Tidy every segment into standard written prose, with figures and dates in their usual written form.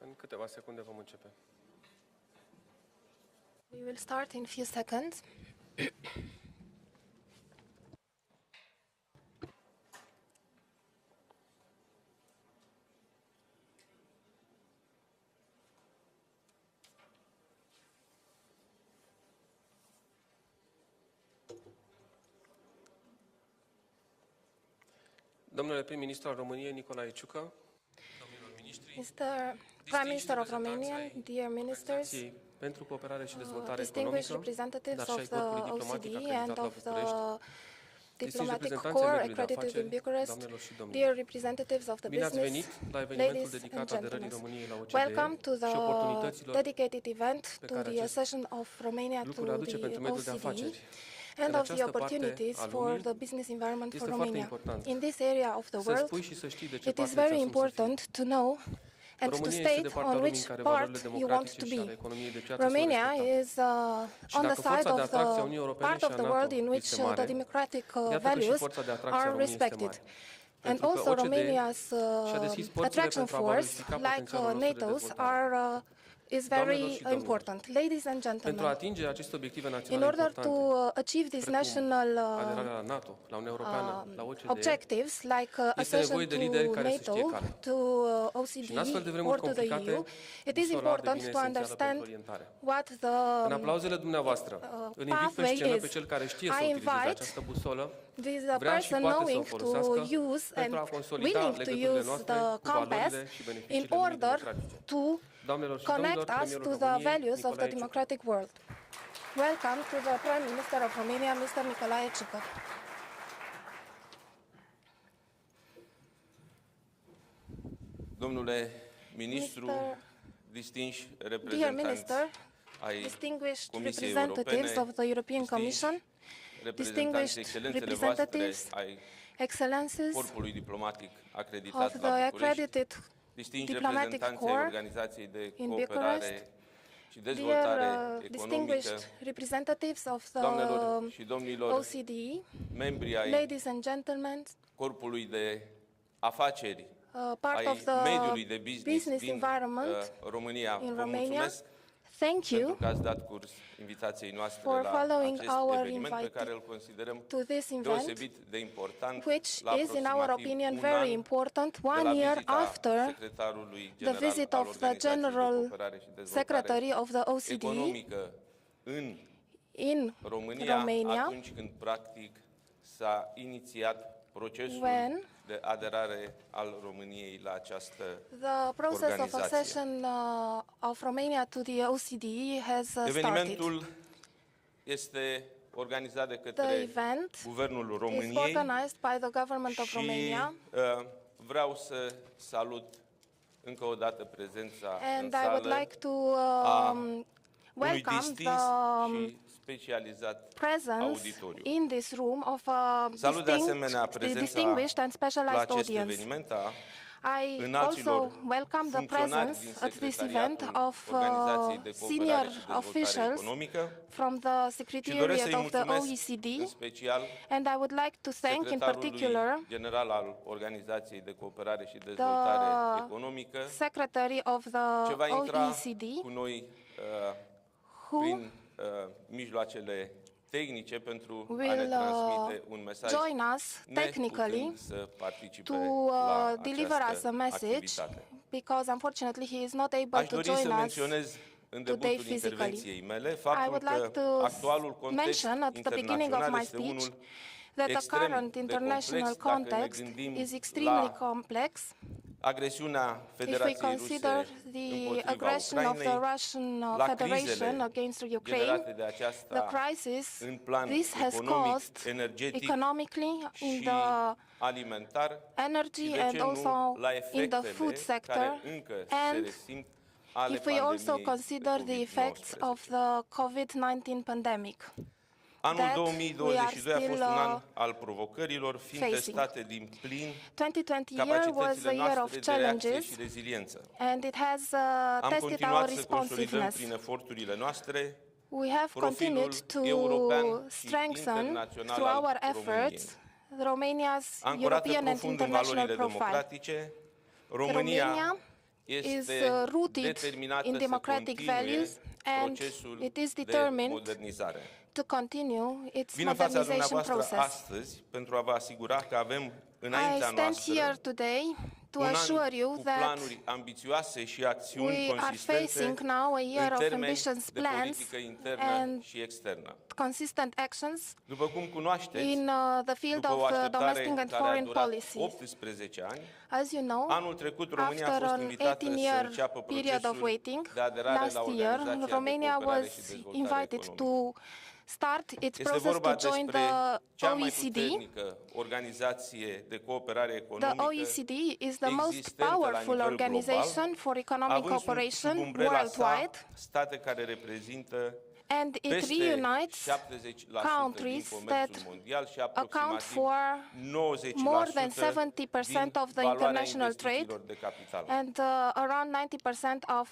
În câteva secunde vom începe. We will start in a few seconds. Domnule prim-ministru al României, Nicolae Ciucă, domnilor ministri, Mr. Prime Minister of Romania, dear ministers, pentru cooperare și dezvoltare distinguished economică, representatives dar și of ai the corpului diplomatic OCDE and acreditat la of the București, diplomatic reprezentanții corps mediului de accredited in afaceri, Bucharest, doamnelor și domnilor. dear representatives of the Bine ați business, venit la evenimentul ladies dedicat and aderării gentlemen. României la OCDE Welcome to și the oportunităților dedicated event to care the acest accession of Romania to lucru aduce the pentru mediul de OCDE afaceri. and În of the această parte opportunities a for lumii the business environment for este foarte Romania. important In this area of the să world, spui și să știi de ce it is parte very îți asumi să fii. important to know and to România este de state partea on lumii în which care part valorile you want democratice to și ale be. economiei de piață Romania sunt respectate. is on the dacă side forța de of atracție a the Uniunii Europene part și of a the NATO world in which este mare, the democratic iată că și values forța de atracție a are României este respected. mare. And Pentru că also OCDE Romania's și-a deschis porțile attraction pentru a force, valorifica like potențialul nostru de NATO's, dezvoltare. is Doamnelor very și domnilor, important. Ladies and Pentru a gentlemen, atinge aceste obiective in naționale order importante, to achieve these precum national aderarea la NATO, la Uniunea Europeană, la OCDE, objectives like accession nevoie de to lideri care să NATO, știe calea. to Și în astfel de OCDE vremuri or to the complicate, EU, it is busola important devine to esențială pentru understand orientare. what În the aplauzele dumneavoastră, îl invit pe pathway scenă is. pe cel care știe să I utilizeze invite această busolă, this vrea și person poate să o knowing to folosească use pentru a and consolida willing to legăturile use noastre the cu compass valorile și in beneficiile lumii order democratice. to Doamnelor și connect domnilor, us premierul to the României, values of the Nicolae Ciucă. democratic world. Welcome to the Prime Minister of Romania, Mr. Nicolae Ciucă. Domnule ministru, distinși Dear reprezentanți Minister, ai distinguished Comisiei representatives Europene, of the European Commission, reprezentanți distinguished excelențele voastre representatives, ai excellences corpului diplomatic of acreditat the la București, accredited distinși diplomatic reprezentanți ai corps Organizației de in Cooperare Bucharest, și Dezvoltare dear Economică, distinguished representatives of doamnelor the și domnilor, OCDE, membri ai ladies and gentlemen, corpului de afaceri, part ai of the mediului de business din environment România. in Vă Romania. mulțumesc Thank pentru you că ați dat curs invitației noastre for la following acest our eveniment pe invite care îl considerăm to this event, deosebit de important, which la is, in our aproximativ opinion, un very an important, de la 1 year vizita after secretarului the general visit al of the Organizației de General Cooperare și Dezvoltare Secretary of the OCDE Economică în in România, Romania, atunci când practic s-a inițiat procesul when de aderare al României la această the process of organizație. accession of Romania to the OCDE has started. Evenimentul este organizat de The către event Guvernul is României organized by the government of și Romania, vreau să salut încă o dată prezența în and I would sală like to unui welcome distins the și specializat presence auditoriu. in this room of a Salut de asemenea distinguished and la specialized acest audience. eveniment a I înalților also welcome the funcționari presence din at this Secretariatul event of Organizației de senior Cooperare și Dezvoltare officials Economică from the și doresc Secretariat să-i of the mulțumesc în OECD, special and I would like to thank in particular secretarului general al Organizației de Cooperare și Dezvoltare Economică, Secretary of ce va the intra OECD, cu noi who prin mijloacele tehnice pentru a ne will transmite un mesaj, join us technically neputând să participe to la deliver us a această message, activitate. because unfortunately he is not able Aș to dori join să us menționez în today debutul physically. intervenției mele I faptul would like că to actualul context mention at the beginning of internațional my este speech unul that the extrem current de international complex dacă ne context gândim is extremely la complex. agresiunea If we Federației consider Ruse the împotriva aggression of the Ucrainei, Russian la Federation crizele against Ukraine, generate de aceasta the crisis în plan this has economic, caused energetic economically in și the alimentar energy și, de and ce nu, also la in the food efectele sector, care încă se and resimt ale if we also pandemiei consider de the effects COVID-19. of the COVID-19 pandemic. Anul that 2022 a fost still, un an al provocărilor, fiind facing. testate din plin 2020 year was capacitățile a year of noastre de reacție challenges, și reziliență. and it has Am tested our continuat să consolidăm responsiveness. prin eforturile noastre We have profilul continued to european și strengthen internațional through al our României. efforts Romania's Ancorată European and profund în international valorile profile. democratice, România este rooted determinată in să democratic continue values and procesul it is de determined modernizare. to continue its Vin în fața modernization dumneavoastră process. astăzi pentru a vă asigura că avem I înaintea stand noastră here today to un assure an you cu that planuri ambițioase și acțiuni we are consistente facing now a year în of termeni ambitious de plans politică internă and și externă. consistent actions După cum cunoașteți, in the field după o of așteptare domestic and care a foreign durat policies. 18 ani, As you know, anul trecut România a after fost an invitată să 18-year înceapă period of procesul waiting, de aderare la last year, Organizația de Romania Cooperare was și Dezvoltare invited Economică. to start its Este process vorba to join despre the cea mai OECD. puternică organizație de cooperare The economică OECD is the most existentă la powerful nivel organization global, for economic având cooperation sub umbrela sa worldwide, state care reprezintă and it peste reunites 70% din countries comerțul that mondial și account aproximativ for 90% more than 70% din of the valoarea international trade investițiilor de capital. and around 90% of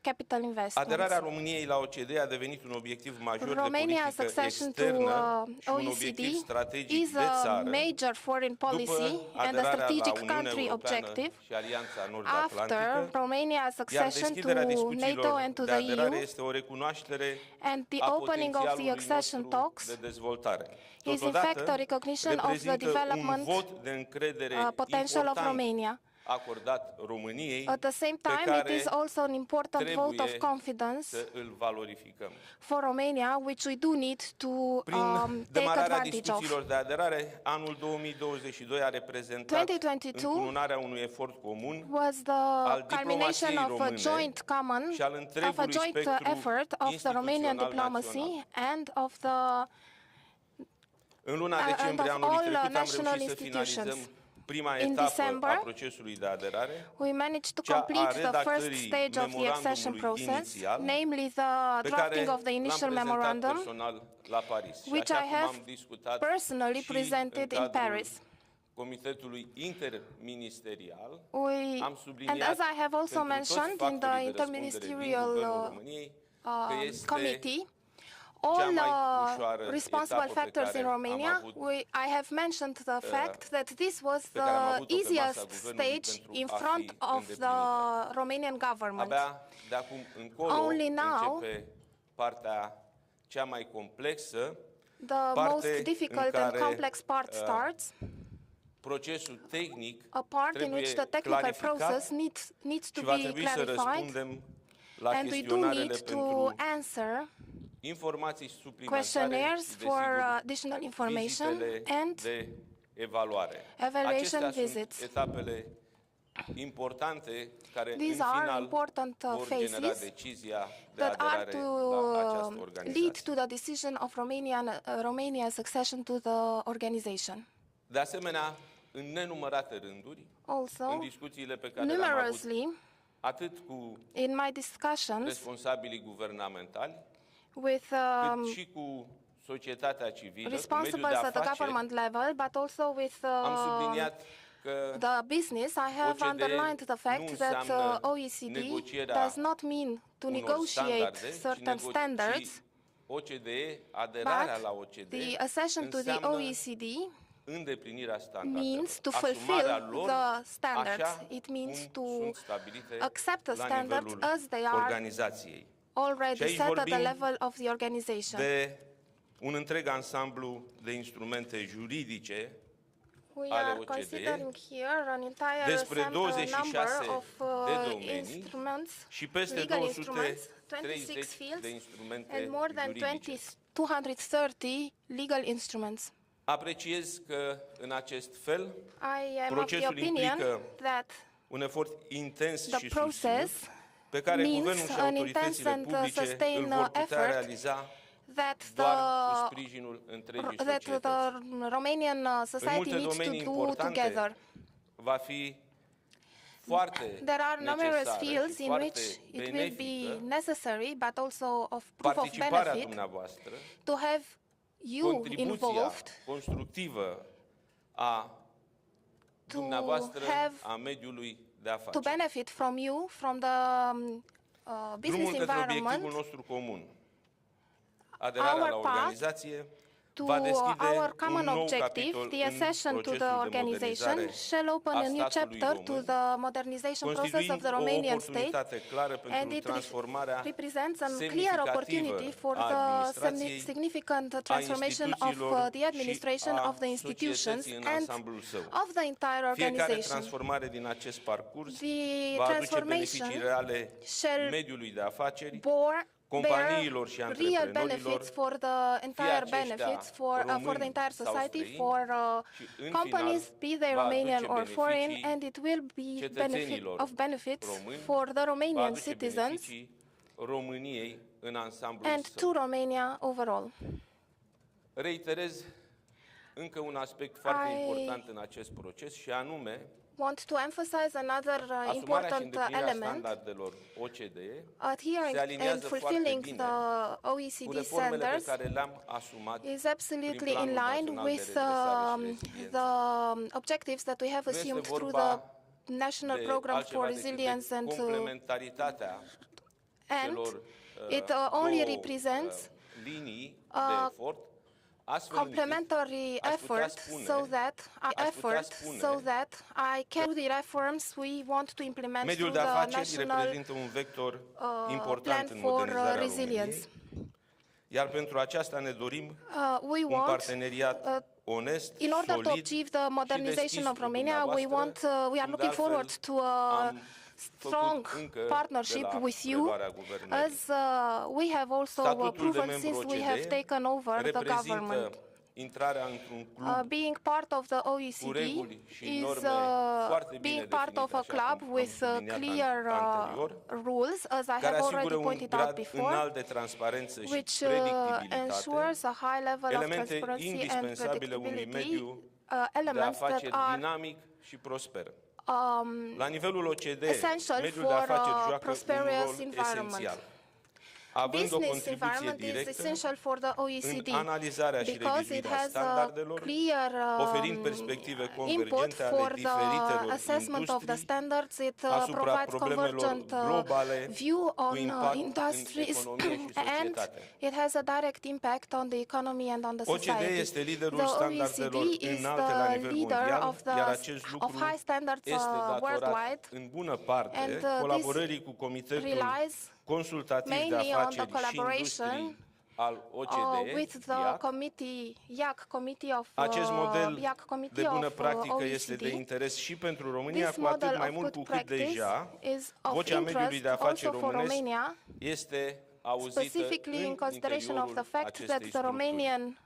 capital investments. Aderarea României la OCDE a devenit un obiectiv major de Romania's politică accession to externă și un OECD obiectiv strategic is de a țară major foreign policy după and a aderarea strategic la Uniunea country Europeană objective și Alianța after Nord-Atlantică, Romania's iar accession to deschiderea NATO discuțiilor and to de the aderare EU este o recunoaștere and the a opening of the potențialului accession nostru talks de dezvoltare. is in fact a recognition of the reprezintă un development vot de încredere potential of important Romania. acordat României, At the same pe time, it care is also an important vote of trebuie confidence să îl valorificăm. for Romania, which we do need to Prin take demararea advantage of. discuțiilor de aderare, anul 2022 a reprezentat 2022 încununarea unui efort comun was the al culmination diplomației of a române joint common, și al of a întregului joint spectru effort of the Romanian instituțional diplomacy național. and of the În luna and decembrie of anului all trecut am national reușit să finalizăm institutions. prima In etapă December, a procesului de aderare, we managed to cea a complete the first redactării stage of the accession memorandumului process, inițial, namely the pe drafting care of the l-am initial prezentat memorandum, personal la Paris. Și which așa I cum have am discutat personally și presented în in cadrul Paris. Comitetului interministerial, We, am and subliniat as I have also pentru toți mentioned in the factorii de răspundere din interministerial Guvernul României că este committee, cea all mai ușoară responsible etapă pe factors care in am Romania, avut, I have mentioned the fact that this was pe care am the avut-o pe masa easiest Guvernului stage pentru in a fi front of the îndeplinită. Romanian government. Abia de acum încolo Only now, începe partea cea mai complexă, The parte most în difficult and care, complex part starts, procesul tehnic a part in trebuie which the technical clarificat process needs to și va be trebui să clarified, răspundem la and we do chestionarele need to pentru answer informații suplimentare questionnaires și, for desigur, additional information vizitele and de evaluare. evaluation Acestea visits. sunt etapele importante care These în are final important vor genera phases decizia de that are aderare to la această lead organizație. to the decision of Romania's accession to the organization. De asemenea, în nenumărate rânduri, în Also, discuțiile pe care le-am avut numerously, atât cu in my discussions responsabilii guvernamentali, with cât și cu societatea civilă, cu mediul de responsibles at the afaceri, government level, but also with am subliniat că the business, I have OCDE underlined the nu fact that înseamnă OECD negocierea does not mean to unor negotiate standarde, certain standards, ci OCDE, aderarea la but OCDE, the accession to the înseamnă OECD îndeplinirea standardelor, means to asumarea fulfill lor the standards. așa It means cum to sunt stabilite accept the la standards nivelul as they are organizației. Și already aici set at the vorbim level of the organization. De un întreg ansamblu de instrumente juridice We ale are OCDE, considering here an entire despre number 26 of de domenii instruments, și peste legal instruments, 230 26 fields, de instrumente and more than juridice. 230 legal instruments. Apreciez că în acest fel I am of the procesul opinion implică that un efort intens the și process susținut pe care means guvernul și an autoritățile intense and publice îl sustained vor putea effort realiza that doar cu the sprijinul întregii that societăți. the Romanian society multe needs to domenii do importante together. va fi foarte There are numerous necesară fields și in foarte which it will benefică be necessary, but also of proof of participarea benefit, dumneavoastră, to have you contribuția involved, constructivă a dumneavoastră, have- a mediului de to afaceri. benefit from you, from the business Drumul către environment. obiectivul nostru comun. Aderarea Our la path organizație to va deschide our un common nou objective, capitol the în accession to the procesul de organization modernizare shall open a new a statului chapter to român, the modernization process of constituind the o Romanian state, oportunitate clară and pentru it transformarea represents a clear semnificativă opportunity for a the administrației, significant a transformation of instituțiilor the administration și a of the institutions societății în and ansamblul său. of the entire Fiecare organization. transformare din acest parcurs The va aduce transformation beneficii reale shall mediului de afaceri, bear companiilor și real antreprenorilor, benefits for the entire aceștia benefits for the români entire sau society, străini, for și, în companies, final, be they va Romanian aduce or foreign, beneficii and it will be cetățenilor of benefits români, for the va Romanian aduce citizens beneficii României în ansamblul and său. to Romania overall. Reiterez încă un aspect foarte I important în acest proces și anume Want to emphasize another asumarea și important îndeplinirea element. standardelor OCDE se Adhering aliniază and foarte fulfilling bine the cu OECD reformele pe standards care le-am asumat is absolutely prin in Planul line Național de with Redresare și Reziliență. the objectives that we have Nu este assumed through vorba the National de Program altceva for decât de Resilience and complementaritatea celor it only două, represents linii de efort, astfel încât complementary aș putea effort spune- so that I can do the reforms we want to implement mediul through de the afaceri National reprezintă un vector important Plan în for modernizarea Resilience. României, iar pentru aceasta ne dorim We un want parteneriat onest, in order to solid achieve the și modernization deschis of cu Romania, we dumneavoastră, are cum de looking forward altfel to a am strong făcut încă partnership de la with you, preluarea guvernării. as we have also Statutul de proven membru since we OCDE have taken over the reprezintă government. intrarea într-un club Being part of the cu OECD reguli și is norme foarte bine being part of a definite, așa club cum am with subliniat clear anterior, rules, as I care have asigură already un pointed out grad before, înalt de transparență și which predictibilitate, ensures a high level of elemente transparency and indispensabile unui predictability, mediu de elements that afaceri are dinamic și prosper. La nivelul OCDE, essential mediul de for afaceri a joacă un prosperous rol environment. esențial, având o Business contribuție environment is directă essential for the OECD în analizarea și because it revizuirea has a standardelor, clear oferind perspective input convergente ale for the diferitelor assessment of the industrii standards. It asupra provides problemelor convergent globale view cu on impact în industries economie și and societate. it has a direct impact on the economy and on the OCDE society. este liderul The standardelor OECD is înalte la the nivel leader mondial, of iar acest lucru of high standards este datorat worldwide, în bună parte and colaborării cu Comitetul relies Consultativ de mainly on the Afaceri și collaboration Industrii al OCDE, with the IAC. committee of Acest model IAC committee de bună of practică este OECD. de interes și pentru România, This cu atât model mai of mult good cu cât practice deja is of vocea mediului interest de afaceri also for românesc Romania, este auzită specifically in consideration of the interiorul fact that acestei the structuri. Romanian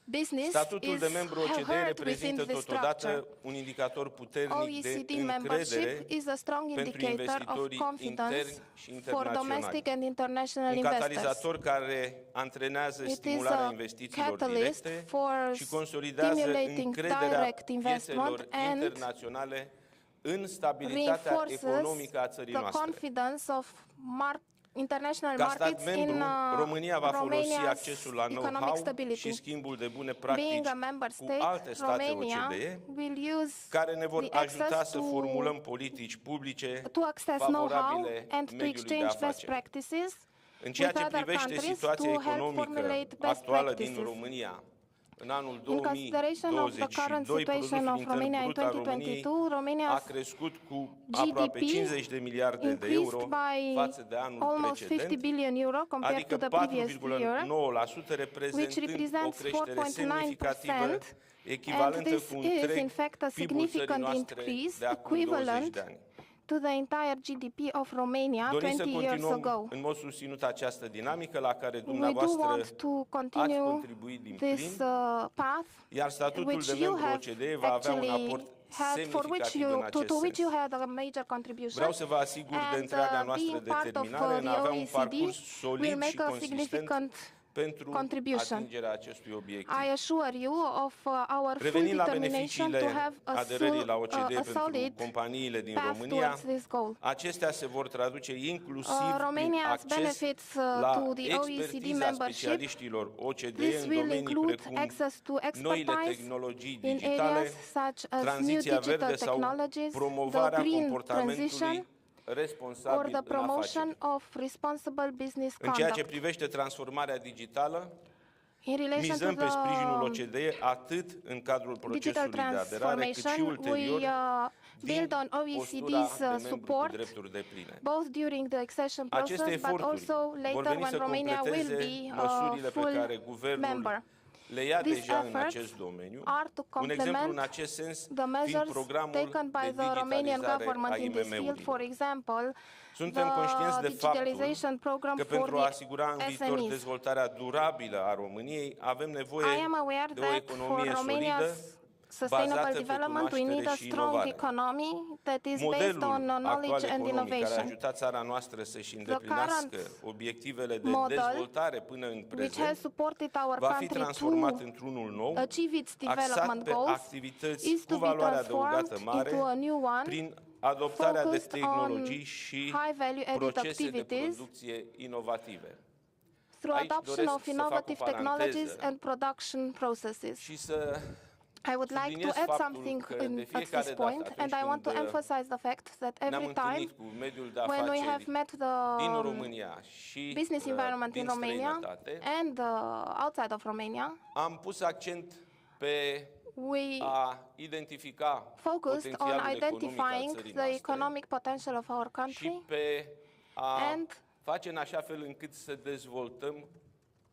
business Statutul is de membru OCDE heard reprezintă within this totodată structure. un indicator puternic de OECD încredere membership is a strong pentru indicator of investitorii confidence interni și for domestic internaționali. and international Un investors. catalizator care antrenează It is stimularea a investițiilor catalyst directe for și consolidează stimulating încrederea direct investment piețelor and internaționale în stabilitatea reinforces economică a țării the noastre. confidence of international Ca stat markets membru, in România va folosi Romania's accesul la economic know-how stability. și schimbul de bune Being practici a member cu state, alte state Romania OCDE, will use care ne vor the ajuta access să formulăm politici publice to access know-how favorabile and to mediului de exchange best afaceri. practices În ceea with ce other privește countries situația to help economică formulate best actuală din practices. România, în anul In consideration of the current 2022, situation produsul of intern Romania in brut al României 2022, a Romania's crescut cu aproape 50 de miliarde de increased euro by față de anul almost 50 precedent, billion euro compared to adică the previous year, 4,9%, reprezentând o represents creștere 4.9%, semnificativă, and echivalentă this cu un is in întreg fact a PIB-ul țării significant noastre increase de acum 20 equivalent de ani. to the entire GDP of Romania Dorim să 20 years ago. continuăm în mod susținut această dinamică la care We do dumneavoastră want to ați continue contribuit din this plin, path, iar statutul which de you membru have OCDE va avea un actually aport for which semnificativ în you acest to which you sens. had a major contribution. Vreau să vă asigur de And, întreaga noastră being part of, determinare în a the avea un OECD parcurs will solid make și a consistent significant pentru contribution. atingerea acestui obiectiv. I assure you of our full Revenind la determination to beneficiile have aderării la OCDE a pentru solid companiile din path România, towards this goal. acestea se vor traduce inclusiv prin Romania's acces benefits la to the OECD expertiza membership. specialiștilor OCDE This în will domenii include precum access to noile expertise tehnologii in digitale, areas such as new tranziția digital verde sau technologies, the promovarea green comportamentului transition, or responsabil the în promotion afaceri. of responsible business În ceea ce conduct. privește transformarea digitală, In relation Mizăm to pe sprijinul the OCDE atât în cadrul digital procesului de aderare, cât și transformation, we ulterior build on din postura OECD's de membru cu support, drepturi depline. both during the accession Aceste process, but eforturi also vor later veni when să Romania will completeze be a măsurile pe care full guvernul member. le ia These deja în efforts acest domeniu. are to Un exemplu complement în acest sens the fiind measures programul taken by de the Romanian digitalizare government a in this field, for IMM-urilor. example, Suntem conștienți de the faptul digitalization program că for pentru a the asigura în viitor SMEs. dezvoltarea durabilă a României, avem nevoie I am aware de o that for economie solidă, Romania's sustainable bazată pe development, we need cunoaștere a și strong inovare. economy that is based Modelul on knowledge actual and economic care a innovation, ajutat țara noastră să-și îndeplinească obiectivele de model, dezvoltare până în which has prezent, supported our va fi country transformat to într-unul nou, achieve its axat development pe goals, activități is cu to be valoare adăugată transformed into a mare, new one, prin adoptarea de focused on tehnologii și high value added procese de activities producție inovative. through Aici adoption doresc of să fac o innovative technologies paranteză and production processes. și să I would like to subliniez add faptul something că de at fiecare this dată point, atunci and I want to când emphasize the fact that ne-am every time întâlnit cu mediul de when we have afaceri met din the România și business environment din in Romania străinătate, and outside of Romania, am pus accent pe we a identifica focused on potențialul economic al identifying țării the noastre economic potential of our și country pe a and face în așa fel încât să dezvoltăm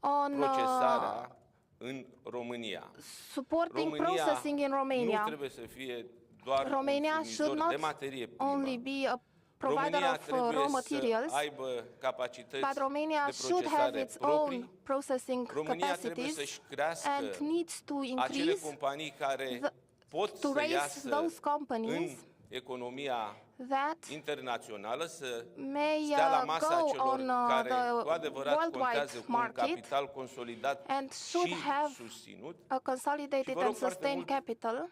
on procesarea în România. supporting România processing in nu Romania. trebuie să fie doar Romania un should furnizor de not materie primă. only be a provider România of trebuie raw să materials, aibă capacități but Romania de should have procesare its proprii. own processing România trebuie capacities să-și crească and needs to acele increase companii care pot to să raise iasă those companies în economia that internațională, să may stea la masa go celor on care cu the adevărat worldwide contează cu un market capital consolidat and should și have susținut. a consolidated Și vă rog and foarte sustained mult capital.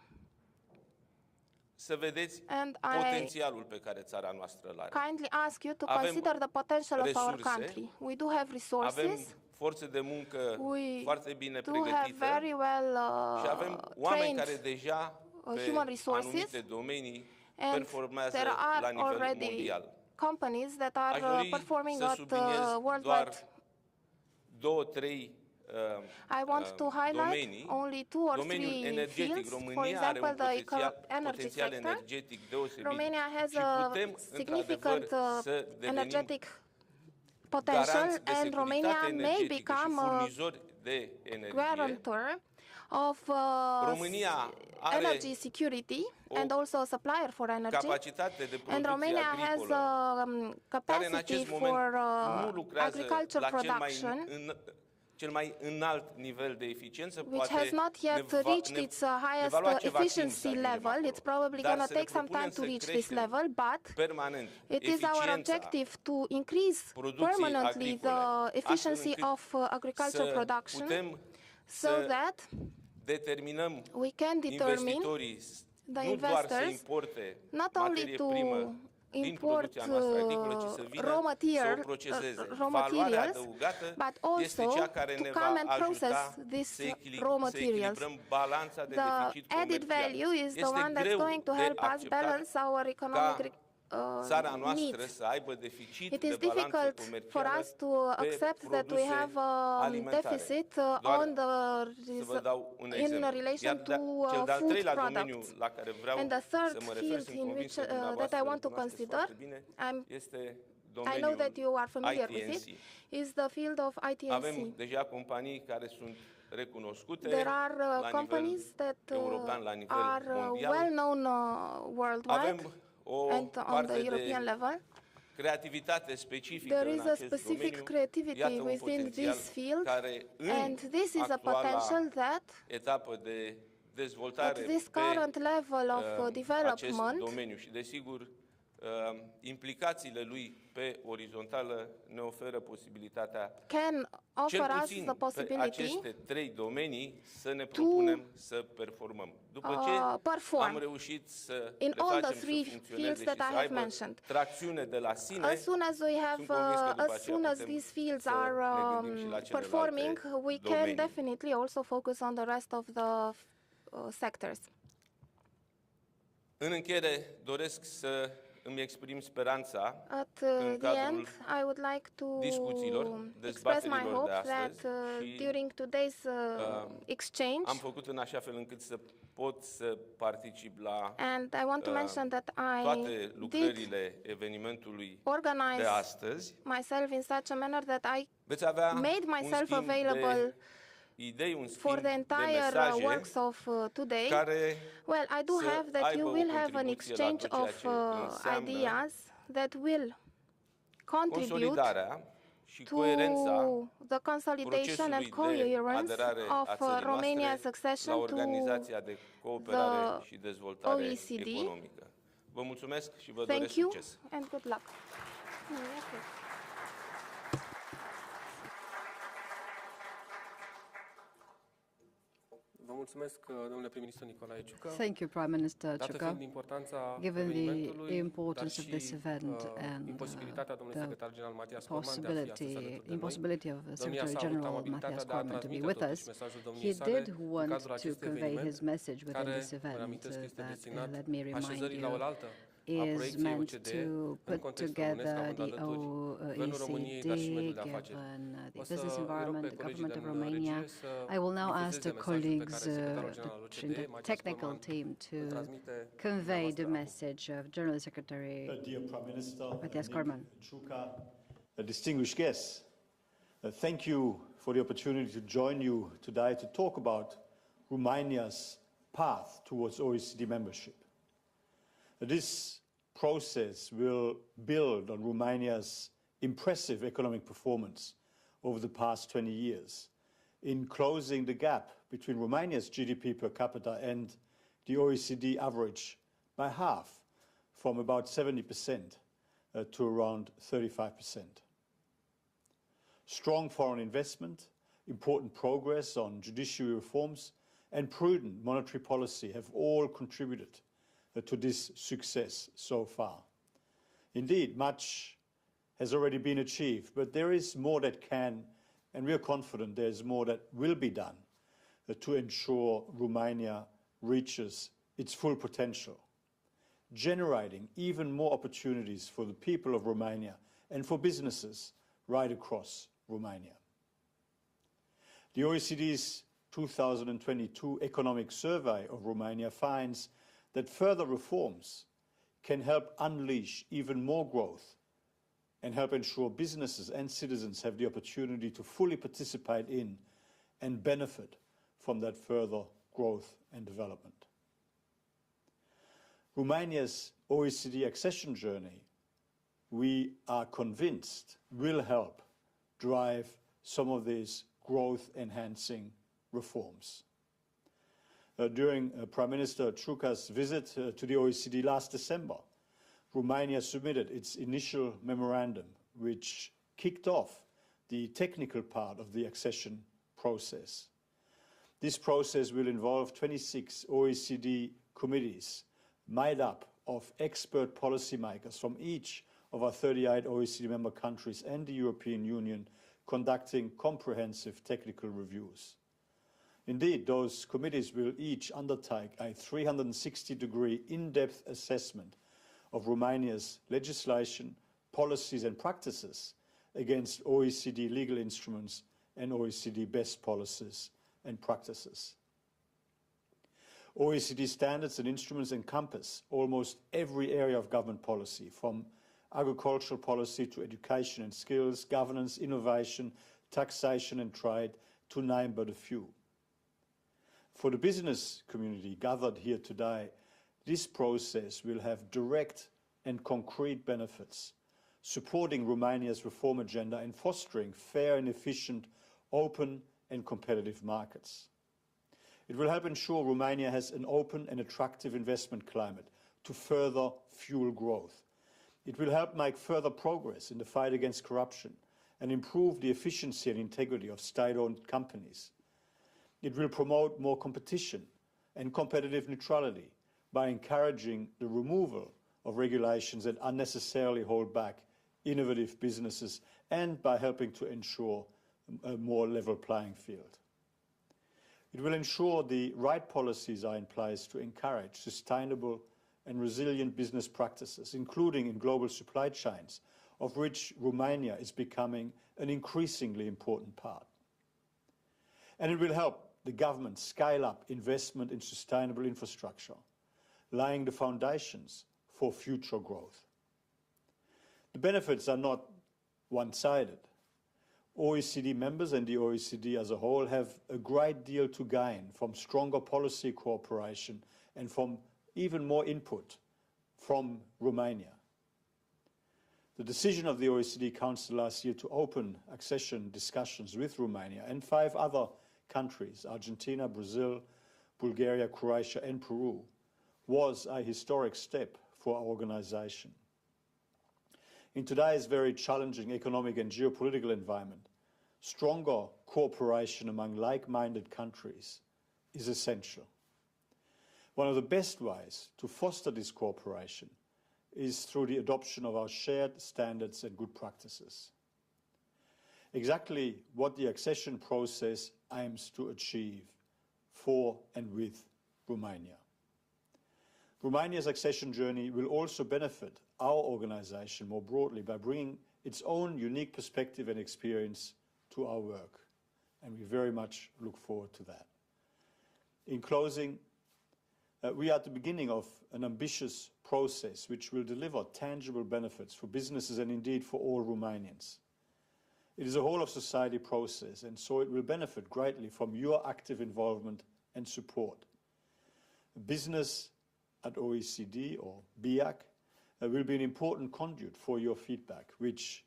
să vedeți And potențialul pe care țara noastră îl are. kindly ask you to Avem consider the potential of our resurse, country. We do have Avem resources. forțe de muncă We foarte bine do have pregătită very well și avem oameni care trained deja pe human resources, anumite domenii and performează there la are nivel already mondial. companies that Aș are dori performing să at subliniez worldwide. doar două, trei I want to highlight domenii. only two or Domeniul three energetic, fields. For România are un example, the energy potențial sector. energetic deosebit Romania has și a putem, significant într-adevăr, să devenim energetic potential, garanți de and Romania securitate may energetică și become a furnizori de energie. guarantor of România are energy security o and also a supplier for energy. capacitate de And producție Romania has agricolă a care în capacity acest moment for nu lucrează agriculture la production, cel mai înalt nivel de eficiență. which Poate has not yet reached its ne va highest lua ceva timp să efficiency ajungem level. acolo. It's probably Dar going to să ne take some time propunem to să reach this creștem level, but permanent it is our eficiența objective to increase producției permanently agricole, the efficiency astfel încât of agriculture să production, putem so să that determinăm we can determine investitorii the nu doar să investors importe not only materie to primă din import producția noastră agricolă, ci să vină raw să o proceseze. raw Valoarea materials, adăugată but este also cea care to ne come va and process ajuta these să raw materials. echilibrăm balanța de The deficit added comercial. value is the Este one that's greu going to de help us acceptat balance our economic țara noastră needs. să aibă deficit It de is balanță difficult for comercială us to pe accept that we produse have a alimentare. deficit Doar on să vă dau un in exemplu. relation Iar to cel de-al food treilea domeniu products. la care vreau And the să third mă refer, field sunt in convins which că that dumneavoastră I want to îl cunoașteți consider, foarte bine, este I know domeniul that you are familiar with it, ITNC. is the field of Avem ITNC. deja companii care sunt recunoscute There are la companies nivel that european, la nivel are mondial. well known worldwide Avem o and on parte the European de level. creativitate specifică There în is a acest specific domeniu. creativity Iată un within potențial this field, care în and this is a actuala potential that etapă de dezvoltare at this pe current level of acest development domeniu și desigur implicațiile lui pe orizontală ne oferă posibilitatea can cel offer us puțin the pe possibility aceste trei domenii să ne propunem să performăm. După ce perform am reușit să in le all the facem three să fields funcționeze that și I să have aibă mentioned. tracțiune de la sine, As soon as we have, sunt convins că după as aceea soon as putem these fields să are ne gândim și la celelalte performing, we can domenii. definitely also focus on the rest of the sectors. În încheiere, doresc să îmi exprim speranța At în the end, cadrul I would like to discuțiilor, express my dezbaterilor hope de that astăzi și during today's exchange, am făcut în așa fel încât să pot să particip la and I want to mention that I toate did lucrările evenimentului organize de astăzi. myself in such a manner that I Veți avea made un myself schimb available de idei, un for schimb the de entire mesaje works of today. care Well, I do să have that aibă you o will have an contribuție la exchange tot ceea of ce înseamnă ideas that will contribute consolidarea și to coerența the consolidation and procesului de coherence aderare a of țării Romania's noastre la accession to Organizația de Cooperare the și Dezvoltare OECD. Economică. Vă mulțumesc și vă Thank doresc you succes! and good luck. Okay. Vă mulțumesc, domnule prim-ministru Nicolae Ciucă. Thank you, Prime Minister Dată Ciucă. fiind importanța Given the evenimentului, importance dar of this și, event and imposibilitatea domnului the secretar general Matias Corman de a fi astăzi alături de noi, impossibility of domnia Secretary sa a avut General amabilitatea Matthias de a Corman to be transmite with totuși us. mesajul He domniei sale did în want cadrul to acestui convey eveniment, his message within care, this vă event reamintesc, este that, destinat let me remind așezării la you, oaltă a is proiecției meant OCDE to în put contextul românesc, together având the alături Guvernul României, dar și mediul OECD, de afaceri. given the O să business îi rog environment, pe the colegii government of din Romania. regie să I will now ask difuzeze the mesajul pe colleagues care secretarul general al in OCDE, the Matias technical Corman, team îl to transmite convey the dumneavoastră acum. message of General Secretary Dear Prime Minister Matthias Nick Corman. Ciucă, distinguished guests, thank you for the opportunity to join you today to talk about Romania's path towards OECD membership. This process will build on Romania's impressive economic performance over the past 20 years in closing the gap between Romania's GDP per capita and the OECD average by half, from about 70% to around 35%. Strong foreign investment, important progress on judiciary reforms, and prudent monetary policy have all contributed to this success so far. Indeed, much has already been achieved, but there is more that can, and we are confident there is more that will be done to ensure Romania reaches its full potential, generating even more opportunities for the people of Romania and for businesses right across Romania. The OECD's 2022 economic survey of Romania finds that further reforms can help unleash even more growth and help ensure businesses and citizens have the opportunity to fully participate in and benefit from that further growth and development. Romania's OECD accession journey, we are convinced, will help drive some of these growth-enhancing reforms. During Prime Minister Ciuca's visit to the OECD last December, Romania submitted its initial memorandum, which kicked off the technical part of the accession process. This process will involve 26 OECD committees made up of expert policymakers from each of our 38 OECD member countries and the European Union conducting comprehensive technical reviews. Indeed, those committees will each undertake a 360-degree in-depth assessment of Romania's legislation, policies and practices against OECD legal instruments and OECD best policies and practices. OECD standards and instruments encompass almost every area of government policy, from agricultural policy to education and skills, governance, innovation, taxation and trade, to name but a few. For the business community gathered here today, this process will have direct and concrete benefits, supporting Romania's reform agenda and fostering fair and efficient, open and competitive markets. It will help ensure Romania has an open and attractive investment climate to further fuel growth. It will help make further progress in the fight against corruption and improve the efficiency and integrity of state-owned companies. It will promote more competition and competitive neutrality by encouraging the removal of regulations that unnecessarily hold back innovative businesses and by helping to ensure a more level playing field. It will ensure the right policies are in place to encourage sustainable and resilient business practices, including in global supply chains, of which Romania is becoming an increasingly important part. And it will help the government scale up investment in sustainable infrastructure, laying the foundations for future growth. The benefits are not one-sided. OECD members and the OECD as a whole have a great deal to gain from stronger policy cooperation and from even more input from Romania. The decision of the OECD Council last year to open accession discussions with Romania and 5 other countries, Argentina, Brazil, Bulgaria, Croatia and Peru, was a historic step for our organization. In today's very challenging economic and geopolitical environment, stronger cooperation among like-minded countries is essential. One of the best ways to foster this cooperation is through the adoption of our shared standards and good practices. Exactly what the accession process aims to achieve for and with Romania. Romania's accession journey will also benefit our organization more broadly by bringing its own unique perspective and experience to our work, and we very much look forward to that. In closing, we are at the beginning of an ambitious process which will deliver tangible benefits for businesses and indeed for all Romanians. It is a whole of society process, and so it will benefit greatly from your active involvement and support. Business at OECD or BIAC will be an important conduit for your feedback, which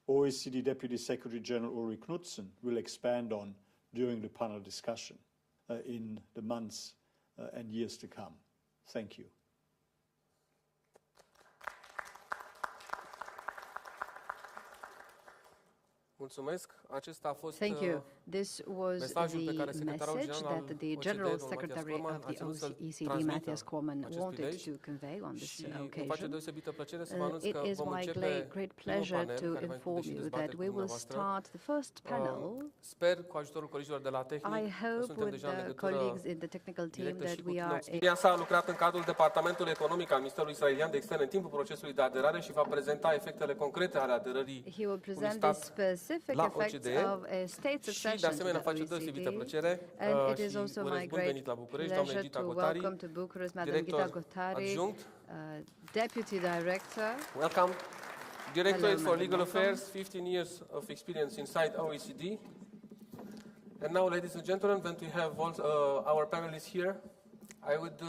OECD Deputy Secretary General Ulrich Knudsen will expand on during the panel discussion in the months and years to come. Thank you. Mulțumesc. Acesta a fost Thank you. This was mesajul pe care the secretarul message general that the OCDE, General domnul Secretary Matthias of the Cormann, a ținut să-l OECD, transmită Matthias Cormann, acest wanted prilej to convey on this și îmi face occasion. deosebită plăcere să vă anunț It că is vom my începe great primul pleasure panel, to care va inform include și you dezbateri that cu we will dumneavoastră. start the first panel. Sper cu ajutorul colegilor de la tehnic I că hope suntem with deja în the legătură colleagues in the technical team directă that și cu we are Nia sa a lucrat în cadrul Departamentului Economic al Ministerului Israelian de Externe în timpul procesului de aderare și va prezenta efectele concrete ale aderării He will unui present the stat specific la effects OCDE of a state și de succession to asemenea the face deosebită OECD. plăcere And it is și also urez my bun venit la great București, doamna pleasure Gita to Gotari, welcome to Bucharest Madam Gita director Gotari, adjunct. Deputy Director. Welcome. Directorate Hello, for Madam. Legal Welcome. Affairs, 15 years of experience inside OECD. And now, ladies and gentlemen, when we have all, our panelists here, I would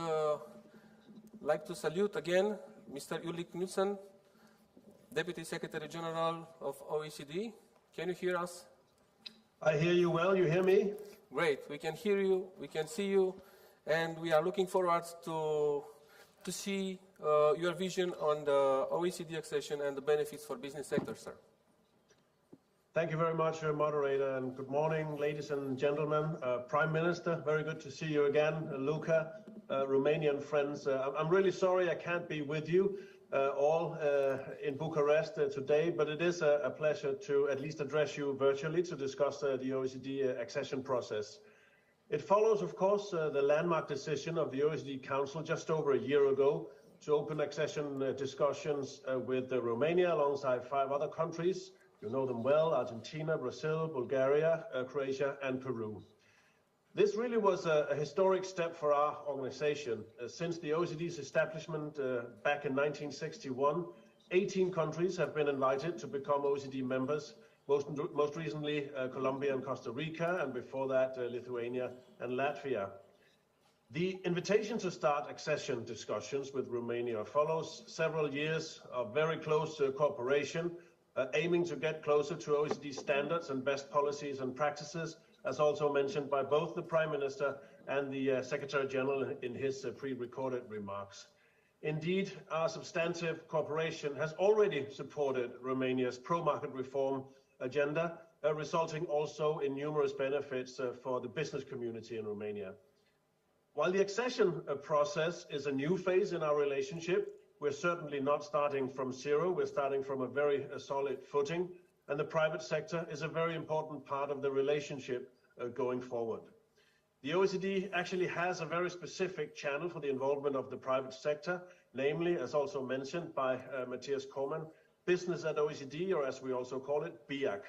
like to salute again Mr. Ulrich Knudsen, Deputy Secretary General of OECD. Can you hear us? I hear you well. You hear me? Great. We can hear you, we can see you, and we are looking forward to see your vision on the OECD accession and the benefits for business sector, sir. Thank you very much, moderator, and good morning, ladies and gentlemen. Prime Minister, very good to see you again. Luca, Romanian friends, I'm really sorry I can't be with you all in Bucharest today, but it is a pleasure to at least address you virtually to discuss the OECD accession process. It follows, of course, the landmark decision of the OECD Council just over a year ago to open accession discussions with Romania alongside 5 other countries. You know them well: Argentina, Brazil, Bulgaria, Croatia and Peru. This really was a historic step for our organization. Since the OECD's establishment back in 1961, 18 countries have been invited to become OECD members, most recently Colombia and Costa Rica, and before that Lithuania and Latvia. The invitation to start accession discussions with Romania follows several years of very close cooperation, aiming to get closer to OECD standards and best policies and practices, as also mentioned by both the Prime Minister and the Secretary General in his pre-recorded remarks. Indeed, our substantive cooperation has already supported Romania's pro-market reform agenda, resulting also in numerous benefits for the business community in Romania. While the accession process is a new phase in our relationship, we're certainly not starting from zero. We're starting from a very solid footing, and the private sector is a very important part of the relationship going forward. The OECD actually has a very specific channel for the involvement of the private sector, namely, as also mentioned by Matthias Kormann, Business at OECD, or as we also call it, BIAC.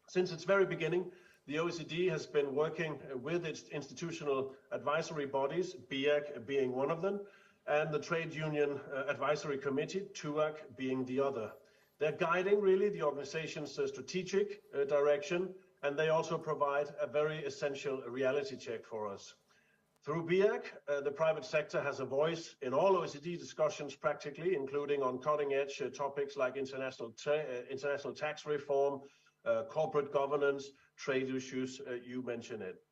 Since its very beginning, the OECD has been working with its institutional advisory bodies, BIAC being one of them, and the Trade Union Advisory Committee, TUAC, being the other. They're guiding really the organization's strategic direction, and they also provide a very essential reality check for us. Through BIAC, the private sector has a voice in all OECD discussions practically, including on cutting-edge topics like international tax reform, corporate governance, trade issues, you mentioned it.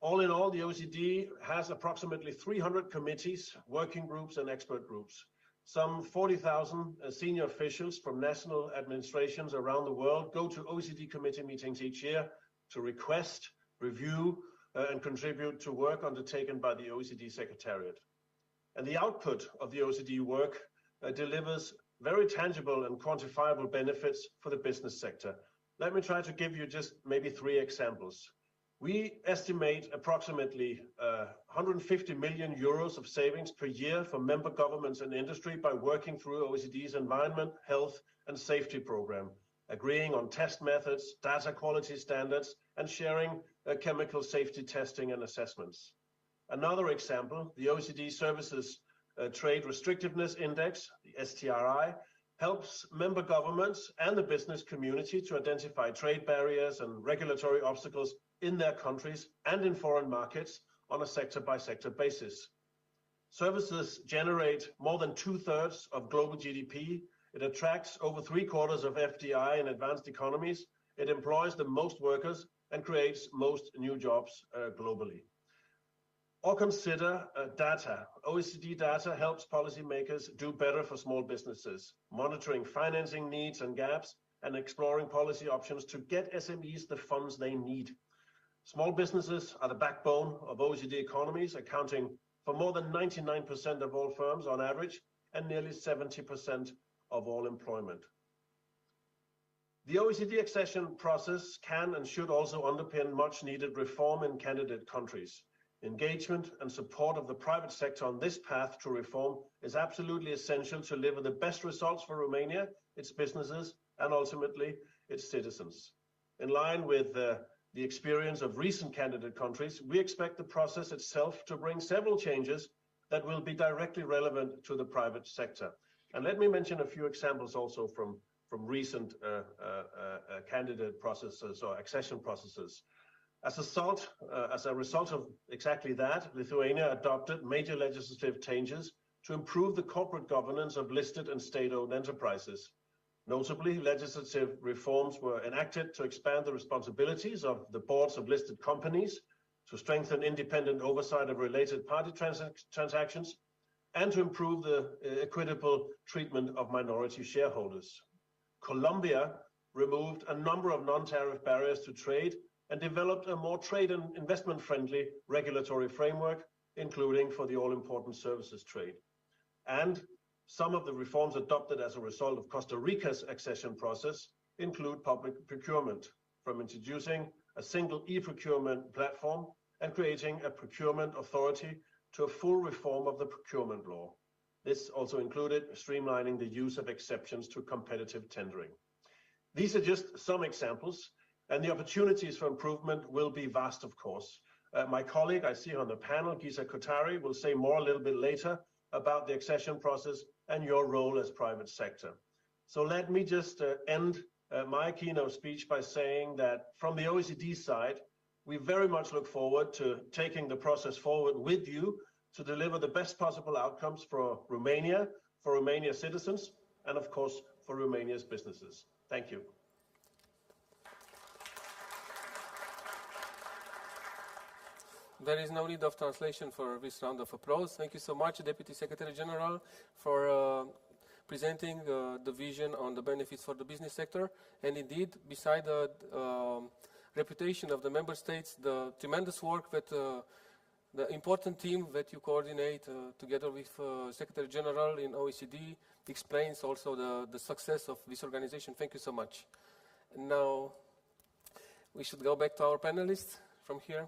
All in all, the OECD has approximately 300 committees, working groups, and expert groups. Some 40,000 senior officials from national administrations around the world go to OECD committee meetings each year to request, review, and contribute to work undertaken by the OECD Secretariat. And the output of the OECD work delivers very tangible and quantifiable benefits for the business sector. Let me try to give you just maybe 3 examples. We estimate approximately 150 million euros of savings per year for member governments and industry by working through OECD's Environment, Health and Safety Program, agreeing on test methods, data quality standards, and sharing chemical safety testing and assessments. Another example, the OECD Services Trade Restrictiveness Index, the STRI, helps member governments and the business community to identify trade barriers and regulatory obstacles in their countries and in foreign markets on a sector-by-sector basis. Services generate more than 2/3 of global GDP. It attracts over 3/4 of FDI in advanced economies. It employs the most workers and creates most new jobs globally. Or consider data. OECD data helps policymakers do better for small businesses, monitoring financing needs and gaps and exploring policy options to get SMEs the funds they need. Small businesses are the backbone of OECD economies, accounting for more than 99% of all firms on average and nearly 70% of all employment. The OECD accession process can and should also underpin much needed reform in candidate countries. Engagement and support of the private sector on this path to reform is absolutely essential to deliver the best results for Romania, its businesses, and ultimately its citizens. In line with the experience of recent candidate countries, we expect the process itself to bring several changes that will be directly relevant to the private sector. And let me mention a few examples also from recent candidate processes or accession processes. As a result of exactly that, Lithuania adopted major legislative changes to improve the corporate governance of listed and state-owned enterprises. Notably, legislative reforms were enacted to expand the responsibilities of the boards of listed companies, to strengthen independent oversight of related party transactions, and to improve the equitable treatment of minority shareholders. Colombia removed a number of non-tariff barriers to trade and developed a more trade and investment-friendly regulatory framework, including for the all-important services trade. And some of the reforms adopted as a result of Costa Rica's accession process include public procurement, from introducing a single e-procurement platform and creating a procurement authority to a full reform of the procurement law. This also included streamlining the use of exceptions to competitive tendering. These are just some examples, and the opportunities for improvement will be vast, of course. My colleague I see on the panel, Gisa Kotari, will say more a little bit later about the accession process and your role as private sector. So let me just end my keynote speech by saying that from the OECD side, we very much look forward to taking the process forward with you to deliver the best possible outcomes for Romania's citizens, and of course, for Romania's businesses. Thank you. There is no need of translation for this round of applause. Thank you so much, Deputy Secretary General, for presenting the vision on the benefits for the business sector. And indeed, beside the reputation of the member states, the tremendous work that the important team that you coordinate together with Secretary General in OECD explains also the success of this organization. Thank you so much. And now we should go back to our panelists from here.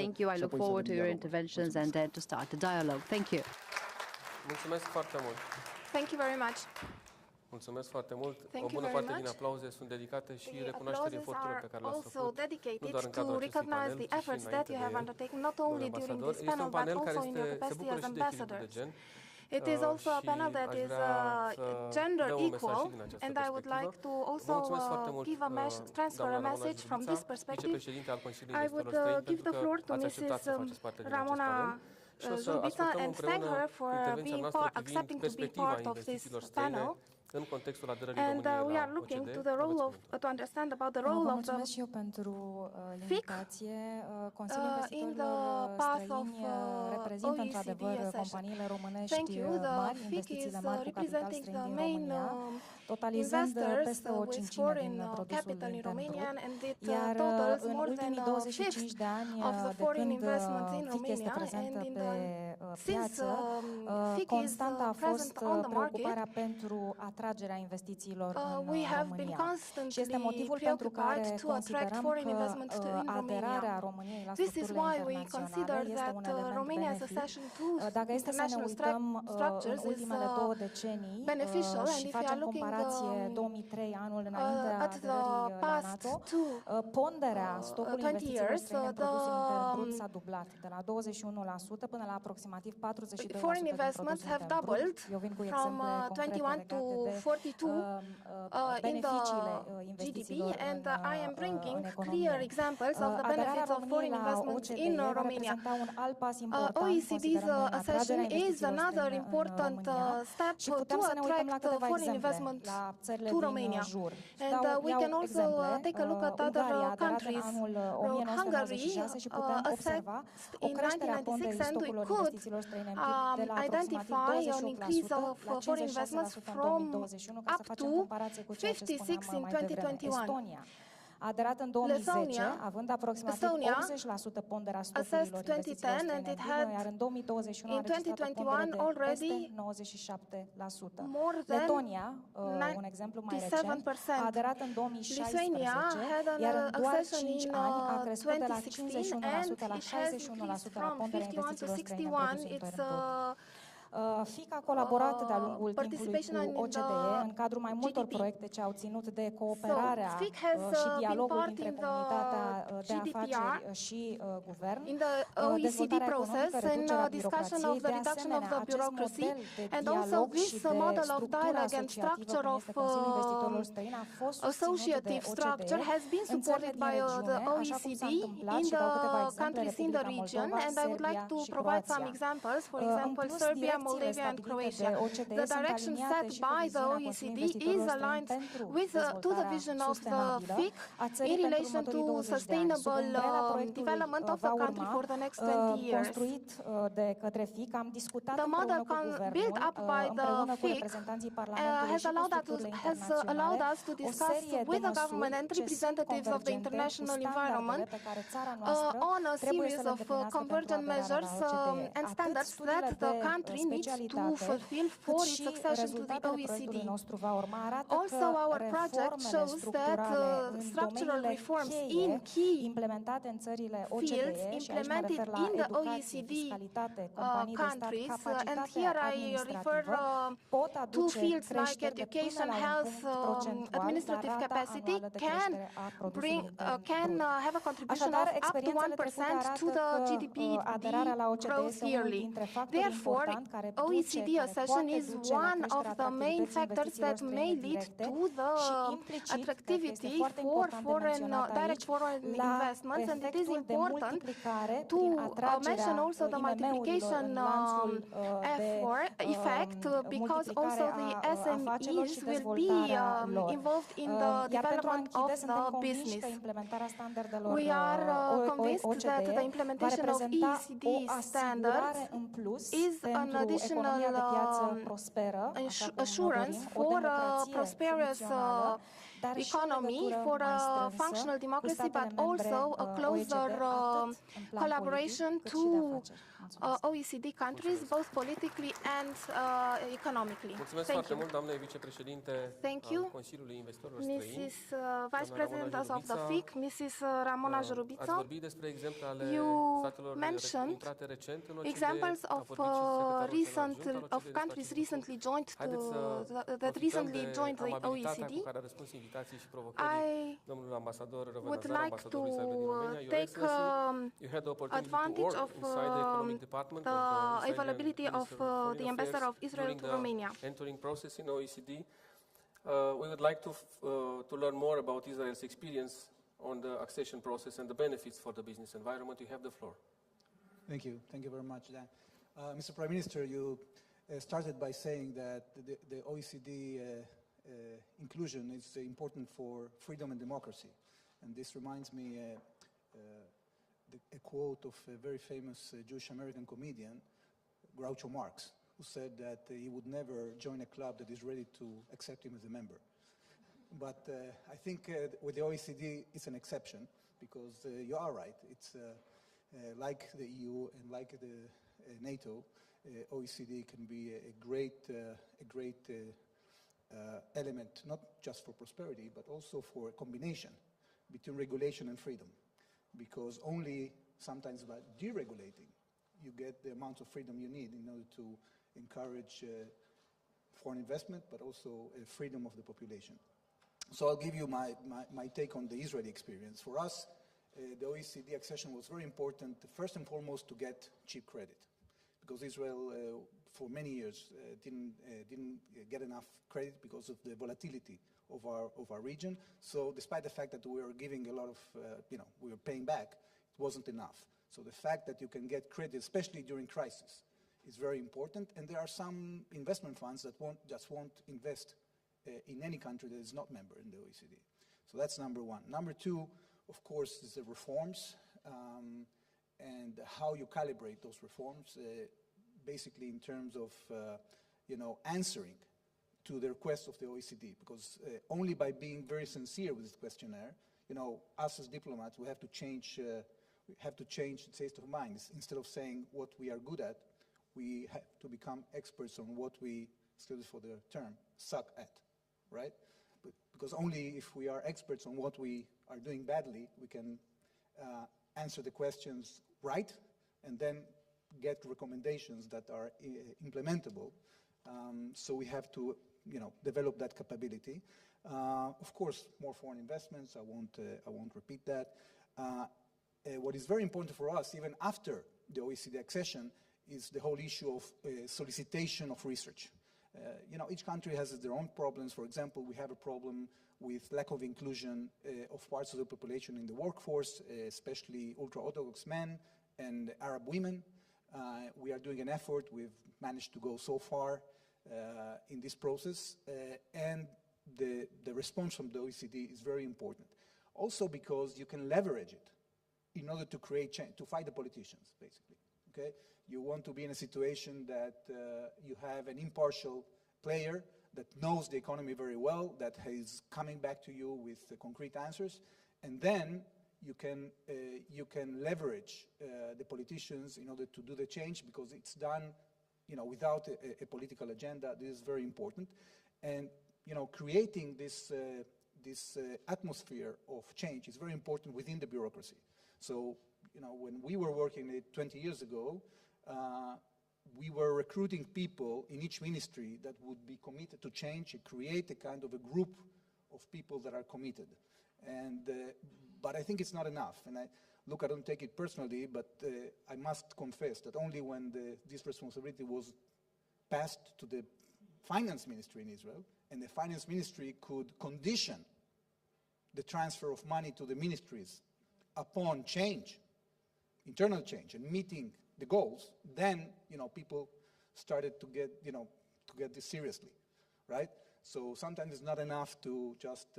thank you. I și look apoi să forward to avem your dialogul. interventions and then to start the dialogue. Thank you. Mulțumesc foarte mult. Thank you very much. Mulțumesc foarte mult. Thank O you bună very parte din much. aplauze sunt dedicate și The recunoașterii applauses eforturilor are pe care le-ați also făcut, nu dedicated doar în cadrul to acestui recognize panel, the ci și efforts that înainte you de have el. undertaken, not only Domnule during ambasador, this este panel, un but panel care also in your se capacity bucură as și de echilibru de ambassadors. gen. It is also a Și panel that aș is vrea să gender dăm un mesaj equal, și din această and I would like perspectivă. to Vă also mulțumesc foarte mult, give a transfer a doamna message Ramona from this Jurița, perspective. vicepreședinte al Consiliului I would Investorilor Străini, give the pentru floor că to ați acceptat să Mrs. faceți parte din acest Ramona panel. Și o să Jurița ascultăm and thank împreună her for intervenția being noastră privind accepting to be perspectiva part of this investițiilor panel. străine în contextul aderării And României we la are looking OCDE. to the role of to understand about the role Vă of mulțumesc the și eu pentru FIC, invitație. Consiliul in the Investitorilor path of Străini reprezintă OECD într-adevăr session. companiile Thank românești you. The mari, FIC investițiile is mari cu capital representing străin the din main România, totalizând investors peste o with cincime foreign din produsul capital in intern Romania, brut. and it Iar totals în more than ultimii a 25 fifth de ani of the de foreign când investments in FIC este Romania, prezentă and in pe since piață, FIC is constanta a fost present on the market, preocuparea pentru atragerea investițiilor we în have been România. Și este constantly motivul pentru care preoccupied to attract considerăm foreign investment că in aderarea Romania. României la This is structurile why we consider internaționale este un that element Romania's benefic. accession to Dacă este să ne international uităm în structures is ultimele 2 decenii beneficial, and și if you are facem looking comparație 2003, anul înainte at the aderării la past NATO, two ponderea stocului 20 investițiilor years, străine în produsul intern brut the s-a dublat de la 21% până la aproximativ 42% foreign din investments produsul have intern brut. doubled Eu vin cu from exemple concrete 21 to legate de 42 in beneficiile the GDP, investițiilor and I am în bringing economie. clear examples of the Aderarea benefits of foreign României la investments OCDE in va Romania. reprezenta un alt pas important, OECD's considerăm noi, în accession atragerea is investițiilor another străine în important România. step Și to putem să ne uităm la attract câteva foreign exemple investment la țările to din Romania. jur. And we Iau can also exemple. take a look at other Ungaria a aderat în countries. anul Hungary 1996 și putem observa o in creștere a ponderii 1996, and we stocurilor could investițiilor străine în PIB de la aproximativ identify an increase 28% of la foreign investments 56% în from 2021, ca să up facem to comparație cu ceea ce 56 spuneam in mai devreme. 2021. Estonia a aderat în 2010, Lithuania, având aproximativ 80% ponderea stocurilor assessed 2010, investițiilor and străine it în had PIB, iar în 2021 a in înregistrat o 2021 pondere de already peste 97%. more than Letonia, un exemplu mai recent, 97%. a aderat în 2016, Lithuania had an iar în doar accession 5 in ani a crescut de la 2016, 51% and la it has 61% increased la from ponderea 51 to investițiilor străine în 61. produsul It's intern brut. FIC a colaborat de-a lungul timpului participation cu in OCDE the în cadrul mai multor GDP. proiecte ce au ținut de cooperarea FIC has și been dialogul part dintre in the comunitatea de GDPR, afaceri și guvern, in the OECD dezvoltarea process, economică, and reducerea discussion of the birocrației. De reduction of asemenea, the acest bureaucracy, model de and also dialog this și de model of structură dialogue and asociativă, structure cum of este Consiliul Investitorilor Străini, a fost susținut de associative structure OCDE has been în țările supported din by regiune, the așa cum OECD s-a întâmplat in și dau câteva the exemple, countries in the Republica region, Moldova, and I would like Serbia to și provide some Croația. examples, for În example, plus, Serbia, direcțiile Moldova, and stabilite Croatia. de OCDE The sunt direction aliniate set și cu by the viziunea OECD Consiliului is Investitorilor aligned Străini pentru with to the dezvoltarea vision of the sustenabilă FIC a țării in pentru relation următorii to 20 de ani. Sub sustainable umbrela proiectului development of va the country urma, for the next 20 years. construit de către FIC, am discutat The model împreună cu guvernul, built up by the împreună cu FIC reprezentanții Parlamentului has și cu allowed structurile allowed internaționale us to o discuss serie de with the government măsuri and ce sunt representatives of the convergente cu international environment standardele pe care țara noastră on a trebuie series să le of îndeplinească pentru convergent aderarea measures la OCDE. and Atât standards studiile that the de country needs to specialitate, fulfill cât for its și accession to the rezultatele OECD. proiectului nostru va urma arată Also, că our project reformele shows that structurale în structural domeniile reforms cheie in key implementate în țările fields OCDE și aici mă implemented refer la in the educație, OECD fiscalitate, companii de stat, countries, and capacitatea here I refer administrativă, pot to aduce fields like creșteri de până education, la un health, punct procentual la administrative rata capacity anuală de can creștere a produsului intern can brut. have a contribution Așadar, of up to experiențele 1% trecute arată to the că GDP aderarea la OCDE growth este unul yearly. dintre factorii Therefore, importanti care duce, OECD care accession poate is duce la one of creșterea the main atractivității factors investițiilor that may străine lead directe to the și implicit, cred că este attractivity foarte for important de foreign menționat direct aici, foreign la investments, and it is efectul de important multiplicare to prin atragerea mention also the multiplication în lanțul effect because also the SMEs will be involved in the development of the business. We are convinced that the implementation of OECD standards is an additional assurance for a prosperous economy, for a functional democracy, but also a closer collaboration to OECD countries, both politically and economically. Mulțumesc foarte mult, doamne vicepreședinte al Consiliului Investitorilor Străini. Mrs. Vice President of the FIC, Mrs. Ramona Jurubița. Ați vorbit despre exemple ale statelor intrate recent în OCDE, examples of countries recently joined that recently joined the OECD. Cu care a răspuns invitații și provocării domnului ambasador would like to take advantage of the availability of the ambassador of Israel to Romania. Entering process in OECD, we would like to learn more about Israel's experience on the accession process and the benefits for the business environment. You have the floor. Thank you. Thank you very much, Dan. Mr. Prime Minister, you started by saying that the OECD inclusion is important for freedom and democracy. And this reminds me a quote of a very famous Jewish-American comedian, Groucho Marx, who said that he would never join a club that is ready to accept him as a member. But I think with the OECD, it's an exception, because you are right. It's like the EU and like the NATO, OECD can be a great element, not just for prosperity, but also for a combination between regulation and freedom. Because only sometimes by deregulating, you get the amount of freedom you need in order to encourage foreign investment, but also freedom of the population. So I'll give you my take on the Israeli experience. For us, the OECD accession was very important, first and foremost, to get cheap credit. Because Israel, for many years, didn't get enough credit because of the volatility of our region. So despite the fact that we were giving a lot of, we were paying back, it wasn't enough. So the fact that you can get credit, especially during crisis, is very important. And there are some investment funds that won't invest in any country that is not member in the OECD. So that's number one. Number two, of course, is the reforms and how you calibrate those reforms, basically in terms of, answering to the request of the OECD, because only by being very sincere with this questionnaire, us as diplomats, we have to change the state of mind. Instead of saying what we are good at, we have to become experts on what we, excuse for the term, suck at, right? Because only if we are experts on what we are doing badly, we can answer the questions right, and then get recommendations that are implementable. So we have to, develop that capability. Of course, more foreign investments. I won't repeat that. What is very important for us, even after the OECD accession, is the whole issue of solicitation of research. Each country has their own problems. For example, we have a problem with lack of inclusion of parts of the population in the workforce, especially ultra-Orthodox men and Arab women. We are doing an effort. We've managed to go so far in this process. And the response from the OECD is very important. Also because you can leverage it in order to create change, to fight the politicians, basically. Okay? You want to be in a situation that you have an impartial player that knows the economy very well, that is coming back to you with concrete answers, and then you can leverage the politicians in order to do the change, because it's done, without a political agenda. This is very important, and creating this atmosphere of change is very important within the bureaucracy. So, when we were working 20 years ago, we were recruiting people in each ministry that would be committed to change and create a kind of a group of people that are committed. And, but I think it's not enough. And I don't take it personally, but I must confess that only when this responsibility was passed to the finance ministry in Israel, and the finance ministry could condition the transfer of money to the ministries upon change, internal change, and meeting the goals, then people started to get this seriously, right? So sometimes it's not enough to just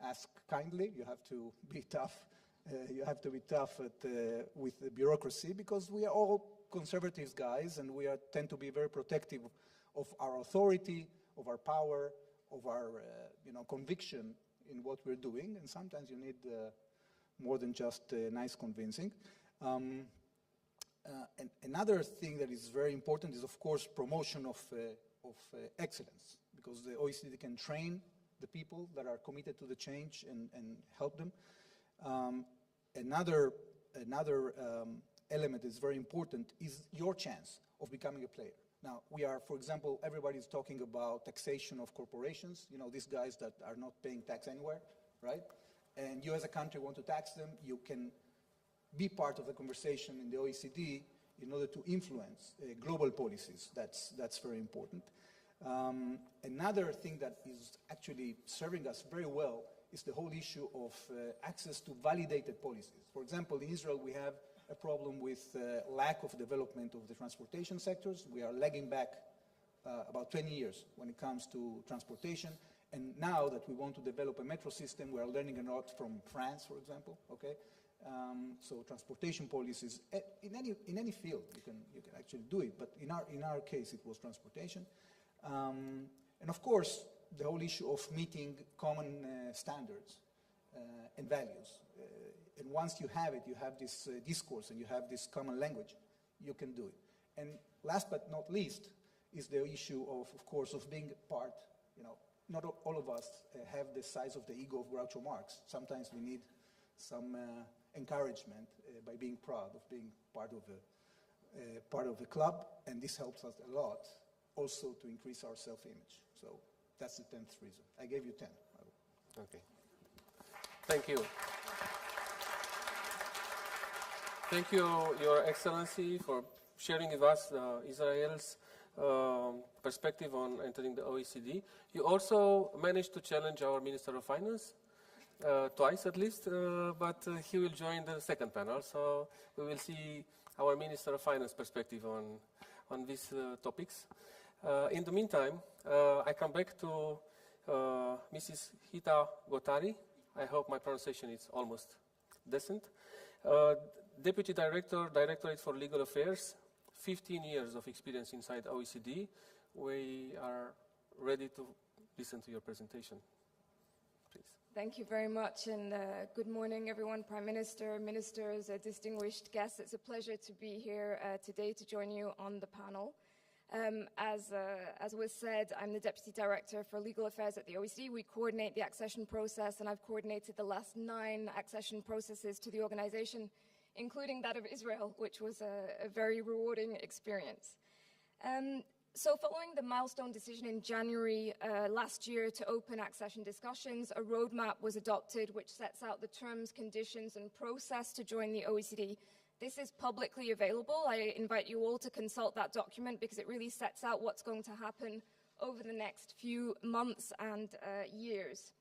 ask kindly. You have to be tough. You have to be tough with the bureaucracy, because we are all conservative guys, and we tend to be very protective of our authority, of our power, of our conviction in what we're doing. And sometimes you need more than just nice convincing. And another thing that is very important is, of course, promotion of excellence, because the OECD can train the people that are committed to the change and help them. Another element that is very important is your chance of becoming a player. Now, we are, for example, everybody's talking about taxation of corporations, these guys that are not paying tax anywhere, right? And you as a country want to tax them, you can be part of the conversation in the OECD in order to influence global policies. That's very important. Another thing that is actually serving us very well is the whole issue of access to validated policies. For example, in Israel, we have a problem with lack of development of the transportation sectors. We are lagging back about 20 years when it comes to transportation. And now that we want to develop a metro system, we are learning a lot from France, for example. Okay, so transportation policies in any field you can actually do it. But in our case, it was transportation, and of course the whole issue of meeting common standards and values. And once you have it, you have this discourse and you have this common language, you can do it. And last but not least is the issue of course, of being part. You know, not all of us have the size of the ego of Groucho Marx. Sometimes we need some encouragement by being proud of being part of a club, and this helps us a lot also to increase our self-image. So that's the 10th reason. I gave you 10. Okay. Thank you. Thank you, Your Excellency, for sharing with us Israel's perspective on entering the OECD. You also managed to challenge our Minister of Finance, twice at least, but he will join the second panel, so we will see our Minister of Finance perspective on these topics. In the meantime, I come back to Mrs. Hita Gotari. I hope my pronunciation is almost decent. Deputy Director, Directorate for Legal Affairs, 15 years of experience inside OECD. We are ready to listen to your presentation. Please. Thank you very much, and good morning, everyone, Prime Minister, ministers, distinguished guests. It's a pleasure to be here today to join you on the panel. As was said, I'm the Deputy Director for Legal Affairs at the OECD. We coordinate the accession process, and I've coordinated the last 9 accession processes to the organization, including that of Israel, which was a very rewarding experience. So following the milestone decision in January last year to open accession discussions, a roadmap was adopted which sets out the terms, conditions, and process to join the OECD. This is publicly available. I invite you all to consult that document because it really sets out what's going to happen over the next few months and years.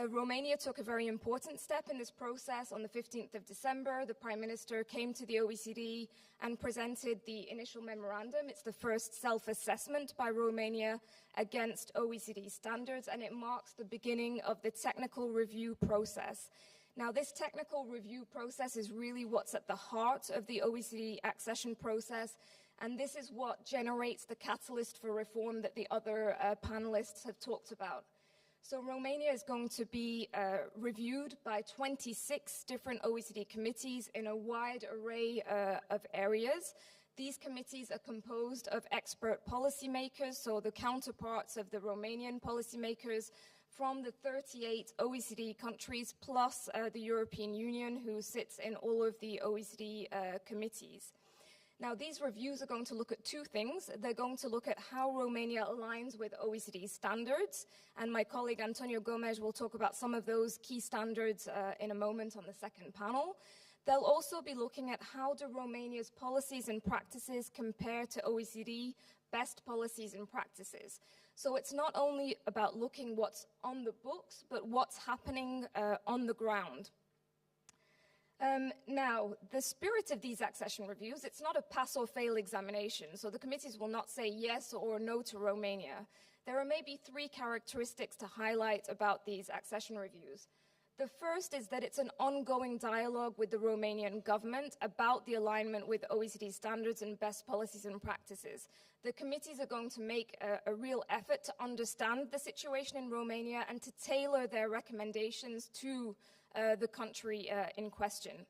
Romania took a very important step in this process. On the 15th of December, the Prime Minister came to the OECD and presented the initial memorandum. It's the first self-assessment by Romania against OECD standards, and it marks the beginning of the technical review process. Now, this technical review process is really what's at the heart of the OECD accession process, and this is what generates the catalyst for reform that the other panelists have talked about. So Romania is going to be reviewed by 26 different OECD committees in a wide array of areas. These committees are composed of expert policymakers, so the counterparts of the Romanian policymakers from the 38 OECD countries, plus the European Union, who sits in all of the OECD committees. Now, these reviews are going to look at 2 things. They're going to look at how Romania aligns with OECD standards, and my colleague Antonio Gomes will talk about some of those key standards in a moment on the second panel. They'll also be looking at how do Romania's policies and practices compare to OECD best policies and practices. So it's not only about looking what's on the books, but what's happening on the ground. Now, the spirit of these accession reviews, it's not a pass or fail examination, so the committees will not say yes or no to Romania. There are maybe 3 characteristics to highlight about these accession reviews. The first is that it's an ongoing dialogue with the Romanian government about the alignment with OECD standards and best policies and practices. The committees are going to make a real effort to understand the situation in Romania and to tailor their recommendations to the country in question.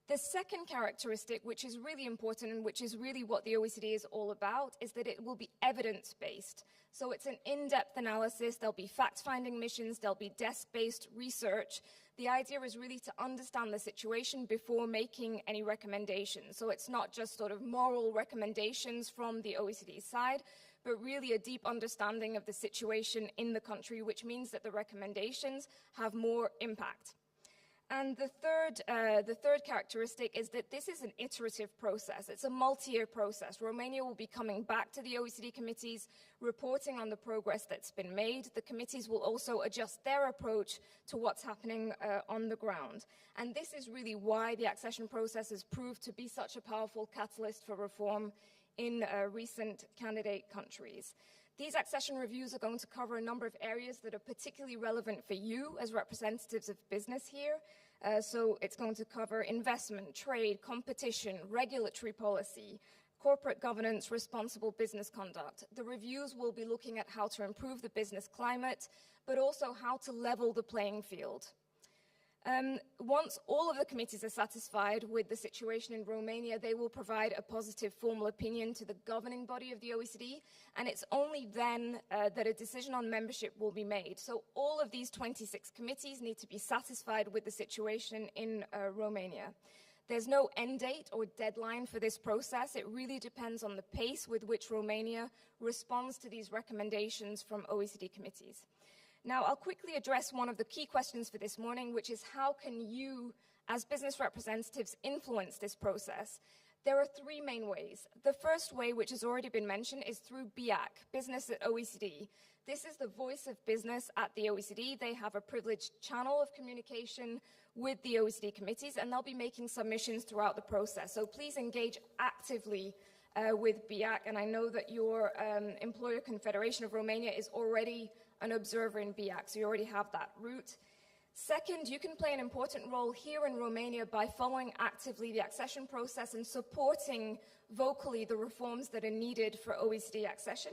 The second characteristic, which is really important and which is really what the OECD is all about, is that it will be evidence-based. So it's an in-depth analysis, there'll be fact-finding missions, there'll be desk-based research. The idea is really to understand the situation before making any recommendations. So it's not just sort of moral recommendations from the OECD side, but really a deep understanding of the situation in the country, which means that the recommendations have more impact. And the third characteristic is that this is an iterative process. It's a multi-year process. Romania will be coming back to the OECD committees, reporting on the progress that's been made. The committees will also adjust their approach to what's happening on the ground. And this is really why the accession process has proved to be such a powerful catalyst for reform in recent candidate countries. These accession reviews are going to cover a number of areas that are particularly relevant for you as representatives of business here. So it's going to cover investment, trade, competition, regulatory policy, corporate governance, responsible business conduct. The reviews will be looking at how to improve the business climate, but also how to level the playing field. Once all of the committees are satisfied with the situation in Romania, they will provide a positive formal opinion to the governing body of the OECD, and it's only then that a decision on membership will be made. So all of these 26 committees need to be satisfied with the situation in Romania. There's no end date or deadline for this process. It really depends on the pace with which Romania responds to these recommendations from OECD committees. Now, I'll quickly address one of the key questions for this morning, which is how can you, as business representatives, influence this process? There are three main ways. The first way, which has already been mentioned, is through BIAC, Business at OECD. This is the voice of business at the OECD. They have a privileged channel of communication with the OECD committees, and they'll be making submissions throughout the process. So please engage actively with BIAC, and I know that your employer confederation of Romania is already an observer in BIAC, so you already have that route. Second, you can play an important role here in Romania by following actively the accession process and supporting vocally the reforms that are needed for OECD accession.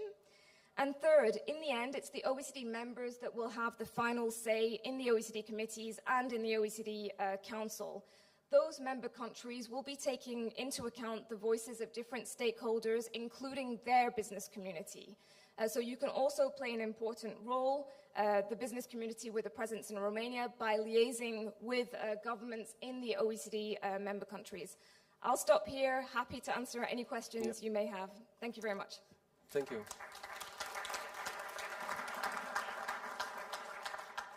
And third, in the end, it's the OECD members that will have the final say in the OECD committees and in the OECD Council. Those member countries will be taking into account the voices of different stakeholders, including their business community. So you can also play an important role, the business community with a presence in Romania, by liaising with governments in the OECD member countries. I'll stop here. Happy to answer any questions you may have. Thank you very much. Thank you.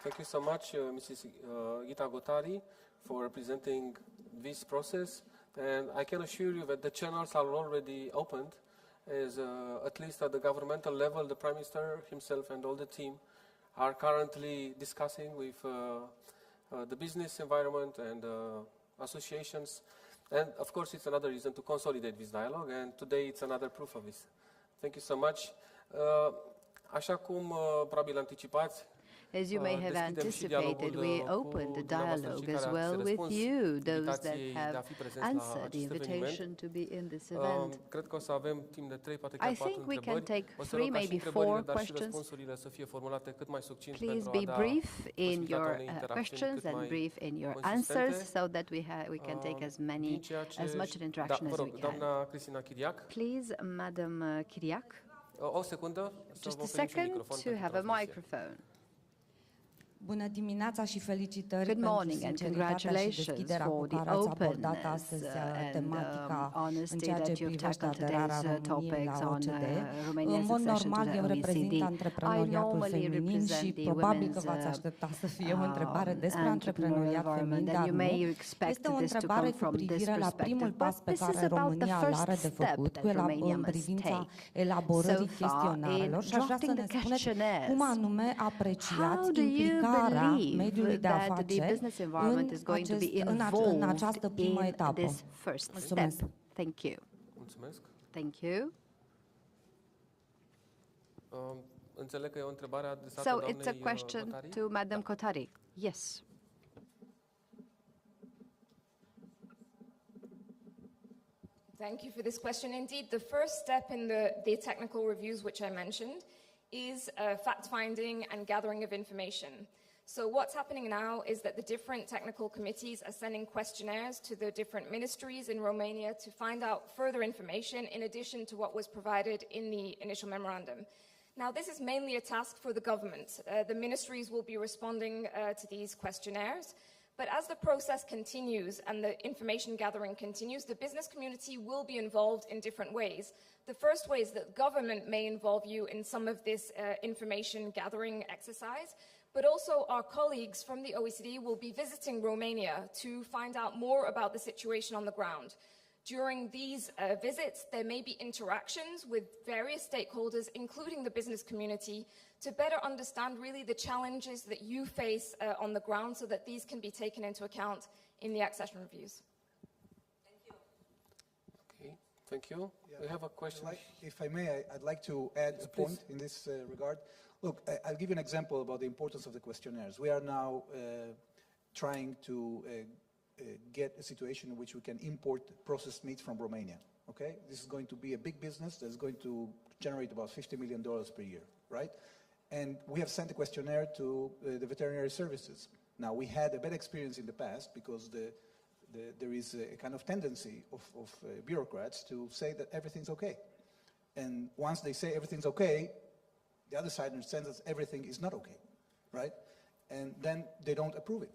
Thank you so much, Mrs. Gita Gotari, for representing this process. And I can assure you that the channels are already opened, as at least at the governmental level, the Prime Minister himself and all the team are currently discussing with the business environment and associations. And of course, it's another reason to consolidate this dialogue, and today it's another proof of this. Thank you so much. Așa cum probabil anticipați, as you may have anticipated, we opened the dialogue as well with you, those that have answered the invitation to be in this event. I think we can take 3, maybe 4 questions. Please be brief in your questions and brief in your answers so that we can take as much interaction as we can. Please, Madam Chiriac, just a second to have a microphone. Bună dimineața și felicitări Good pentru morning and congratulations for the openness and honesty that you've tackled today's topics on Romania's accession to the OECD. I normally represent the women's entrepreneurial environment, and you may expect this to come from this perspective, but this is about the first step that Romania must take. So far, in drafting the questionnaires, how do you believe that the business environment is going to be involved in this first step? Thank you. Thank you. So it's a question to Madam Gotari. Yes. Thank you for this question. Indeed, the first step in the technical reviews, which I mentioned, is fact-finding and gathering of information. So what's happening now is that the different technical committees are sending questionnaires to the different ministries in Romania to find out further information in addition to what was provided in the initial memorandum. Now, this is mainly a task for the government. The ministries will be responding to these questionnaires. But as the process continues and the information gathering continues, the business community will be involved in different ways. The first way is that government may involve you in some of this information gathering exercise, but also our colleagues from the OECD will be visiting Romania to find out more about the situation on the ground. During these visits, there may be interactions with various stakeholders, including the business community, to better understand really the challenges that you face on the ground so that these can be taken into account in the accession reviews. Okay, Thank you. Yeah. We have a question. If I may, I'd like to add a point in this regard. Look, I'll give you an example about the importance of the questionnaires. We are now trying to get a situation in which we can import processed meat from Romania. Okay, this is going to be a big business that's going to generate about $50 million per year, right? And we have sent a questionnaire to the veterinary services. Now, we had a bad experience in the past because there is a kind of tendency of bureaucrats to say that everything's okay. And once they say everything's okay, the other side understands that everything is not okay, right? And then they don't approve it.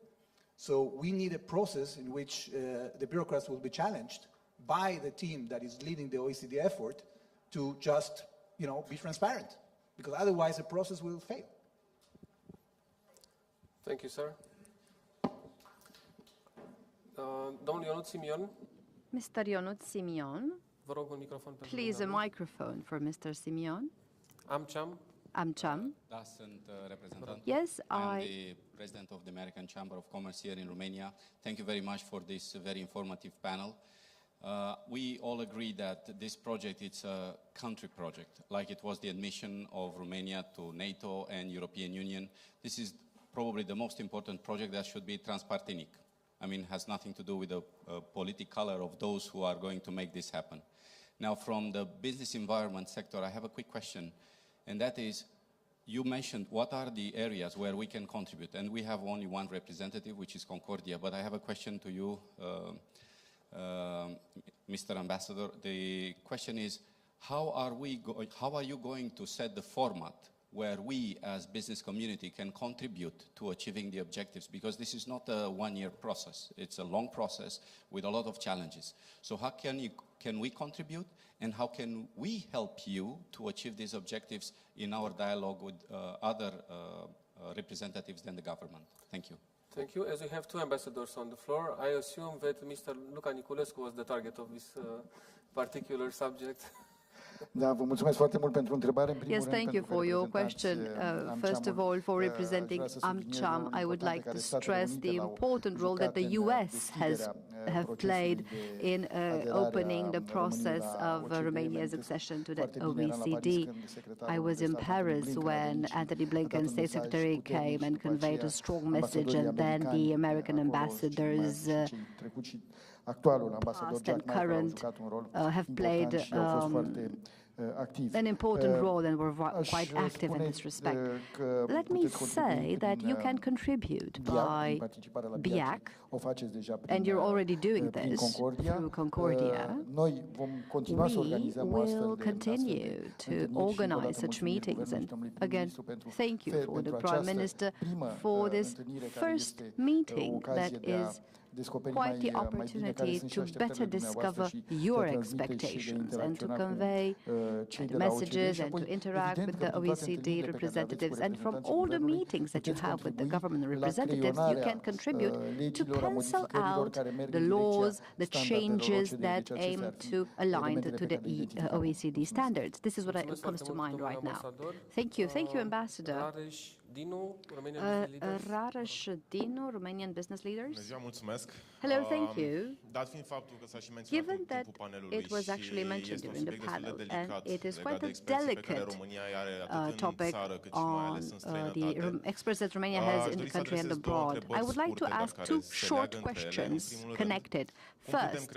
So we need a process in which the bureaucrats will be challenged by the team that is leading the OECD effort to just, be transparent, because otherwise the process will fail. Thank you, sir. Domnul Ionut Simion. Mr. Ionut Simion. Vă rog un microfon pentru Please, a microphone for Mr. Simion. Amcham. Da, sunt reprezentant. Yes, I'm the president of the American Chamber of Commerce here in Romania. Thank you very much for this very informative panel. We all agree that this project is a country project, like it was the admission of Romania to NATO and European Union. This is probably the most important project that should be transpartinic. I mean, has nothing to do with the political color of those who are going to make this happen. Now, from the business environment sector, I have a quick question, and that is, you mentioned what are the areas where we can contribute, and we have only one representative, which is Concordia, but I have a question to you, Mr. Ambassador. The question is, how are you going to set the format where we as business community can contribute to achieving the objectives? Because this is not a one-year process. It's a long process with a lot of challenges. So how can we contribute, and how can we help you to achieve these objectives in our dialogue with other representatives than the government? Thank you. Thank you. As we have two ambassadors on the floor, I assume that Mr. Luca Niculescu was the target of this particular subject. Da, vă mulțumesc foarte mult pentru întrebare. În primul Yes, rând, thank you for your question. First of all, for representing AmCham, I would like to stress the important role that the US have played in opening the process of Romania's accession to the OECD. I was in Paris when Antony Blinken, State Secretary, came and conveyed a strong message, and then the American ambassadors past and current have played an important role and were quite active in this respect. Let me say that you can contribute by BIAC, and you're already doing this through Concordia. We will continue to organize such meetings, and again, thank you for the Prime Minister for this first meeting that is quite the opportunity to better discover your expectations and to convey messages and to interact with the OECD representatives. And from all the meetings that you have with the government representatives, you can contribute to pencil out the laws, the changes that aim to align to the OECD standards. This is what comes to mind right now. Thank you. Thank you, Ambassador. Rareș Dinu, Romanian business leaders. Hello, thank you. Given that it was actually mentioned during the panel, and it is quite a delicate topic on the experts that Romania has in the country and abroad, I would like to ask two short questions connected. First,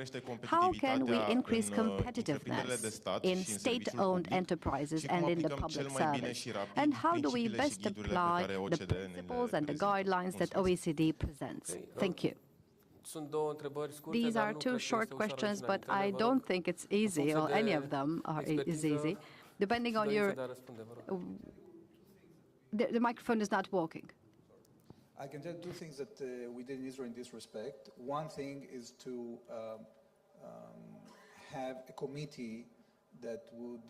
how can we increase competitiveness in state-owned enterprises and in the public service? And how do we best apply the principles and the guidelines that OECD presents? Thank you. These are two short questions, but I don't think it's easy, or any of them is easy. Depending on your... The microphone is not working. I can tell two things that we did in Israel in this respect. One thing is to have a committee that would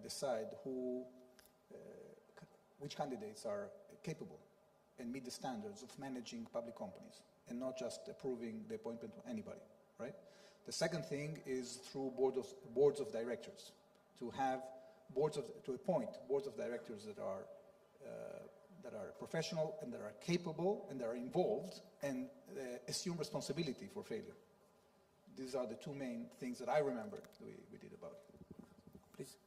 decide which candidates are capable and meet the standards of managing public companies, and not just approving the appointment of anybody, right? The second thing is through boards of directors, to appoint boards of directors that are professional and that are capable and that are involved and assume responsibility for failure. these are the two main things that I remember we did about it. Please.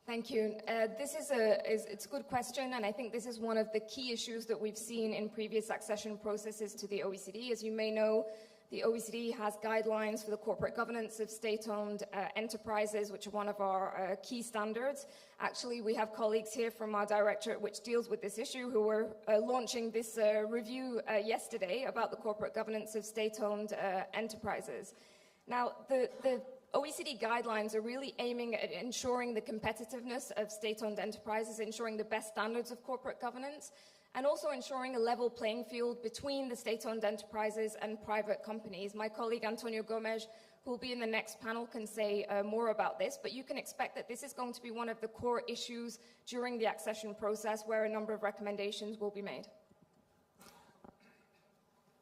Thank you. It's a good question, and I think this is one of the key issues that we've seen in previous accession processes to the OECD. As you may know, the OECD has guidelines for the corporate governance of state-owned enterprises, which are one of our key standards. Actually, we have colleagues here from our directorate which deals with this issue who were launching this review yesterday about the corporate governance of state-owned enterprises. Now, the OECD guidelines are really aiming at ensuring the competitiveness of state-owned enterprises, ensuring the best standards of corporate governance, and also ensuring a level playing field between the state-owned enterprises and private companies. My colleague Antonio Gomes, who will be in the next panel, can say more about this, but you can expect that this is going to be one of the core issues during the accession process where a number of recommendations will be made.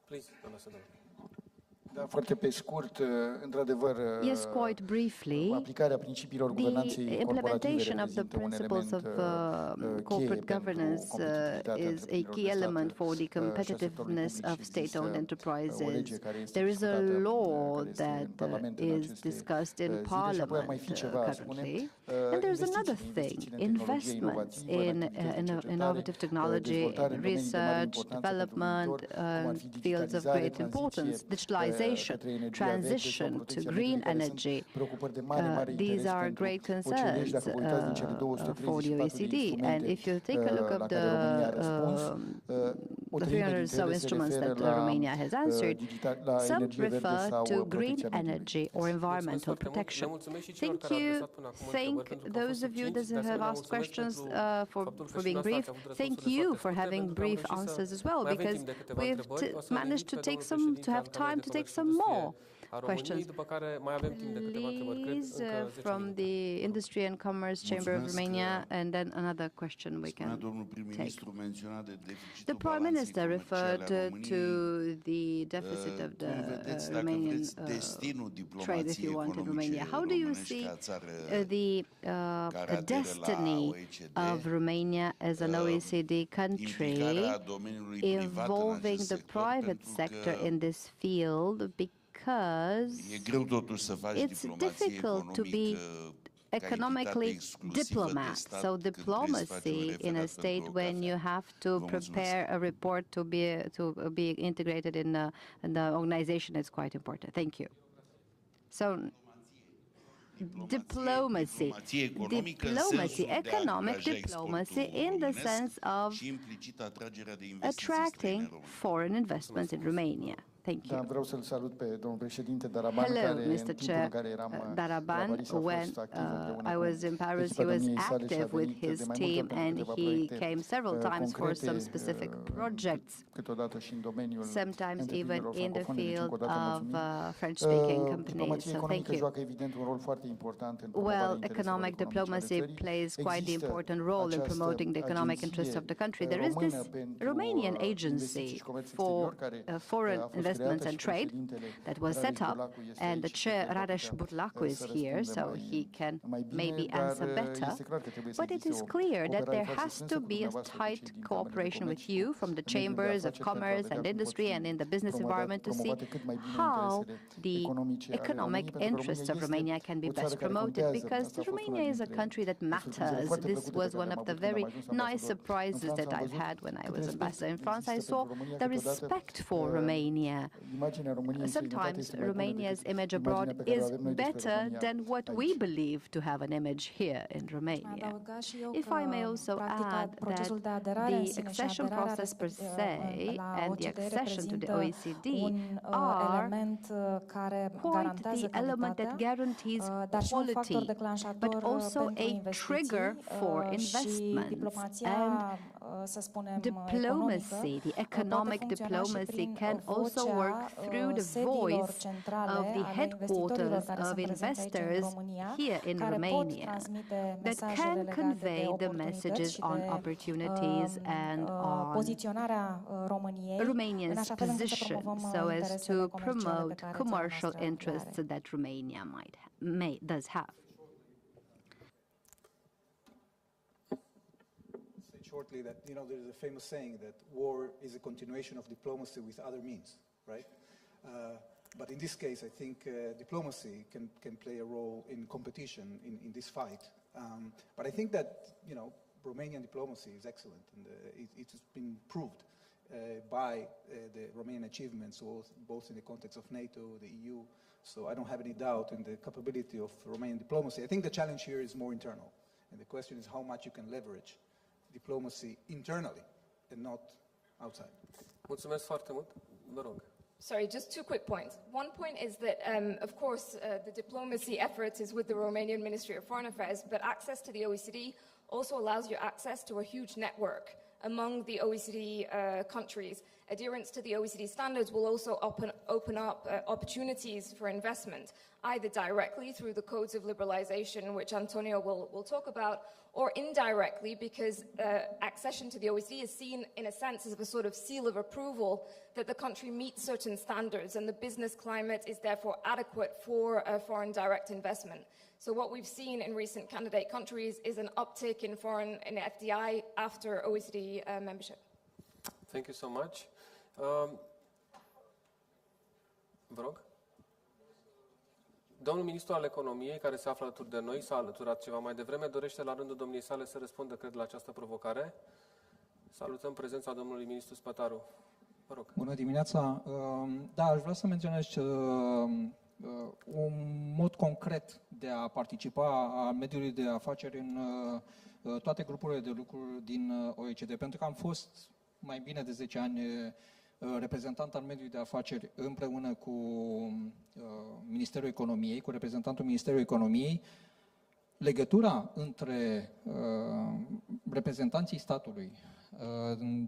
Please, Ambassador. Da, foarte pe scurt, într-adevăr, yes, quite briefly, aplicarea principiilor guvernanței corporative reprezintă un element corporate governance is a key element for the competitiveness of state-owned enterprises. There is a law that is discussed in Parliament currently. And there's another thing, investments in innovative technology, research, development, fields of great importance, digitalization, transition to green energy. These are great concerns for the OECD. And if you take a look at the 300 or so instruments that Romania has answered, some refer to green energy or environmental protection. Thank you. Thank those of you that have asked questions for being brief. Thank you for having brief answers as well, because we've managed to have time to take some more questions. Please, from the Industry and Commerce Chamber of Romania, and then another question we can take. The Prime Minister referred to the deficit of the Romanian trade, if you want, in Romania. How do you see the destiny of Romania as an OECD country involving the private sector in this field? Because it's difficult to be economically diplomat. So diplomacy in a state when you have to prepare a report to be integrated in the organization is quite important. Thank you. So diplomacy, economic diplomacy in the sense of attracting foreign investments in Romania. Thank you. Hello, Mr. Chair Daraban. When I was in Paris, he was active with his team, and he came several times for some specific projects, sometimes even in the field of French-speaking companies. So thank you. Well, economic diplomacy plays quite the important role in promoting the economic interests of the country. There is this Romanian agency for foreign investments and trade that was set up, and the chair Rareș Burlacu is here, so he can maybe answer better. But it is clear that there has to be a tight cooperation with you from the chambers of commerce and industry and in the business environment to see how the economic interests of Romania can be best promoted, because Romania is a country that matters. This was one of the very nice surprises that I've had when I was ambassador in France. I saw the respect for Romania. Sometimes Romania's image abroad is better than what we believe to have an image here in Romania. If I may also add that the accession process per se and the accession to the OECD are quite the element that guarantees quality, but also a trigger for investments. And diplomacy, the economic diplomacy, can also work through the voice of the headquarters of investors here in Romania that can convey the messages on opportunities and on Romania's position so as to promote commercial interests that Romania does have. Shortly that, there is a famous saying that war is a continuation of diplomacy with other means, right? But in this case, I think diplomacy can play a role in competition in this fight. But I think that, Romanian diplomacy is excellent, and it's been proved by the Romanian achievements, both in the context of NATO, the EU. So I don't have any doubt in the capability of Romanian diplomacy. I think the challenge here is more internal, and the question is how much you can leverage diplomacy internally and not outside. Mulțumesc foarte mult. Vă rog. Sorry, just two quick points. One point is that, of course, the diplomacy effort is with the Romanian Ministry of Foreign Affairs, but access to the OECD also allows you access to a huge network among the OECD countries. Adherence to the OECD standards will also open up opportunities for investment, either directly through the codes of liberalization, which Antonio will talk about, or indirectly because accession to the OECD is seen, in a sense, as a sort of seal of approval that the country meets certain standards and the business climate is therefore adequate for foreign direct investment. So what we've seen in recent candidate countries is an uptick in FDI after OECD membership. Thank you so much. Vă rog. Domnul ministru al economiei, care se află alături de noi, s-a alăturat ceva mai devreme, dorește la rândul domniei sale să răspundă, cred, la această provocare. Salutăm prezența domnului ministru Spătaru. Vă rog. Bună dimineața. Da, aș vrea să menționez un mod concret de a participa a mediului de afaceri în toate grupurile de lucru din OECD, pentru că am fost mai bine de 10 ani reprezentant al mediului de afaceri împreună cu Ministerul Economiei, cu reprezentantul Ministerului Economiei. Legătura între reprezentanții statului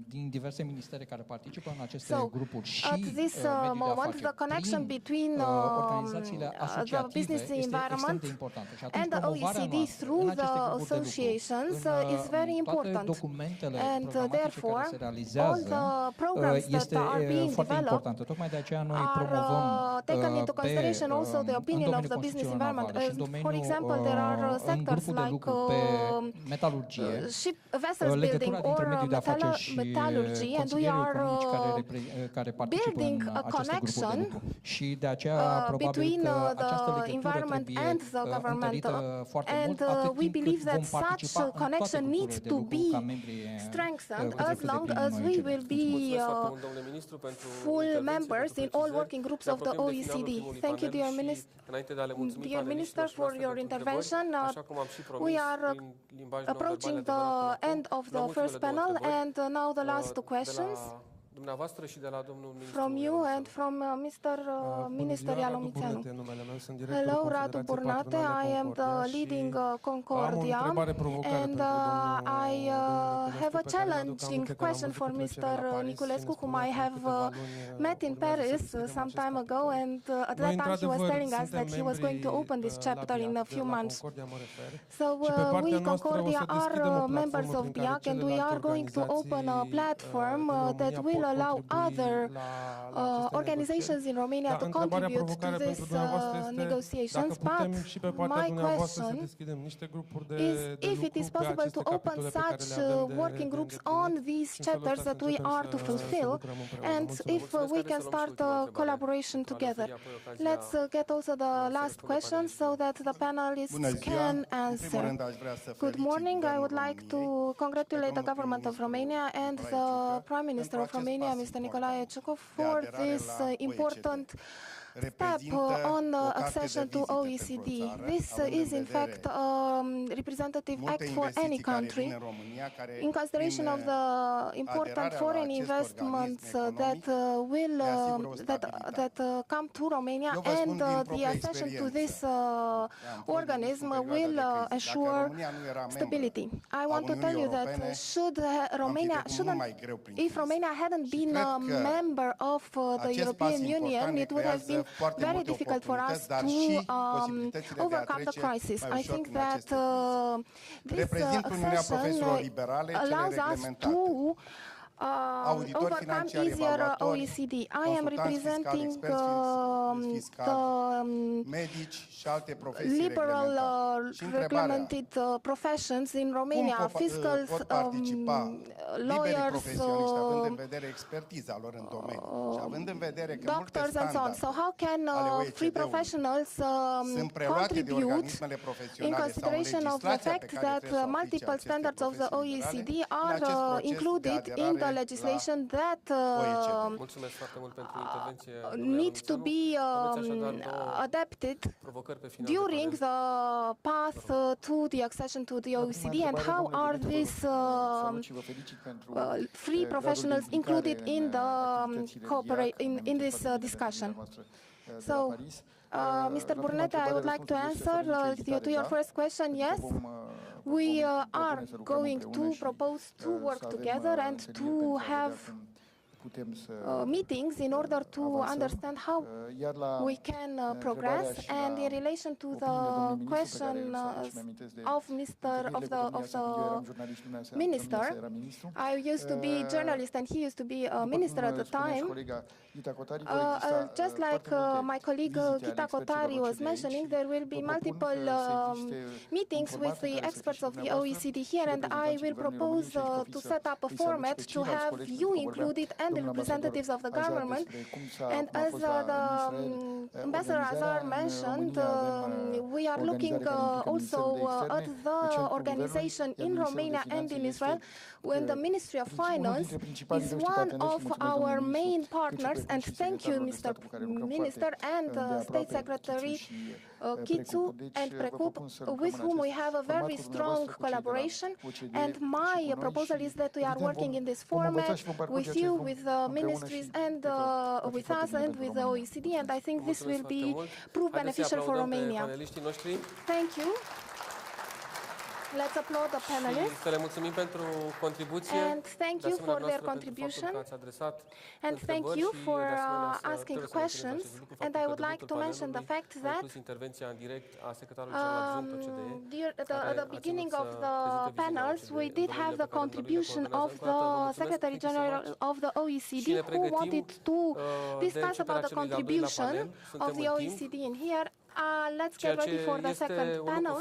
din diverse ministere care participă în aceste grupuri și mediul de afaceri prin organizațiile asociative este extrem de importantă. Și atunci promovarea noastră în aceste grupuri de lucru, în toate documentele programatice care se realizează, este foarte importantă. Tocmai de aceea noi promovăm în domeniul constituțional naval și în domeniul în grupul de lucru pe metalurgie, legătura dintre mediul de afaceri și consilierii economici care participă în aceste grupuri de lucru. Și de aceea probabil că această legătură trebuie întărită foarte mult, atât timp cât vom participa în toate grupurile de lucru ca membri reprezentanți we will be full members in all working groups of the OECD. Thank you, dear Minister, for your intervention. We are approaching the end of the first panel, and now the last two questions from you and from Mr. Minister Ialomițeanu. Hello, Radu Burnate. I am the leading Concordia, and I have a challenging question for Mr. Niculescu, whom I have met in Paris some time ago, and at that time he was telling us that he was going to open this chapter in a few months. So we, Concordia, are members of BIAC, and we are going to open a platform that will allow other organizations in Romania to contribute to these negotiations. But my question is if it is possible to open such working groups on these chapters that we are to fulfill, and if we can start a collaboration together. Let's get also the last question so that the panelists can answer. Good morning. I would like to congratulate the government of Romania and the Prime Minister of Romania, Mr. Nicolae Ciucă, for this important step on accession to OECD. This is in fact a representative act for any country in consideration of the important foreign investments that come to Romania, and the accession to this organism will assure stability. I want to tell you that if Romania hadn't been a member of the European Union, it would have been very difficult for us to overcome the crisis. I think that this accession allows us to overcome easier OECD. I am representing the liberal regulated professions in Romania, fiscal lawyers, doctors and so on. So how can free professionals contribute in consideration of the fact that multiple standards of the OECD are included in the legislation that need to be adapted during the path to the accession to the OECD, and how are these free professionals included in the in this discussion? So, Mr. Burnete, I would like to answer to your first question. Yes, we are going to propose to work together and to have meetings in order to understand how we can progress. And in relation to the question of the minister, I used to be journalist and he used to be a minister at the time. Just like my colleague Ghita Cotari was mentioning, there will be multiple meetings with the experts of the OECD here, and I will propose to set up a format to have you included and the representatives of the government. And as the Ambassador Azar mentioned, we are looking also at the organization in Romania and in Israel, when the Ministry of Finance is one of our main partners. And thank you, Mr. Minister and State Secretary Kitsu and Prekup, with whom we have a very strong collaboration. And my proposal is that we are working in this format with you, with the ministries, and with us, and with the OECD. And I think this will prove beneficial for Romania. Thank you. Let's applaud the panelists. And thank you for their contribution. And thank you for asking questions. And I would like to mention the fact that at the beginning of the panels, we did have the contribution of the Secretary General of the OECD, who wanted to discuss about the contribution of the OECD in here. Let's get ready for the second panel.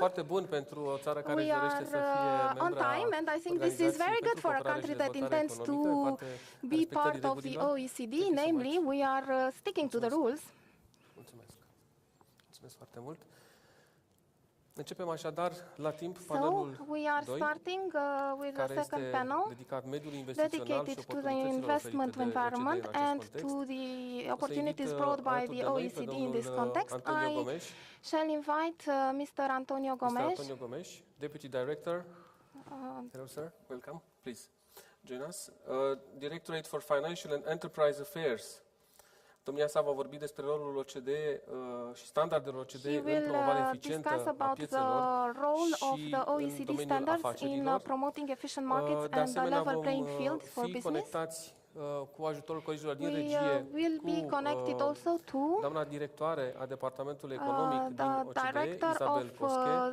We are on time, and I think this is very good for a country that intends to be part of the OECD. Namely, we are sticking to the rules. Începem așadar la timp panelul 2, we are starting with the second panel dedicated to the investment environment and to the opportunities brought by the OECD in this context. I shall invite Mr. Antonio Gomes. Mr. Antonio Gomes, Deputy Director. Hello, sir. Welcome. Please join us. Directorate for Financial and Enterprise Affairs. Domnia sa va vorbi despre rolul OCDE și standardele OCDE în promovarea eficientă a piețelor și în domeniul afacerilor. De asemenea, vom fi conectați cu ajutorul colegilor din regie cu doamna directoare a Departamentului Economic din OCDE, Isabel Cosche.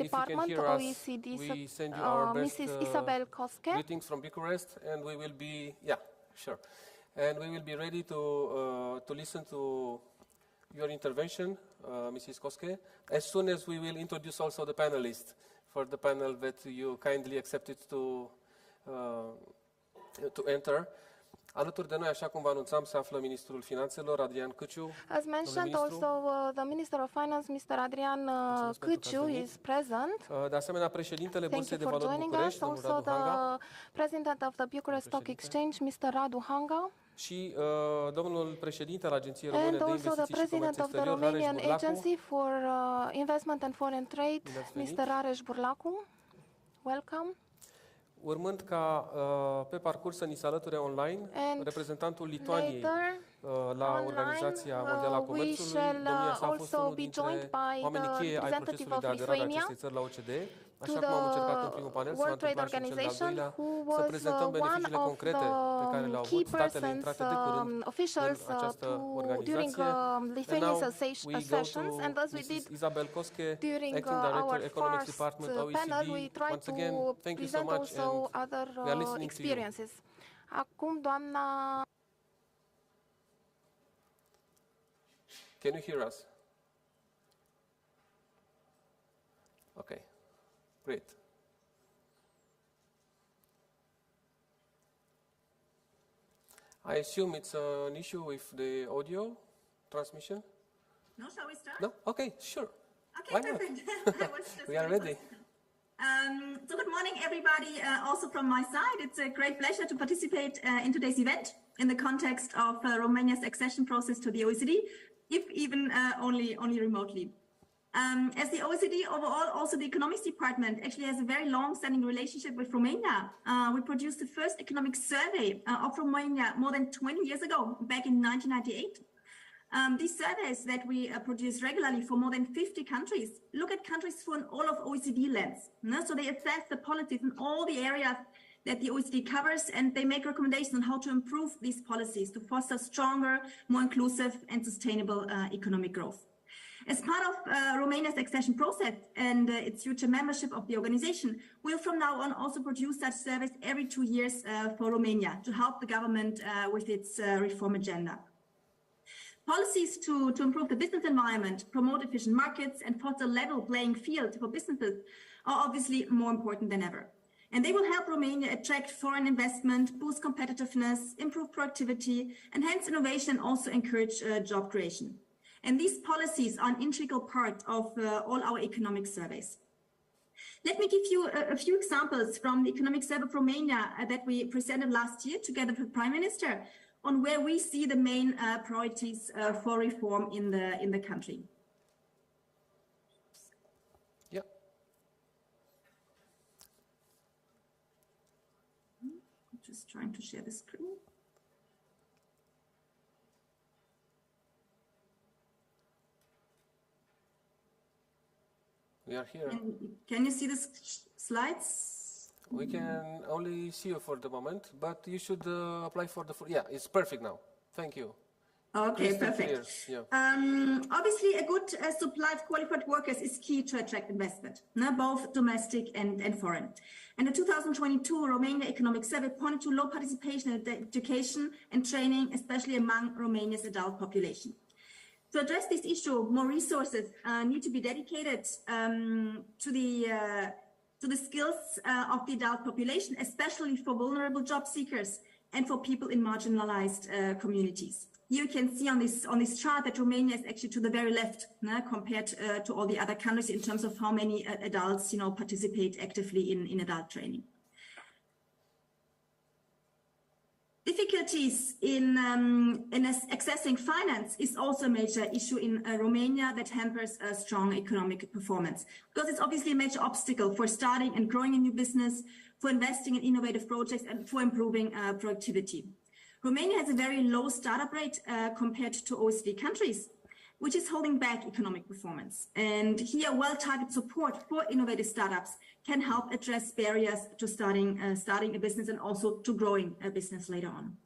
If you can hear us, we send you our best greetings from Bucharest, and we will be, sure. And we will be ready to listen to your intervention, Mrs. Koske, as soon as we will introduce also the panelists for the panel that you kindly accepted to enter. Alături de noi, așa cum vă anunțam, se află Ministrul Finanțelor, Adrian Câciu. As mentioned, also the Minister of Finance, Mr. Adrian Câciu, is present. De asemenea, președintele Bursei de Valori București, domnul Radu Hanga. Also the President of the Bucharest Stock Exchange, Mr. Radu Hanga. Și domnul președinte al Agenției Române de Investiții și Comerț Exterior, Romanian Agency for Investment and Foreign Trade, Mr. Rareș Burlacu. Welcome. Urmând ca pe parcurs să ni se alăture online reprezentantul Lituaniei la Organizația Mondială a Comerțului, domnia sa a fost unul dintre oamenii cheie ai procesului de aderare a acestei țări la OCDE. Așa cum am încercat în primul panel, să mă întâmpla și în cel de-al doilea, să prezentăm beneficiile concrete pe care le-au avut statele intrate de curând în această organizație. And now we go to Mrs. Isabel Koske, Acting Director, Economics Department, OECD. Once again, thank you so much, and we are listening to you. Acum, doamna... Can you hear us? Okay, great. I assume it's an issue with the audio transmission? No, shall we start? No? Okay, sure. Okay, Why perfect. We are ready. So good morning, everybody. Also from my side, it's a great pleasure to participate in today's event in the context of Romania's accession process to the OECD, if even only remotely. As the OECD overall, also the Economics Department actually has a very long-standing relationship with Romania. We produced the first economic survey of Romania more than 20 years ago, back in 1998. These surveys that we produce regularly for more than 50 countries look at countries through an all of OECD lens. So they assess the policies in all the areas that the OECD covers, and they make recommendations on how to improve these policies to foster stronger, more inclusive and sustainable economic growth. As part of Romania's accession process and its future membership of the organization, we'll from now on also produce such surveys every 2 years for Romania to help the government with its reform agenda. Policies to improve the business environment, promote efficient markets and foster a level playing field for businesses are obviously more important than ever. And they will help Romania attract foreign investment, boost competitiveness, improve productivity, enhance innovation, and also encourage job creation. And these policies are an integral part of all our economic surveys. Let me give you a few examples from the economic survey of Romania that we presented last year together with the Prime Minister on where we see the main priorities for reform in the country. Yeah. I'm just trying to share the screen. We are here. Can you see the slides? We can only see you for the moment, but you should apply for the... Yeah, it's perfect now. Thank you. Okay, perfect. Yeah. Obviously, a good supply of qualified workers is key to attract investment, both domestic and foreign. And the 2022 Romania Economic Survey pointed to low participation in education and training, especially among Romania's adult population. To address this issue, more resources need to be dedicated to the skills of the adult population, especially for vulnerable job seekers and for people in marginalized communities. Here you can see on this chart that Romania is actually to the very left compared to all the other countries in terms of how many adults participate actively in adult training. Difficulties in accessing finance is also a major issue in Romania that hampers a strong economic performance, because it's obviously a major obstacle for starting and growing a new business, for investing in innovative projects and for improving productivity. Romania has a very low startup rate compared to OECD countries, which is holding back economic performance. And here, well-targeted support for innovative startups can help address barriers to starting a business and also to growing a business later on.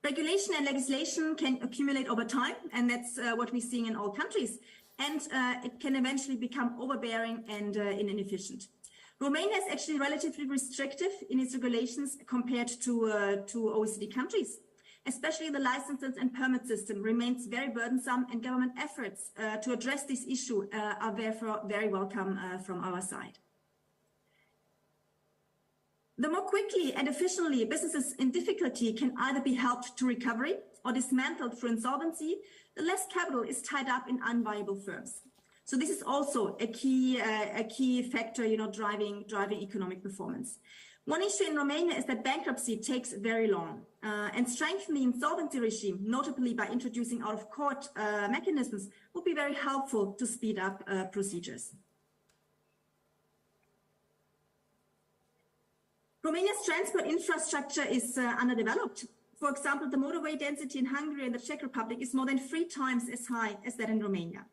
Regulation and legislation can accumulate over time, and that's what we're seeing in all countries. And it can eventually become overbearing and inefficient. Romania is actually relatively restrictive in its regulations compared to OECD countries. Especially the licenses and permit system remains very burdensome, and government efforts to address this issue are therefore very welcome from our side. The more quickly and efficiently businesses in difficulty can either be helped to recovery or dismantled through insolvency, the less capital is tied up in unviable firms. So this is also a key factor, driving economic performance. One issue in Romania is that bankruptcy takes very long, and strengthening the insolvency regime, notably by introducing out-of-court mechanisms, would be very helpful to speed up procedures. Romania's transport infrastructure is underdeveloped. For example, the motorway density in Hungary and the Czech Republic is more than 3 times as high as that in Romania.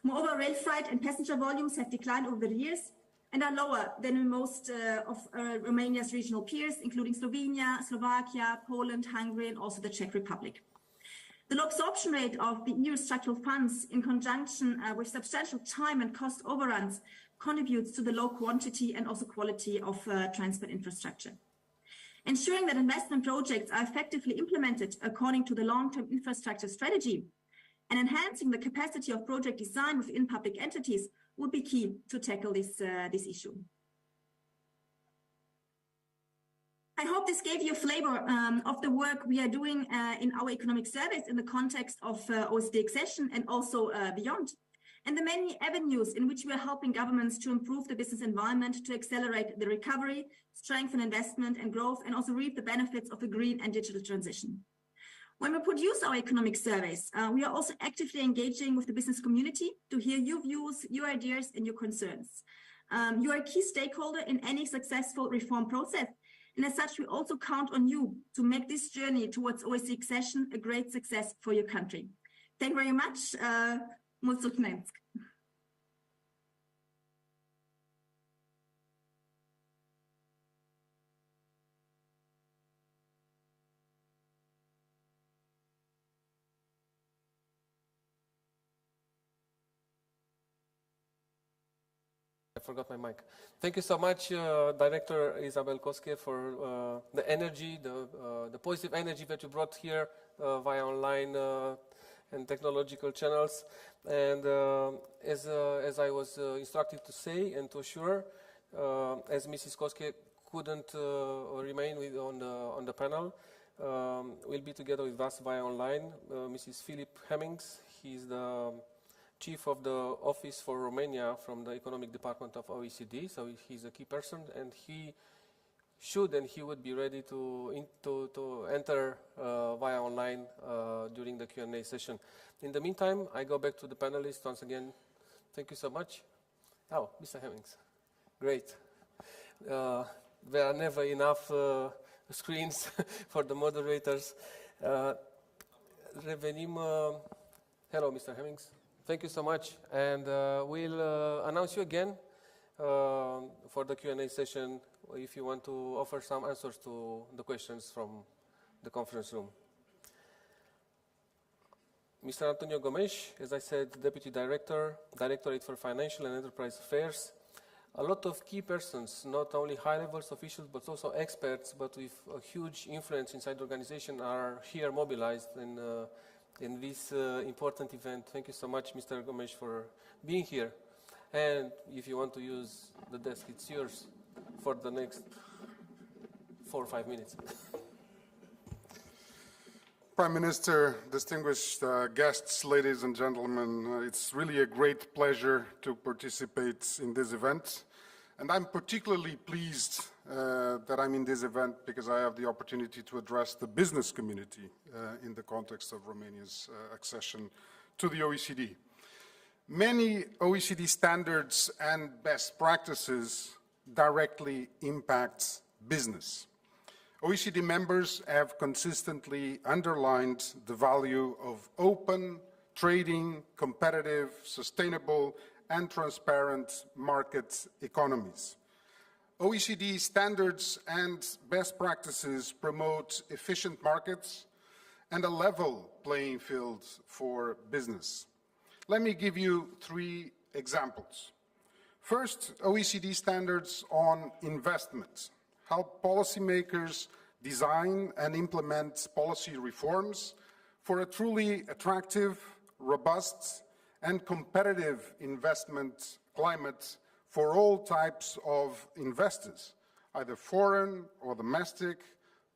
Moreover, rail freight and passenger volumes have declined over the years and are lower than in most of Romania's regional peers, including Slovenia, Slovakia, Poland, Hungary, and also the Czech Republic. The low absorption rate of the EU structural funds in conjunction with substantial time and cost overruns contributes to the low quantity and also quality of transport infrastructure. Ensuring that investment projects are effectively implemented according to the long-term infrastructure strategy and enhancing the capacity of project design within public entities would be key to tackle this issue. I hope this gave you a flavor of the work we are doing in our economic service in the context of OECD accession and also beyond, and the many avenues in which we are helping governments to improve the business environment, to accelerate the recovery, strengthen investment and growth, and also reap the benefits of the green and digital transition. When we produce our economic surveys, we are also actively engaging with the business community to hear your views, your ideas, and your concerns. You are a key stakeholder in any successful reform process, and as such, we also count on you to make this journey towards OECD accession a great success for your country. Thank you very much. Mulțumesc. I forgot my mic. Thank you so much, Director Isabel Koske, for the energy, the positive energy that you brought here via online and technological channels. And as I was instructed to say and to assure, as Mrs. Koske couldn't remain on the panel, will be together with us via online. Mrs. Philip Hemmings, he's the Chief of the Office for Romania from the Economic Department of OECD, so he's a key person, and he should and he would be ready to enter via online during the Q&A session. In the meantime, I go back to the panelists once again. Thank you so much. Oh, Mr. Hemmings, great. There are never enough screens for the moderators. Revenim. Hello, Mr. Hemmings. Thank you so much, and we'll announce you again for the Q&A session if you want to offer some answers to the questions from the conference room. Mr. Antonio Gomes, as I said, Deputy Director, Directorate for Financial and Enterprise Affairs. A lot of key persons, not only high-level officials, but also experts, but with a huge influence inside the organization, are here mobilized in this important event. Thank you so much, Mr. Gomes, for being here. And if you want to use the desk, it's yours for the next 4 or 5 minutes. Prime Minister, distinguished guests, ladies and gentlemen, it's really a great pleasure to participate in this event. And I'm particularly pleased that I'm in this event because I have the opportunity to address the business community in the context of Romania's accession to the OECD. Many OECD standards and best practices directly impact business. OECD members have consistently underlined the value of open, trading, competitive, sustainable, and transparent market economies. OECD standards and best practices promote efficient markets and a level playing field for business. Let me give you 3 examples. First, OECD standards on investment help policymakers design and implement policy reforms for a truly attractive, robust, and competitive investment climate for all types of investors, either foreign or domestic,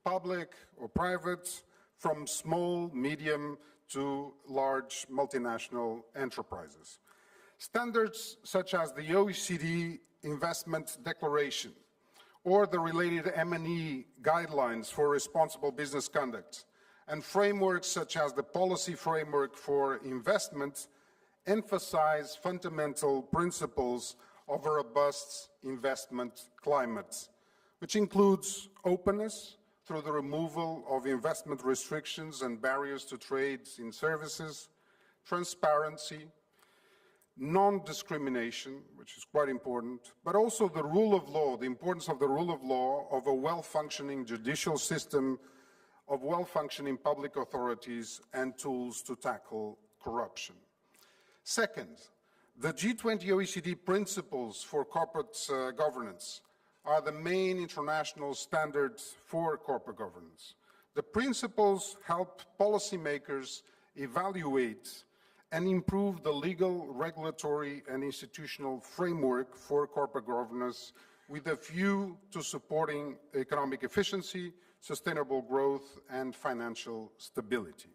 public or private, from small, medium to large multinational enterprises. Standards such as the OECD Investment Declaration or the related M&E guidelines for responsible business conduct and frameworks such as the Policy Framework for Investment emphasize fundamental principles of a robust investment climate, which includes openness through the removal of investment restrictions and barriers to trade in services, transparency, non-discrimination, which is quite important, but also the rule of law, the importance of the rule of law, of a well-functioning judicial system, of well-functioning public authorities, and tools to tackle corruption. Second, The G20 OECD principles for corporate governance are the main international standards for corporate governance. The principles help policymakers evaluate and improve the legal, regulatory, and institutional framework for corporate governance with a view to supporting economic efficiency, sustainable growth, and financial stability.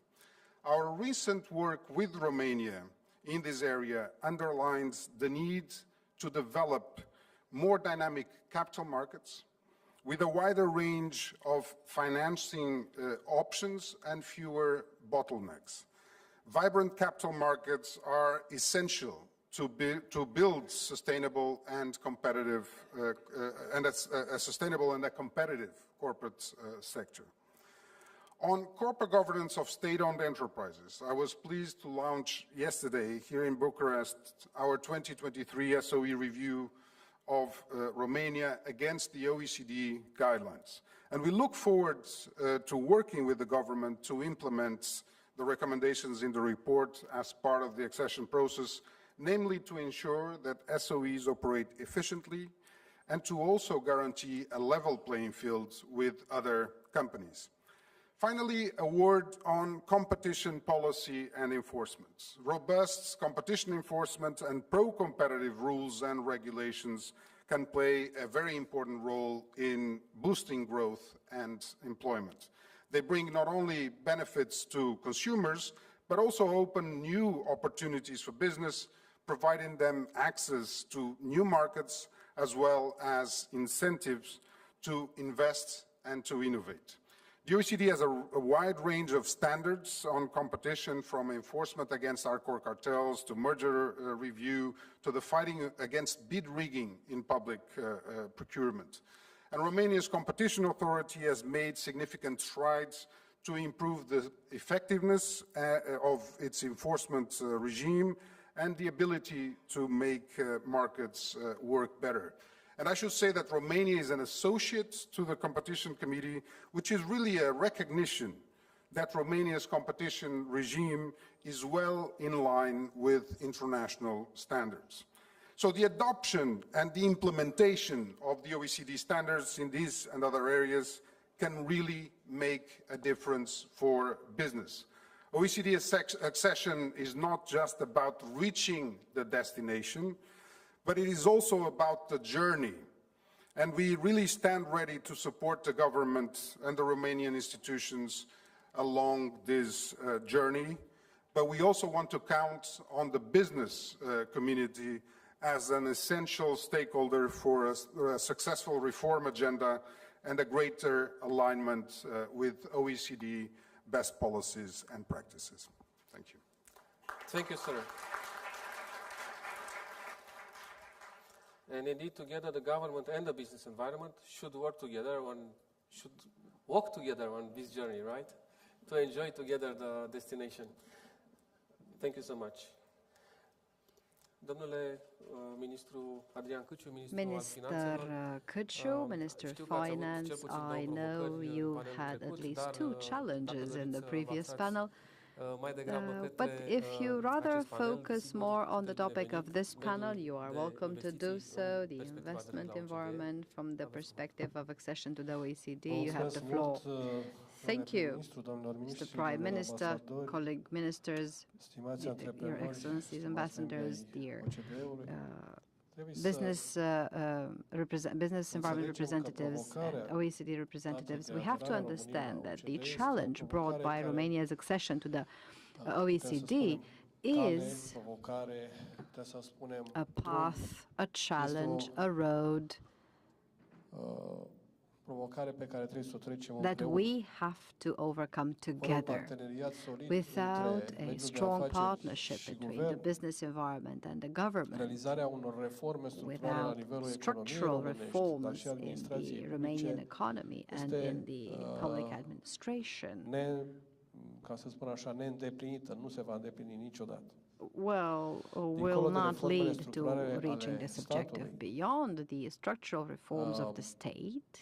Our recent work with Romania in this area underlines the need to develop more dynamic capital markets with a wider range of financing options and fewer bottlenecks. Vibrant capital markets are essential to build sustainable and competitive, a sustainable and a competitive corporate sector. On corporate governance of state-owned enterprises, I was pleased to launch yesterday here in Bucharest our 2023 SOE review of Romania against the OECD guidelines. And we look forward to working with the government to implement the recommendations in the report as part of the accession process, namely to ensure that SOEs operate efficiently and to also guarantee a level playing field with other companies. Finally, a word on competition policy and enforcement. Robust competition enforcement and pro-competitive rules and regulations can play a very important role in boosting growth and employment. They bring not only benefits to consumers, but also open new opportunities for business, providing them access to new markets as well as incentives to invest and to innovate. The OECD has a wide range of standards on competition, from enforcement against hardcore cartels to merger review to the fighting against bid rigging in public procurement. And Romania's competition authority has made significant strides to improve the effectiveness of its enforcement regime and the ability to make markets work better. And I should say that Romania is an associate to the Competition Committee, which is really a recognition that Romania's competition regime is well in line with international standards. So the adoption and the implementation of the OECD standards in these and other areas can really make a difference for business. OECD accession is not just about reaching the destination, but it is also about the journey. And we really stand ready to support the government and the Romanian institutions along this journey. But we also want to count on the business community as an essential stakeholder for a successful reform agenda and a greater alignment with OECD best policies and practices. Thank you. Thank you, sir. And indeed, together, the government and the business environment should walk together on this journey, right? To enjoy together the destination. Thank you so much. Domnule ministru Adrian Câciu, ministrul finanțelor. Câciu, Minister of Finance, I know you had at least two challenges in the previous panel. But if you rather focus more on the topic of this panel, you are welcome to do so, the investment environment from the perspective of accession to the OECD. You have the floor. Thank you, Mr. Prime Minister, colleague ministers, Your Excellencies, ambassadors, dear business environment representatives, and OECD representatives. We have to understand that the challenge brought by Romania's accession to the OECD is a path, a challenge, a road that we have to overcome together. Without a strong partnership between the business environment and the government, without structural reforms in the Romanian economy and in the public administration, will not lead to reaching this objective. Beyond the structural reforms of the state,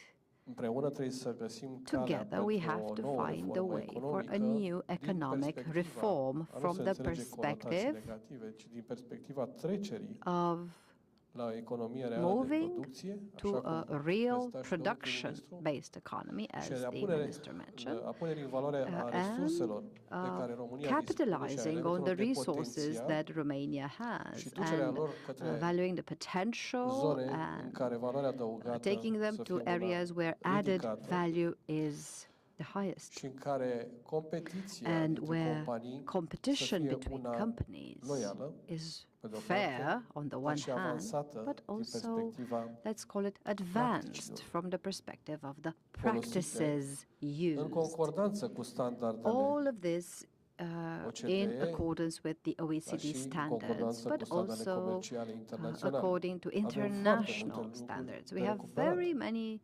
Together, we have to find the way for a new economic reform from the perspective of moving to a real production-based economy, as the Minister mentioned, and capitalizing on the resources that Romania has, and valuing the potential and taking them to areas where added value is the highest, and where competition between companies is fair on the one hand, but also, let's call it, advanced from the perspective of the practices used. All of this in accordance with the OECD standards, but also according to international standards. We have very many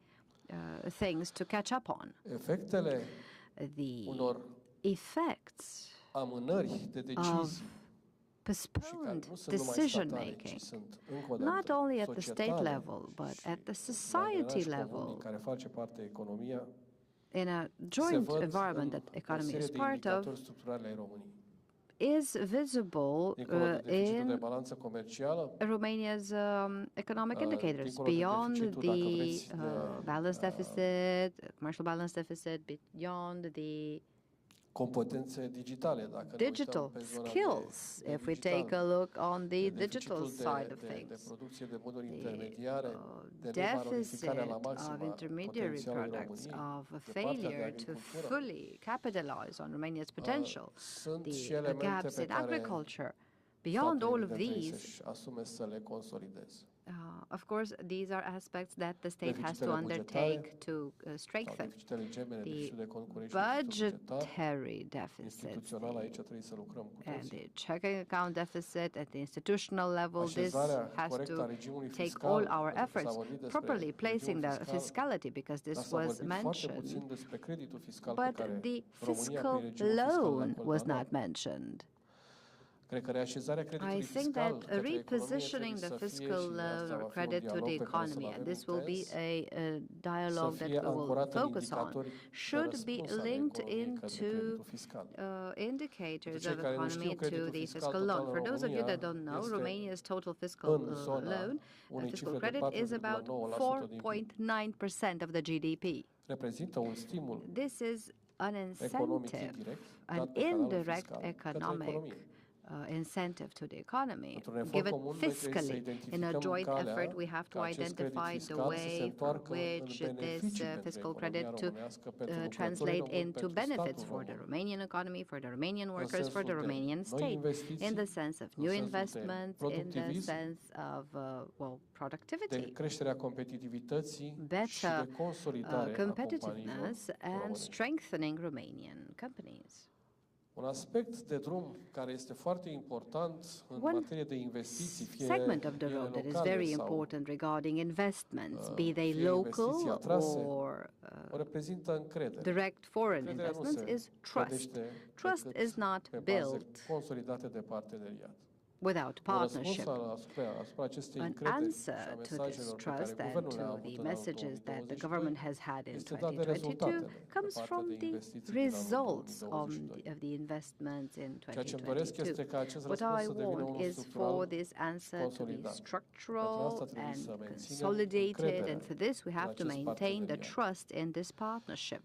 things to catch up on. The effects of postponed decision-making, not only at the state level, but at the society level, in a joint environment that the economy is part of, is visible in Romania's economic indicators, beyond the balance deficit, commercial balance deficit, beyond the digital skills. If we take a look on the digital side of things, the deficit of intermediary products, of a failure to fully capitalize on Romania's potential, the gaps in agriculture, beyond all of these, of course, these are aspects that the state has to undertake to strengthen. The budgetary deficits and the checking account deficit at the institutional level, this has to take all our efforts, properly placing the fiscality, because this was mentioned, but the fiscal loan was not mentioned. I think that repositioning the fiscal loan or credit to the economy, and this will be a dialogue that we will focus on, should be linked into indicators of economy to the fiscal loan. For those of you that don't know, Romania's total fiscal loan, fiscal credit, is about 4.9% of the GDP. This is an incentive, an indirect economic incentive to the economy, given fiscally. In a joint effort, we have to identify the way for which this fiscal credit to translate into benefits for the Romanian economy, for the Romanian workers, for the Romanian state, in the sense of new investments, in the sense of, well, productivity, better competitiveness, and strengthening Romanian companies. Un aspect de drum care este foarte important în materie de investiții, fie segment of the road that is very important regarding investments, be they local or direct foreign investments, is trust. Trust is not built without partnership. An answer to this trust and to the messages that the government has had in 2022 comes from the results of the investments in 2022. What I want is for this answer to be structural and consolidated, and for this we have to maintain the trust in this partnership.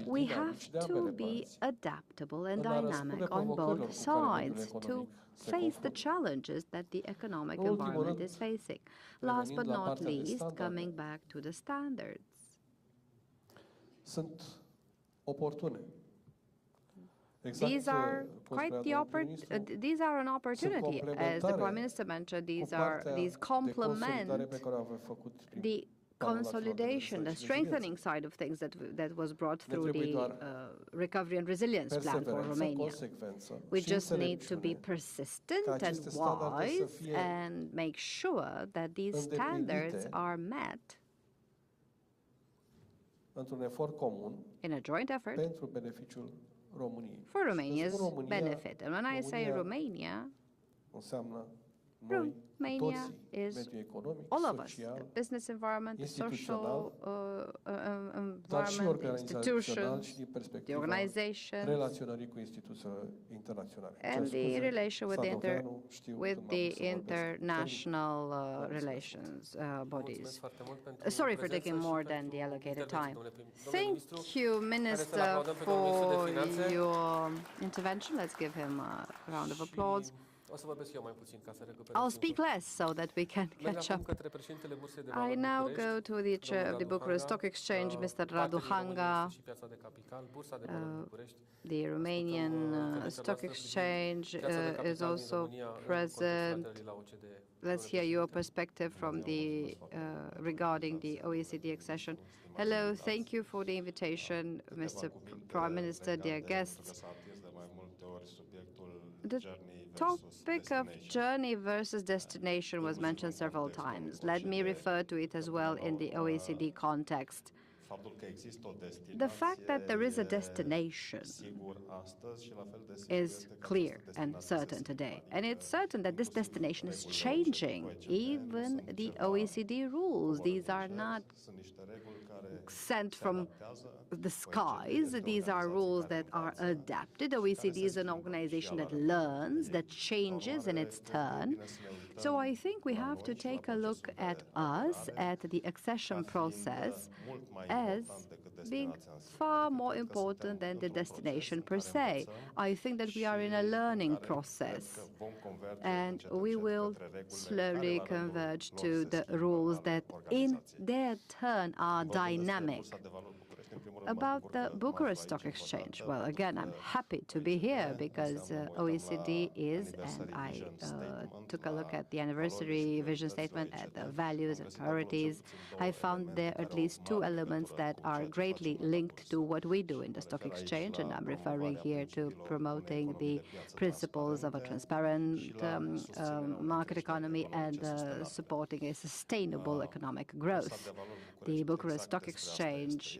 We have to be adaptable and dynamic on both sides to face the challenges that the economic environment is facing. Last but not least, coming back to the standards. These are quite these are an opportunity. As the Prime Minister mentioned, these complement the consolidation, the strengthening side of things that was brought through the Recovery and Resilience Plan for Romania. We just need to be persistent and wise and make sure that these standards are met in a joint effort for Romania's benefit. And when I say Romania, Romania is all of us, the business environment, the social environment, the institutions, the organizations, and the relation with the international relations bodies. Sorry for taking more than the allocated time. Thank you, Minister, for your intervention. Let's give him a round of applause. I'll speak less so that we can catch up. I now go to the chair of the Bucharest Stock Exchange, Mr. Radu Hanga. The Romanian Stock Exchange is also present. Let's hear your perspective from regarding the OECD accession. Hello, thank you for the invitation, Mr. Prime Minister, dear guests. The topic of journey versus destination was mentioned several times. Let me refer to it as well in the OECD context. The fact that there is a destination is clear and certain today. And it's certain that this destination is changing. Even the OECD rules, these are not sent from the skies. These are rules that are adapted. OECD is an organization that learns, that changes in its turn. So I think we have to take a look at us, at the accession process, as being far more important than the destination per se. I think that we are in a learning process, and we will slowly converge to the rules that in their turn are dynamic. About the Bucharest Stock Exchange, well, again, I'm happy to be here because OECD is, and I took a look at the anniversary vision statement, at the values and priorities. I found there at least two elements that are greatly linked to what we do in the stock exchange, and I'm referring here to promoting the principles of a transparent market economy and supporting a sustainable economic growth. The Bucharest Stock Exchange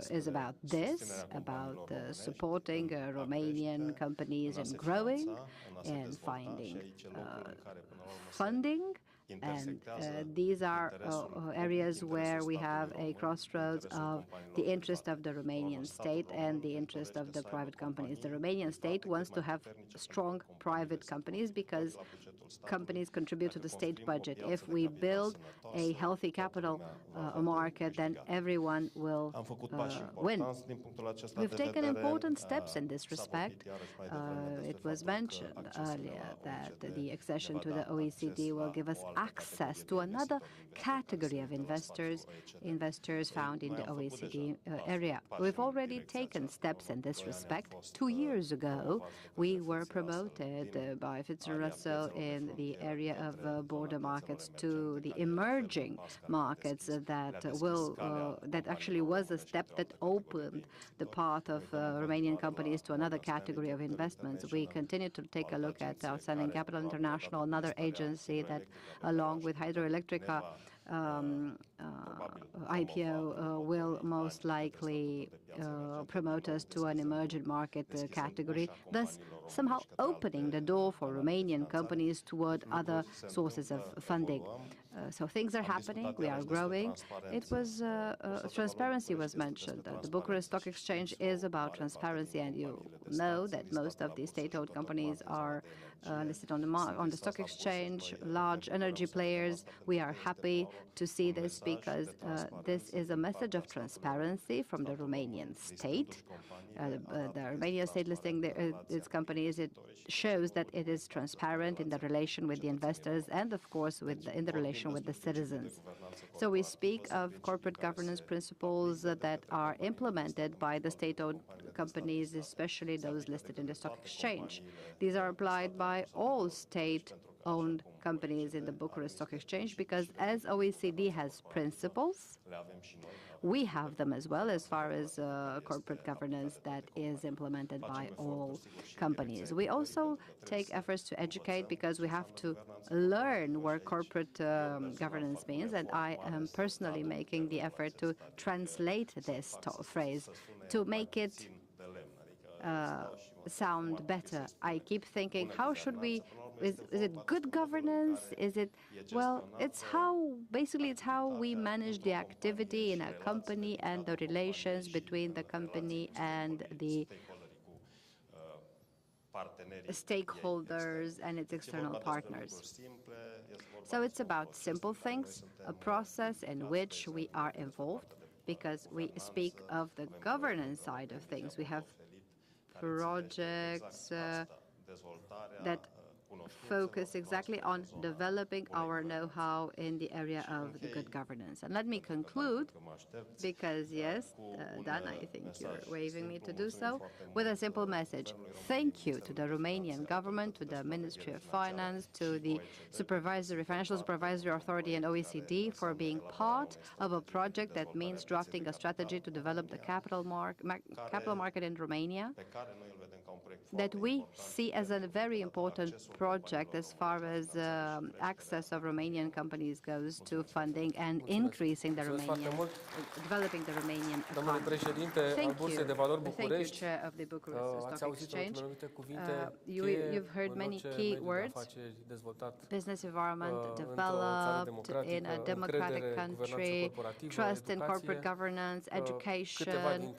is about this, about supporting Romanian companies in growing and finding funding. And these are areas where we have a crossroads of the interest of the Romanian state and the interest of the private companies. The Romanian state wants to have strong private companies because companies contribute to the state budget. If we build a healthy capital market, then everyone will win. We've taken important steps in this respect. It was mentioned earlier that the accession to the OECD will give us access to another category of investors found in the OECD area. We've already taken steps in this respect. 2 years ago, we were promoted by Fitzer Russell in the area of border markets to the emerging markets that actually was a step that opened the path of Romanian companies to another category of investments. We continue to take a look at Outstanding Capital International, another agency that, along with Hydroelectrica IPO, will most likely promote us to an emerging market category, thus somehow opening the door for Romanian companies toward other sources of funding. So things are happening, we are growing. It was transparency was mentioned. The Bucharest Stock Exchange is about transparency, and you know that most of the state-owned companies are listed on the stock exchange, large energy players. We are happy to see this because this is a message of transparency from the Romanian state. The Romanian state listing its companies, it shows that it is transparent in the relation with the investors and, of course, in the relation with the citizens. So we speak of corporate governance principles that are implemented by the state-owned companies, especially those listed in the stock exchange. These are applied by all state-owned companies in the Bucharest Stock Exchange because as OECD has principles, we have them as well as far as corporate governance that is implemented by all companies. We also take efforts to educate because we have to learn what corporate governance means, and I am personally making the effort to translate this phrase to make it sound better. I keep thinking, how should we is it good governance? Is it, well, it's how we manage the activity in a company and the relations between the company and the stakeholders and its external partners. So it's about simple things, a process in which we are involved, because we speak of the governance side of things. We have projects that focus exactly on developing our know-how in the area of the good governance. And let me conclude, because yes, Dan, I think you're waving me to do so, with a simple message. Thank you to the Romanian government, to the Ministry of Finance, to the Financial Supervisory Authority and OECD for being part of a project that means drafting a strategy to develop the capital market in Romania, that we see as a very important project as far as access of Romanian companies goes to funding and increasing the developing the Romanian economy. Thank you, Chair of the Bucharest Stock Exchange. You've heard many key words: business environment developed in a democratic country, trust in corporate governance, education,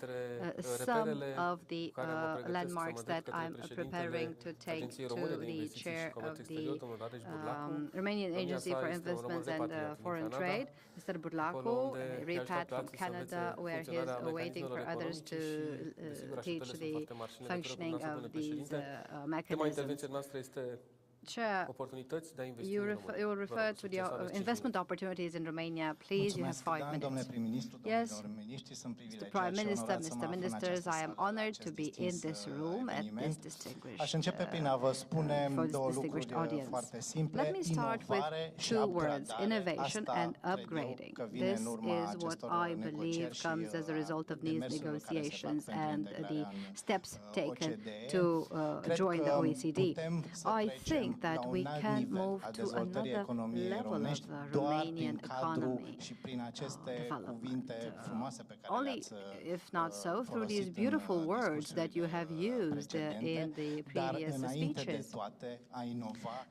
some of the landmarks that I'm preparing to take to the chair of the Romanian Agency for Investments and Foreign Trade, Mr. Burlacu, a repat from Canada, where he is waiting for others to teach the functioning of these mechanisms. Chair, you will refer to the investment opportunities in Romania. Please, you have 5 minutes. Yes, Mr. Prime Minister, Mr. Ministers, I am honored to be in this room at this distinguished audience. Let me start with 2 words, innovation and upgrading. This is what I believe comes as a result of these negotiations and the steps taken to join the OECD. I think that we can move to another level of Romanian economy development. Only, if not so, through these beautiful words that you have used in the previous speeches.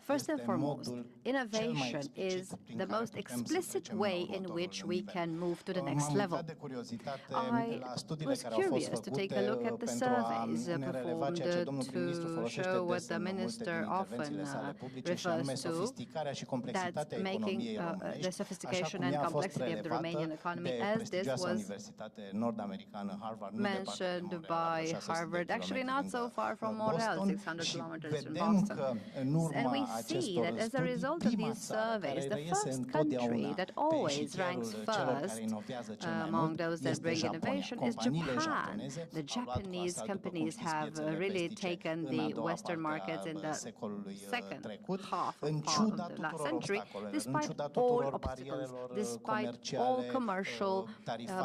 First and foremost, innovation is the most explicit way in which we can move to the next level. I was curious to take a look at the surveys performed to show what the minister often refers to, that making the sophistication and complexity of the Romanian economy, as this was mentioned by Harvard, actually not so far from Montreal, 600 kilometers from Boston. And we see that as a result of these surveys, the first country that always ranks first among those that bring innovation is Japan. The Japanese companies have really taken the Western markets in the second half of the last century, despite all obstacles, despite all commercial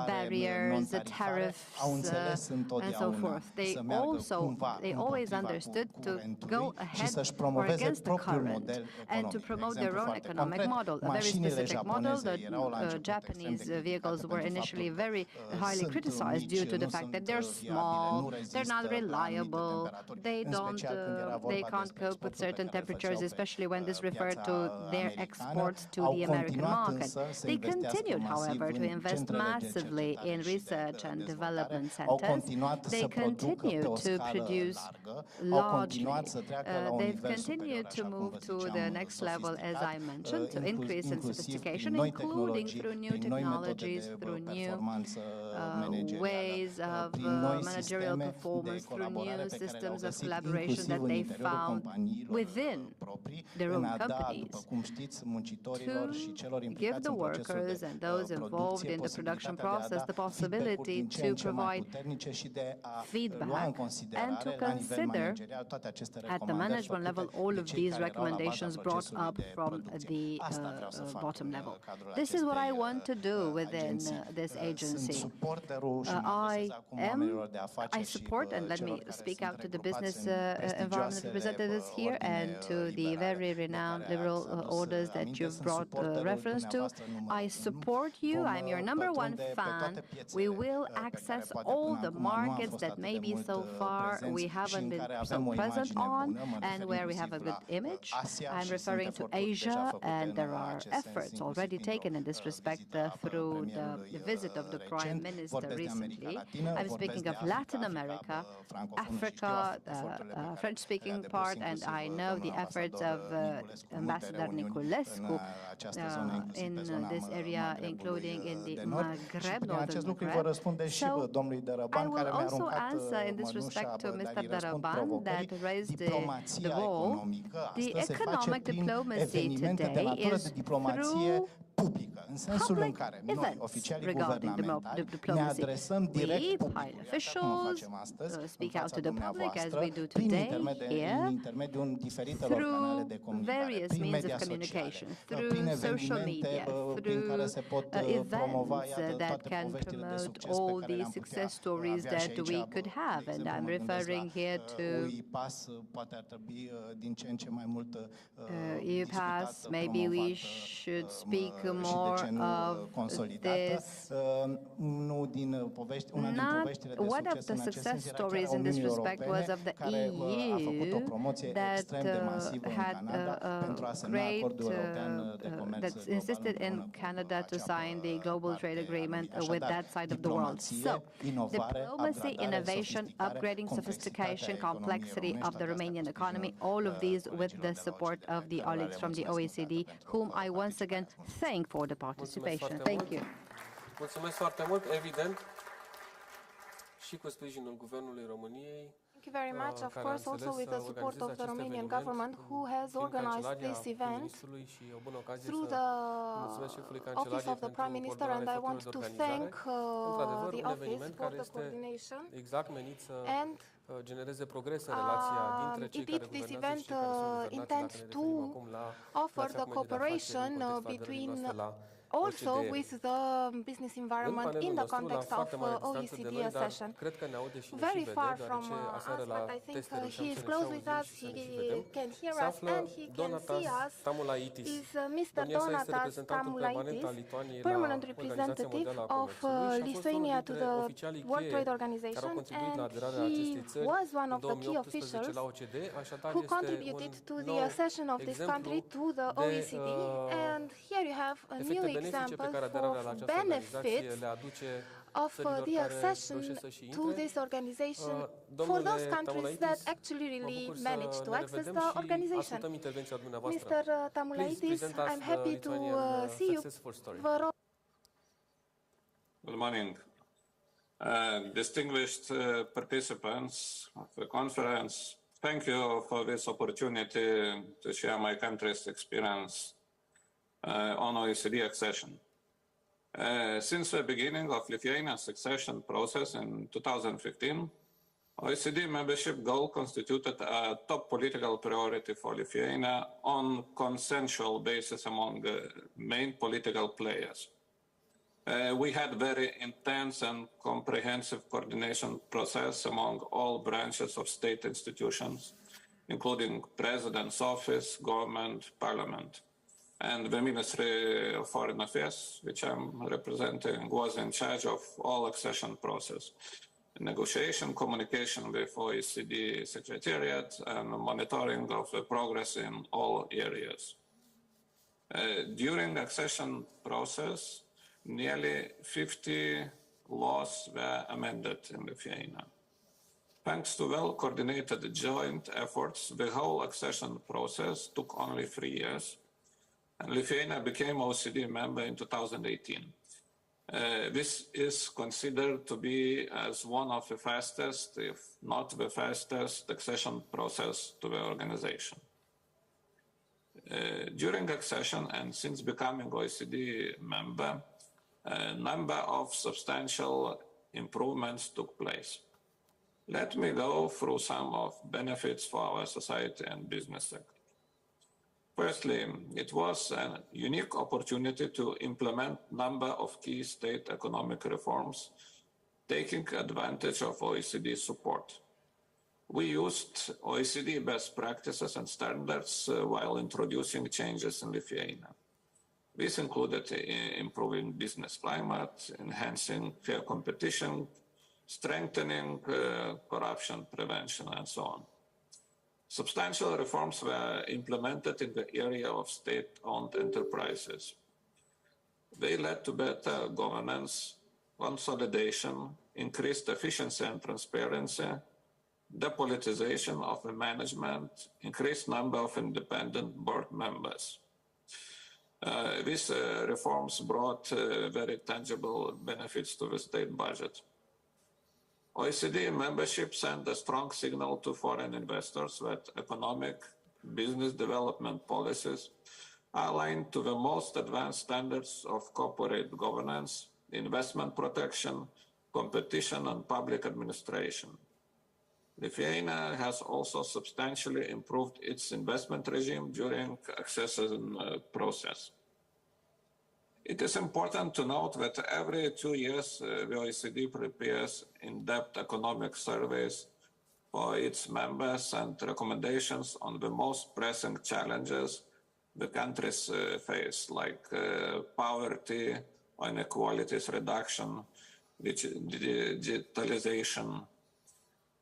barriers, tariffs, and so forth. They always understood to go ahead or against the current and to promote their own economic model, a very specific model. The Japanese vehicles were initially very highly criticized due to the fact that they're small, they're not reliable, they can't cope with certain temperatures, especially when this referred to their exports to the American market. They continued, however, to invest massively in research and development centers. They continue to produce largely. They've continued to move to the next level, as I mentioned, to increase in sophistication, including through new technologies, through new ways of managerial performance, through new systems of collaboration that they found within their own companies, to give the workers and those involved in the production process the possibility to provide feedback and to consider at the management level all of these recommendations brought up from the bottom level. This is what I want to do within this agency. I support, and let me speak out to the business environment representatives here and to the very renowned liberal orders that you've brought reference to. I support you. I'm your #1 fan. We will access all the markets that maybe so far we haven't been so present on and where we have a good image. I'm referring to Asia, and there are efforts already taken in this respect through the visit of the Prime Minister recently. I'm speaking of Latin America, Africa, French-speaking part, and I know the efforts of Ambassador Niculescu in this area, including in the Maghreb, northern Maghreb. So I will also answer in this respect to Mr. Daraban that raised the ball. The economic diplomacy today is through public events regarding diplomacy. We, high officials, speak out to the public as we do today here through various means of communication, through social media, through events that can promote all the success stories that we could have. And I'm referring here to EU-Pass. Maybe we should speak more of this. One of the success stories in this respect was of the EU that had that's insisted in Canada to sign the global trade agreement with that side of the world. So, diplomacy, innovation, upgrading sophistication, complexity of the Romanian economy, all of these with the support of the colleagues from the OECD, whom I once again thank for the participation. Thank you. Mulțumesc foarte mult, evident, și cu sprijinul Guvernului României. Thank you very much. Of course, also with the support of the Romanian government, who has organized this event through the office of the Prime Minister, and I want to thank the office for the coordination. And indeed, this event intends to offer the cooperation between also with the business environment in the context of OECD session. Very far from us, but I think he is close with us, he can hear us and he can see us, is Mr. Donatas Tamulaitis, permanent representative of Lithuania to the World Trade Organization, and he was one of the key officials who contributed to the accession of this country to the OECD, and here you have a new example for benefits of the accession to this organization for those countries that actually really managed to access the organization. Mr. Tamulaitis, I'm happy to see you. Good morning. Distinguished participants of the conference, thank you for this opportunity to share my country's experience on OECD accession. Since the beginning of Lithuania's accession process in 2015, OECD membership goal constituted a top political priority for Lithuania on consensual basis among main political players. We had very intense and comprehensive coordination process among all branches of state institutions, including President's office, government, parliament. And the Ministry of Foreign Affairs, which I'm representing, was in charge of all accession process, negotiation, communication with OECD Secretariat, and monitoring of the progress in all areas. During the accession process, nearly 50 laws were amended in Lithuania. Thanks to well-coordinated joint efforts, the whole accession process took only 3 years, and Lithuania became OECD member in 2018. This is considered to be as one of the fastest, if not the fastest, accession process to the organization. During accession and since becoming OECD member, a number of substantial improvements took place. Let me go through some of benefits for our society and business sector. Firstly, it was a unique opportunity to implement a number of key state economic reforms, taking advantage of OECD support. We used OECD best practices and standards while introducing changes in Lithuania. This included improving business climate, enhancing fair competition, strengthening corruption prevention, and so on. Substantial reforms were implemented in the area of state-owned enterprises. They led to better governance, consolidation, increased efficiency and transparency, depolitization of the management, increased number of independent board members. These reforms brought very tangible benefits to the state budget. OECD membership sent a strong signal to foreign investors that economic business development policies are aligned to the most advanced standards of corporate governance, investment protection, competition, and public administration. Lithuania has also substantially improved its investment regime during accession process. It is important to note that every 2 years, the OECD prepares in-depth economic surveys for its members and recommendations on the most pressing challenges the countries face, like poverty, inequalities reduction, digitalization.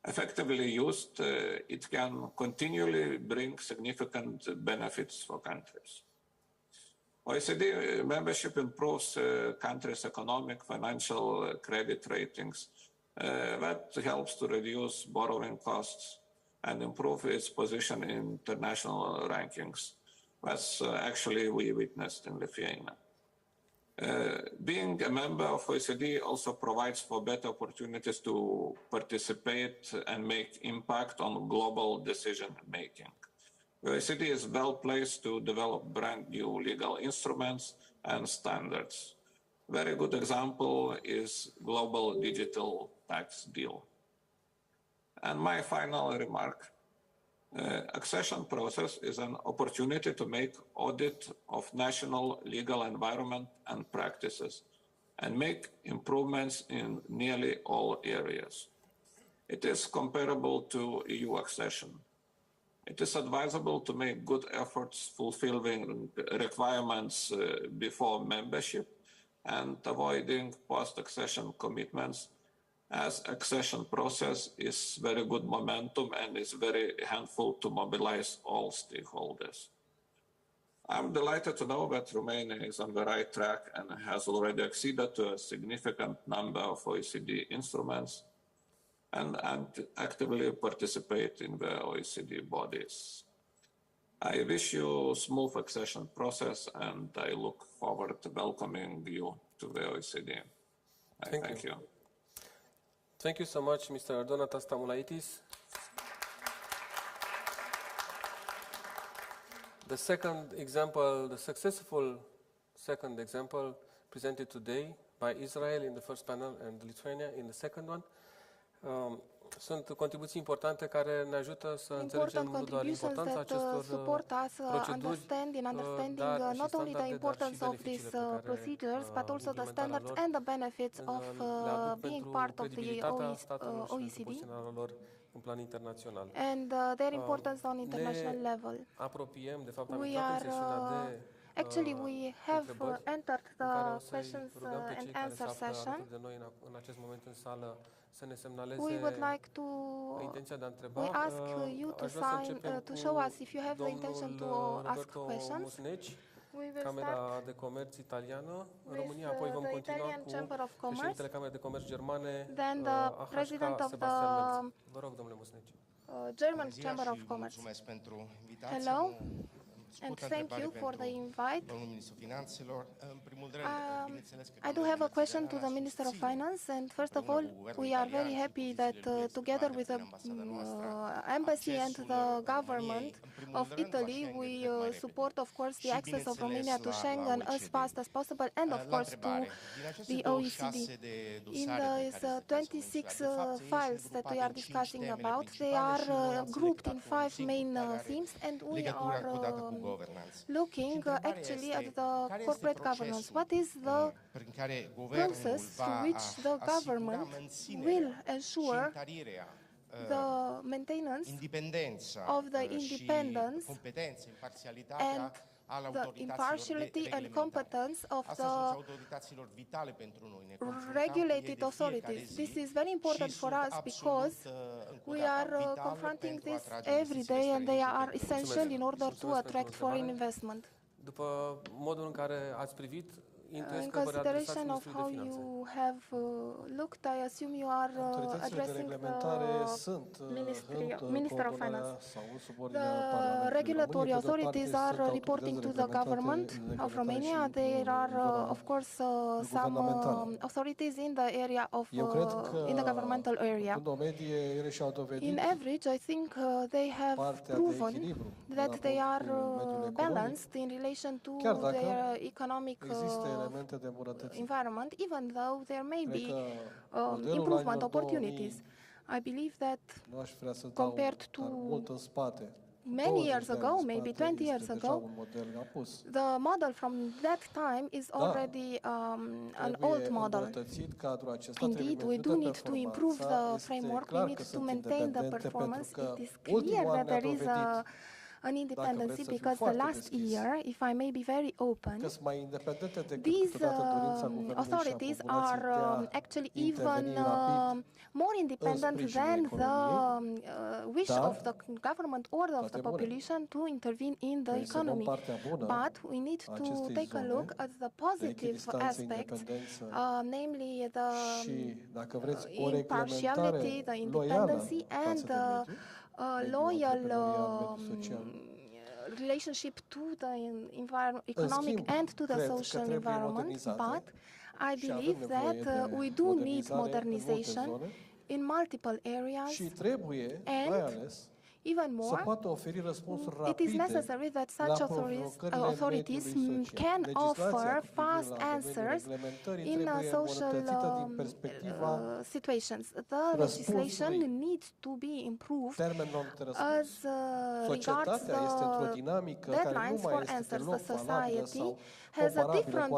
Effectively used, it can continually bring significant benefits for countries. OECD membership improves countries' economic, financial, credit ratings. That helps to reduce borrowing costs and improve its position in international rankings. That's actually we witnessed in Lithuania. Being a member of OECD also provides for better opportunities to participate and make impact on global decision making. The OECD is well placed to develop brand new legal instruments and standards. Very good example is Global Digital Tax Deal. And my final remark, accession process is an opportunity to make audit of national legal environment and practices and make improvements in nearly all areas. It is comparable to EU accession. It is advisable to make good efforts fulfilling requirements before membership and avoiding post-accession commitments, as accession process is very good momentum and is very helpful to mobilize all stakeholders. I'm delighted to know that Romania is on the right track and has already acceded to a significant number of OECD instruments and actively participate in the OECD bodies. I wish you a smooth accession process, and I look forward to welcoming you to the OECD. Thank you. Thank you so much, Mr. Donatas Stamulaitis. The second example, the successful second example presented today by Israel in the first panel and Lithuania in the second one. Sunt contribuții importante care ne ajută să înțelegem nu doar importanța acestor proceduri, dar și standarde, dar și beneficiile pe care implementarea lor le aduc pentru credibilitatea statelor și pentru poziționarea lor în plan internațional. Ne apropiem, de fapt, am intrat în sesiunea de Actually, we have entered the questions and answer session. We would like to ask you to show us if you have the intention to ask questions. We will Camera de Comerț italiană în România, apoi vom continua cu președintele Camerei de Comerț germane, then the president of the Vă rog, domnule Musneci. German Chamber of Commerce. Hello. And thank you for the invite. I do have a question to the Minister of Finance, and first of all, we are very happy that together with the embassy and the government of Italy, we support, of course, the access of Romania to Schengen as fast as possible, and of course to the OECD. In these 26 files that we are discussing about, they are grouped in 5 main themes, and we are looking actually at the corporate governance. What is the process through which the government will ensure the maintenance of the independence and the impartiality and competence of the regulated authorities. This is very important for us because we are confronting this every day and they are essential in order to attract foreign investment. După modul în care ați privit, in consideration of how you have looked, I assume you are addressing the Minister of Finance. The regulatory authorities are reporting to the government of Romania. There are, of course, some authorities in the area of in the governmental area. In average, I think they have proven that they are balanced in relation to their economic environment, even though there may be improvement opportunities. I believe that compared to many years ago, maybe 20 years ago, the model from that time is already an old model. Indeed, we do need to improve the framework, we need to maintain the performance. It is clear that there is an independency because the last year, if I may be very open, these authorities are actually even more independent than the wish of the government or of the population to intervene in the economy. But we need to take a look at the positive aspects, namely the impartiality, the independency, and the loyal relationship to the economic and to the social environment, but I believe that we do need modernization in multiple areas, and even more, it is necessary that such authorities can offer fast answers in social situations. The legislation needs to be improved as regards the deadlines for answers. The society has a different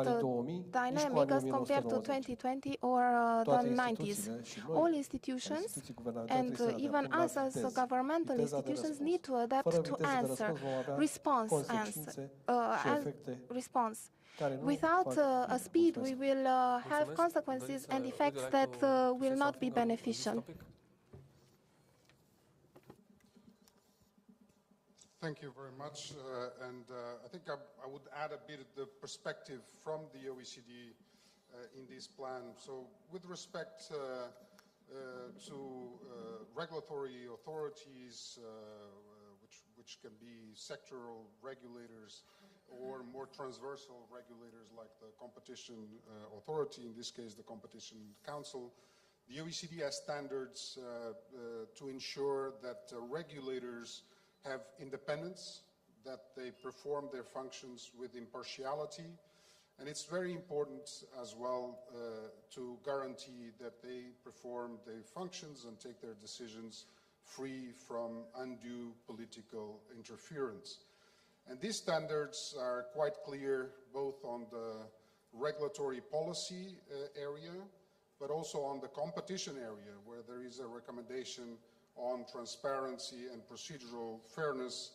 dynamic as compared to 2020 or the 90s. All institutions, and even us as governmental institutions, need to adapt to response. Without a speed, we will have consequences and effects that will not be beneficial. Thank you very much. I think I would add a bit of the perspective from the OECD in this plan. So with respect to regulatory authorities, which can be sectoral regulators or more transversal regulators like the competition authority, in this case the Competition Council, the OECD has standards to ensure that regulators have independence, that they perform their functions with impartiality, and it's very important as well to guarantee that they perform their functions and take their decisions free from undue political interference. And these standards are quite clear both on the regulatory policy area, but also on the competition area, where there is a recommendation on transparency and procedural fairness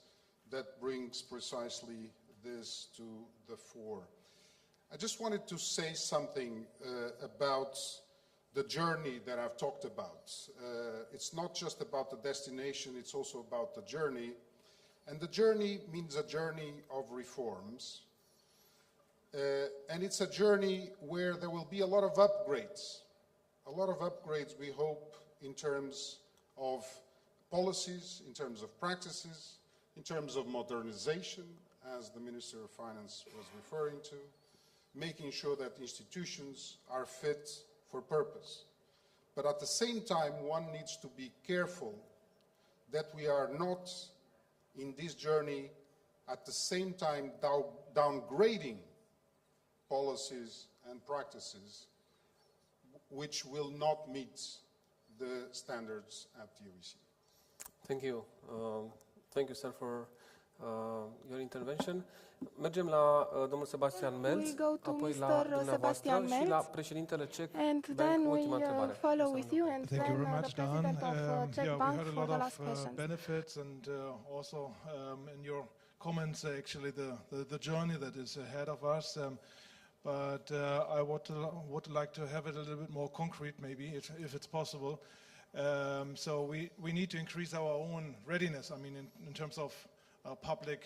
that brings precisely this to the fore. I just wanted to say something about the journey that I've talked about. It's not just about the destination, it's also about the journey. And the journey means a journey of reforms. And it's a journey where there will be a lot of upgrades. A lot of upgrades, we hope, in terms of policies, in terms of practices, in terms of modernization, as the Minister of Finance was referring to, making sure that institutions are fit for purpose. But at the same time, one needs to be careful that we are not in this journey at the same time downgrading policies and practices which will not meet the standards at the OECD. Thank you. Thank you, sir, for your intervention. Mergem la domnul Sebastian Melz, apoi la dumneavoastră și la președintele CEC Bank, ultima întrebare. Follow with you and Thank you then very much, the president of Czech we Bank heard a for lot the last of questions. benefits and also in your comments actually the journey that is ahead of us. But I would like to have it a little bit more concrete, maybe, if it's possible. So we need to increase our own readiness. I mean, in terms of public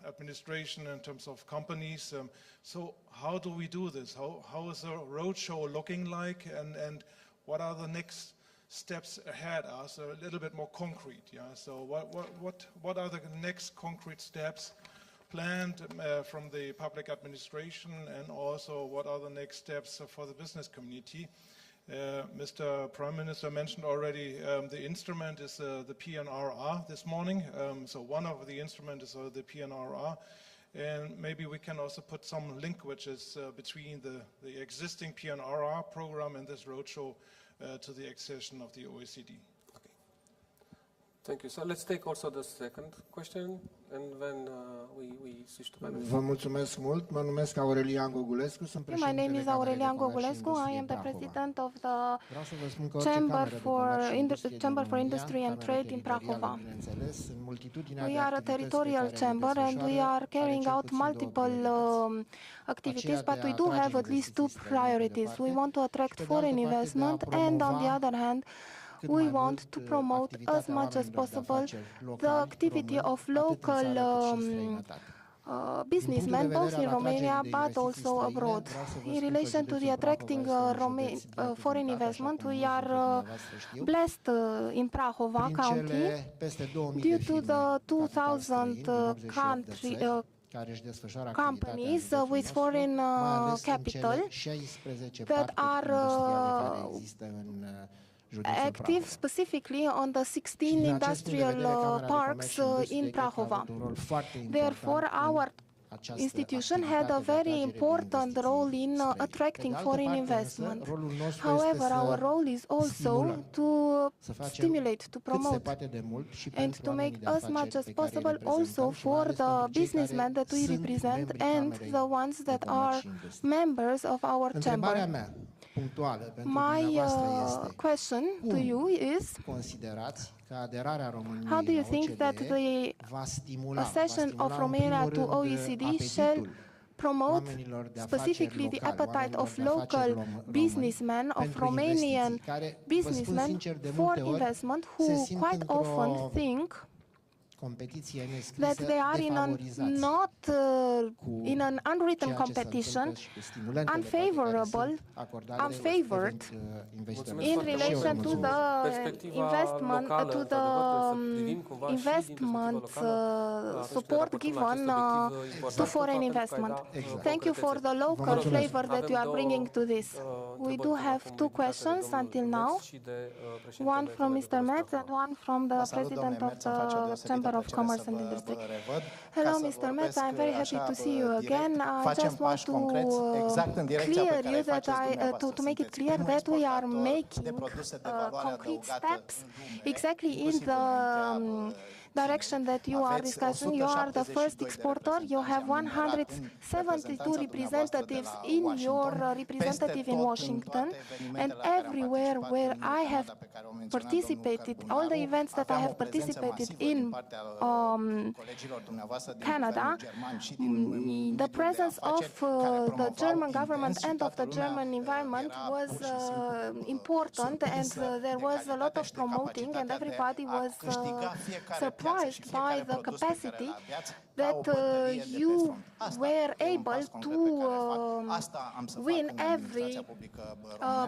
administration, in terms of companies. So how do we do this? How is the roadshow looking like, and what are the next steps ahead? So a little bit more concrete. Yeah. So what are the next concrete steps planned from the public administration, and also what are the next steps for the business community? Mr. Prime Minister mentioned already the instrument is the PNRR this morning. So one of the instruments is the PNRR. And maybe we can also put some linkages between the existing PNRR program and this roadshow to the accession of the OECD. Okay. Thank you. So let's take also the second question, and then we switch to panel. Vă mulțumesc mult. Mă numesc Aurelian Gogulescu, sunt președintele My name is Aurelian Gogulescu. I am the president of the Chamber for Industry and Trade in Prahova. We are a territorial chamber and we are carrying out multiple activities, but we do have at least two priorities. We want to attract foreign investment, and on the other hand, we want to promote as much as possible the activity of local businessmen, both in Romania but also abroad. In relation to the attracting foreign investment, we are blessed in Prahova County due to the 2,000 companies with foreign capital that are active specifically on the 16 industrial parks in Prahova. Therefore, our institution had a very important role in attracting foreign investment. However, our role is also to stimulate, to promote, and to make as much as possible also for the businessmen that we represent and the ones that are members of our chamber. My question to you is, how do you think that the accession of Romania to OECD shall promote specifically the appetite of local businessmen, of Romanian businessmen for investment, who quite often think that they are in an unwritten competition, unfavored in relation to the investment support given to foreign investment. Thank you for the local flavor that you are bringing to this. We do have two questions until now, one from Mr. Metz and one from the President of the Chamber of Commerce and Industry. Hello, Mr. Metz. I'm very happy to see you again. I just want to clear you that to make it clear that we are making concrete steps exactly in the direction that you are discussing. You are the first exporter. You have 172 representatives in your representative in Washington, and everywhere where I have participated, all the events that I have participated in Canada, the presence of the German government and of the German environment was important, and there was a lot of promoting, and everybody was surprised by the capacity that you were able to win every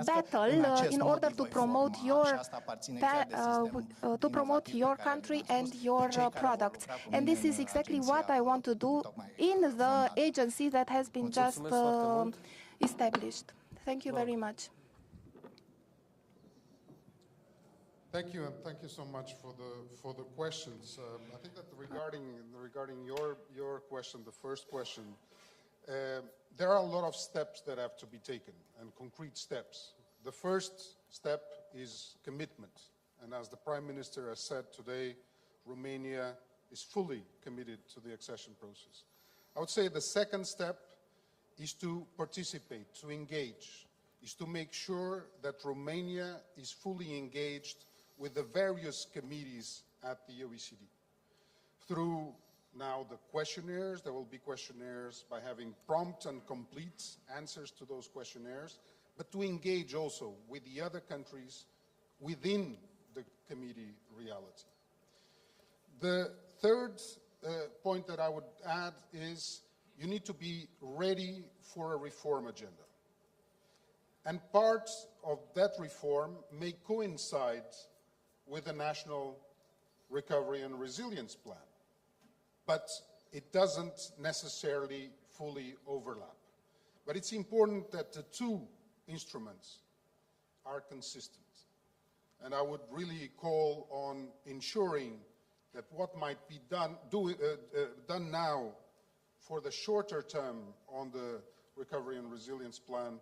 battle in order to promote your country and your products. And this is exactly what I want to do in the agency that has been just established. Thank you very much. Thank you, and thank you so much for the questions. I think that regarding your question, the first question, there are a lot of steps that have to be taken, and concrete steps. The first step is commitment, and as the Prime Minister has said today, Romania is fully committed to the accession process. I would say the second step is to participate, to engage, is to make sure that Romania is fully engaged with the various committees at the OECD. Through now the questionnaires, there will be questionnaires by having prompt and complete answers to those questionnaires, but to engage also with the other countries within the committee reality. The third point that I would add is you need to be ready for a reform agenda. And part of that reform may coincide with the National Recovery and Resilience Plan, but it doesn't necessarily fully overlap. But it's important that the two instruments are consistent. And I would really call on ensuring that what might be done now for the shorter term on the Recovery and Resilience Plan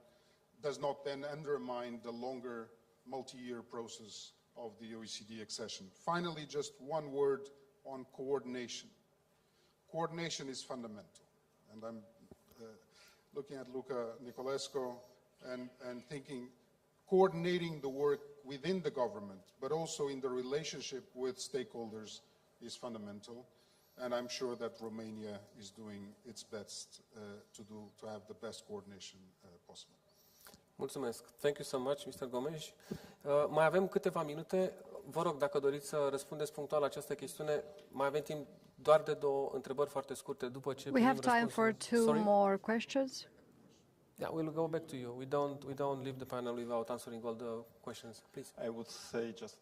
does not then undermine the longer multi-year process of the OECD accession. Finally, just one word on coordination. Coordination is fundamental. And I'm looking at Luca Nicolescu and thinking coordinating the work within the government, but also in the relationship with stakeholders is fundamental. And I'm sure that Romania is doing its best to have the best coordination possible. Mulțumesc. Thank you so much, Mr. Gomes. Mai avem câteva minute. Vă rog, dacă doriți să răspundeți punctual la această chestiune, mai avem timp doar de două întrebări foarte scurte după ce we have time for two more questions. Yeah, we'll go back to you. We don't leave the panel without answering all the questions. Please. I would say just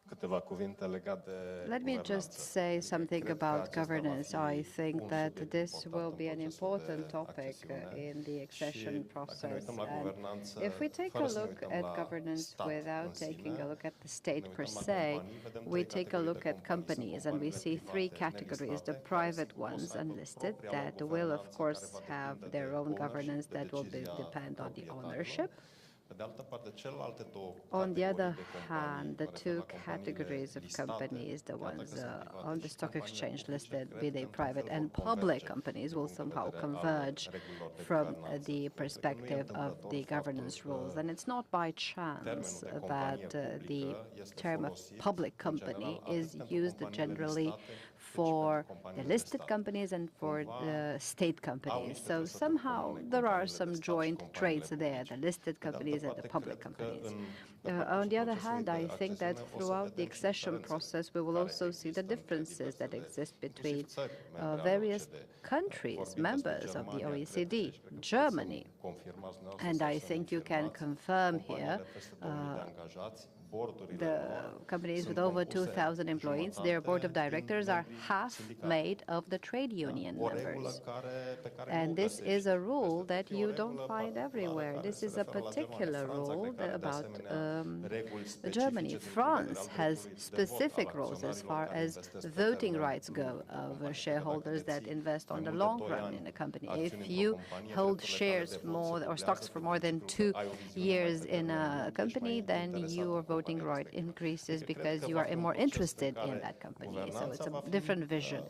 câteva cuvinte legate de Let me just say something about governance. I think that this will be an important topic in the accession process. And if we take a look at governance without taking a look at the state per se, we take a look at companies and we see three categories: the private ones, unlisted, that will of course have their own governance that will depend on the ownership. On the other hand, the two categories of companies, the ones on the stock exchange listed, be they private and public companies, will somehow converge from the perspective of the governance rules. And it's not by chance that the term of public company is used generally for the listed companies and for the state companies. So somehow there are some joint traits there, the listed companies and the public companies. On the other hand, I think that throughout the accession process, we will also see the differences that exist between various countries, members of the OECD, Germany. And I think you can confirm here the companies with over 2,000 employees, their board of directors are half made of the trade union members. And this is a rule that you don't find everywhere. This is a particular rule about Germany. France has specific rules as far as voting rights go of shareholders that invest on the long run in a company. If you hold shares or stocks for more than 2 years in a company, then your voting right increases because you are more interested in that company. So it's a different vision.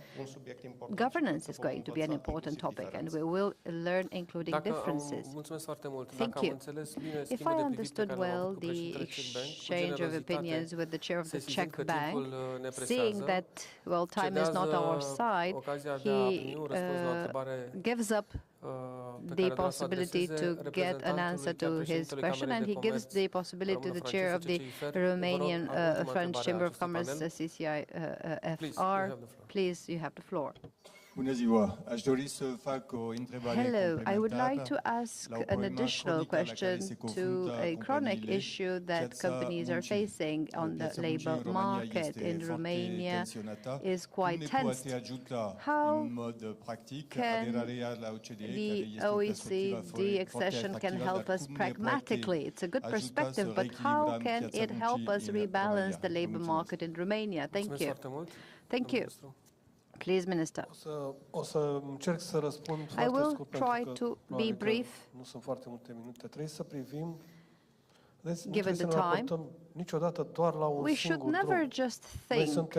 Governance is going to be an important topic, and we will learn including differences. Thank you. If I understood well the exchange of opinions with the chair of the Czech bank, seeing that, well, time is not our side, he gives up the possibility to get an answer to his question, and he gives the possibility to the chair of the Romanian French Chamber of Commerce, CCIFR. Please, you have the floor. Hello, I would like to ask an additional question to a chronic issue that companies are facing on the labor market in Romania is quite tense. How can the OECD accession can help us pragmatically? It's a good perspective, but how can it help us rebalance the labor market in Romania? Thank you. Thank you. Please, Minister. I will try to be brief. Given the time, we should never just think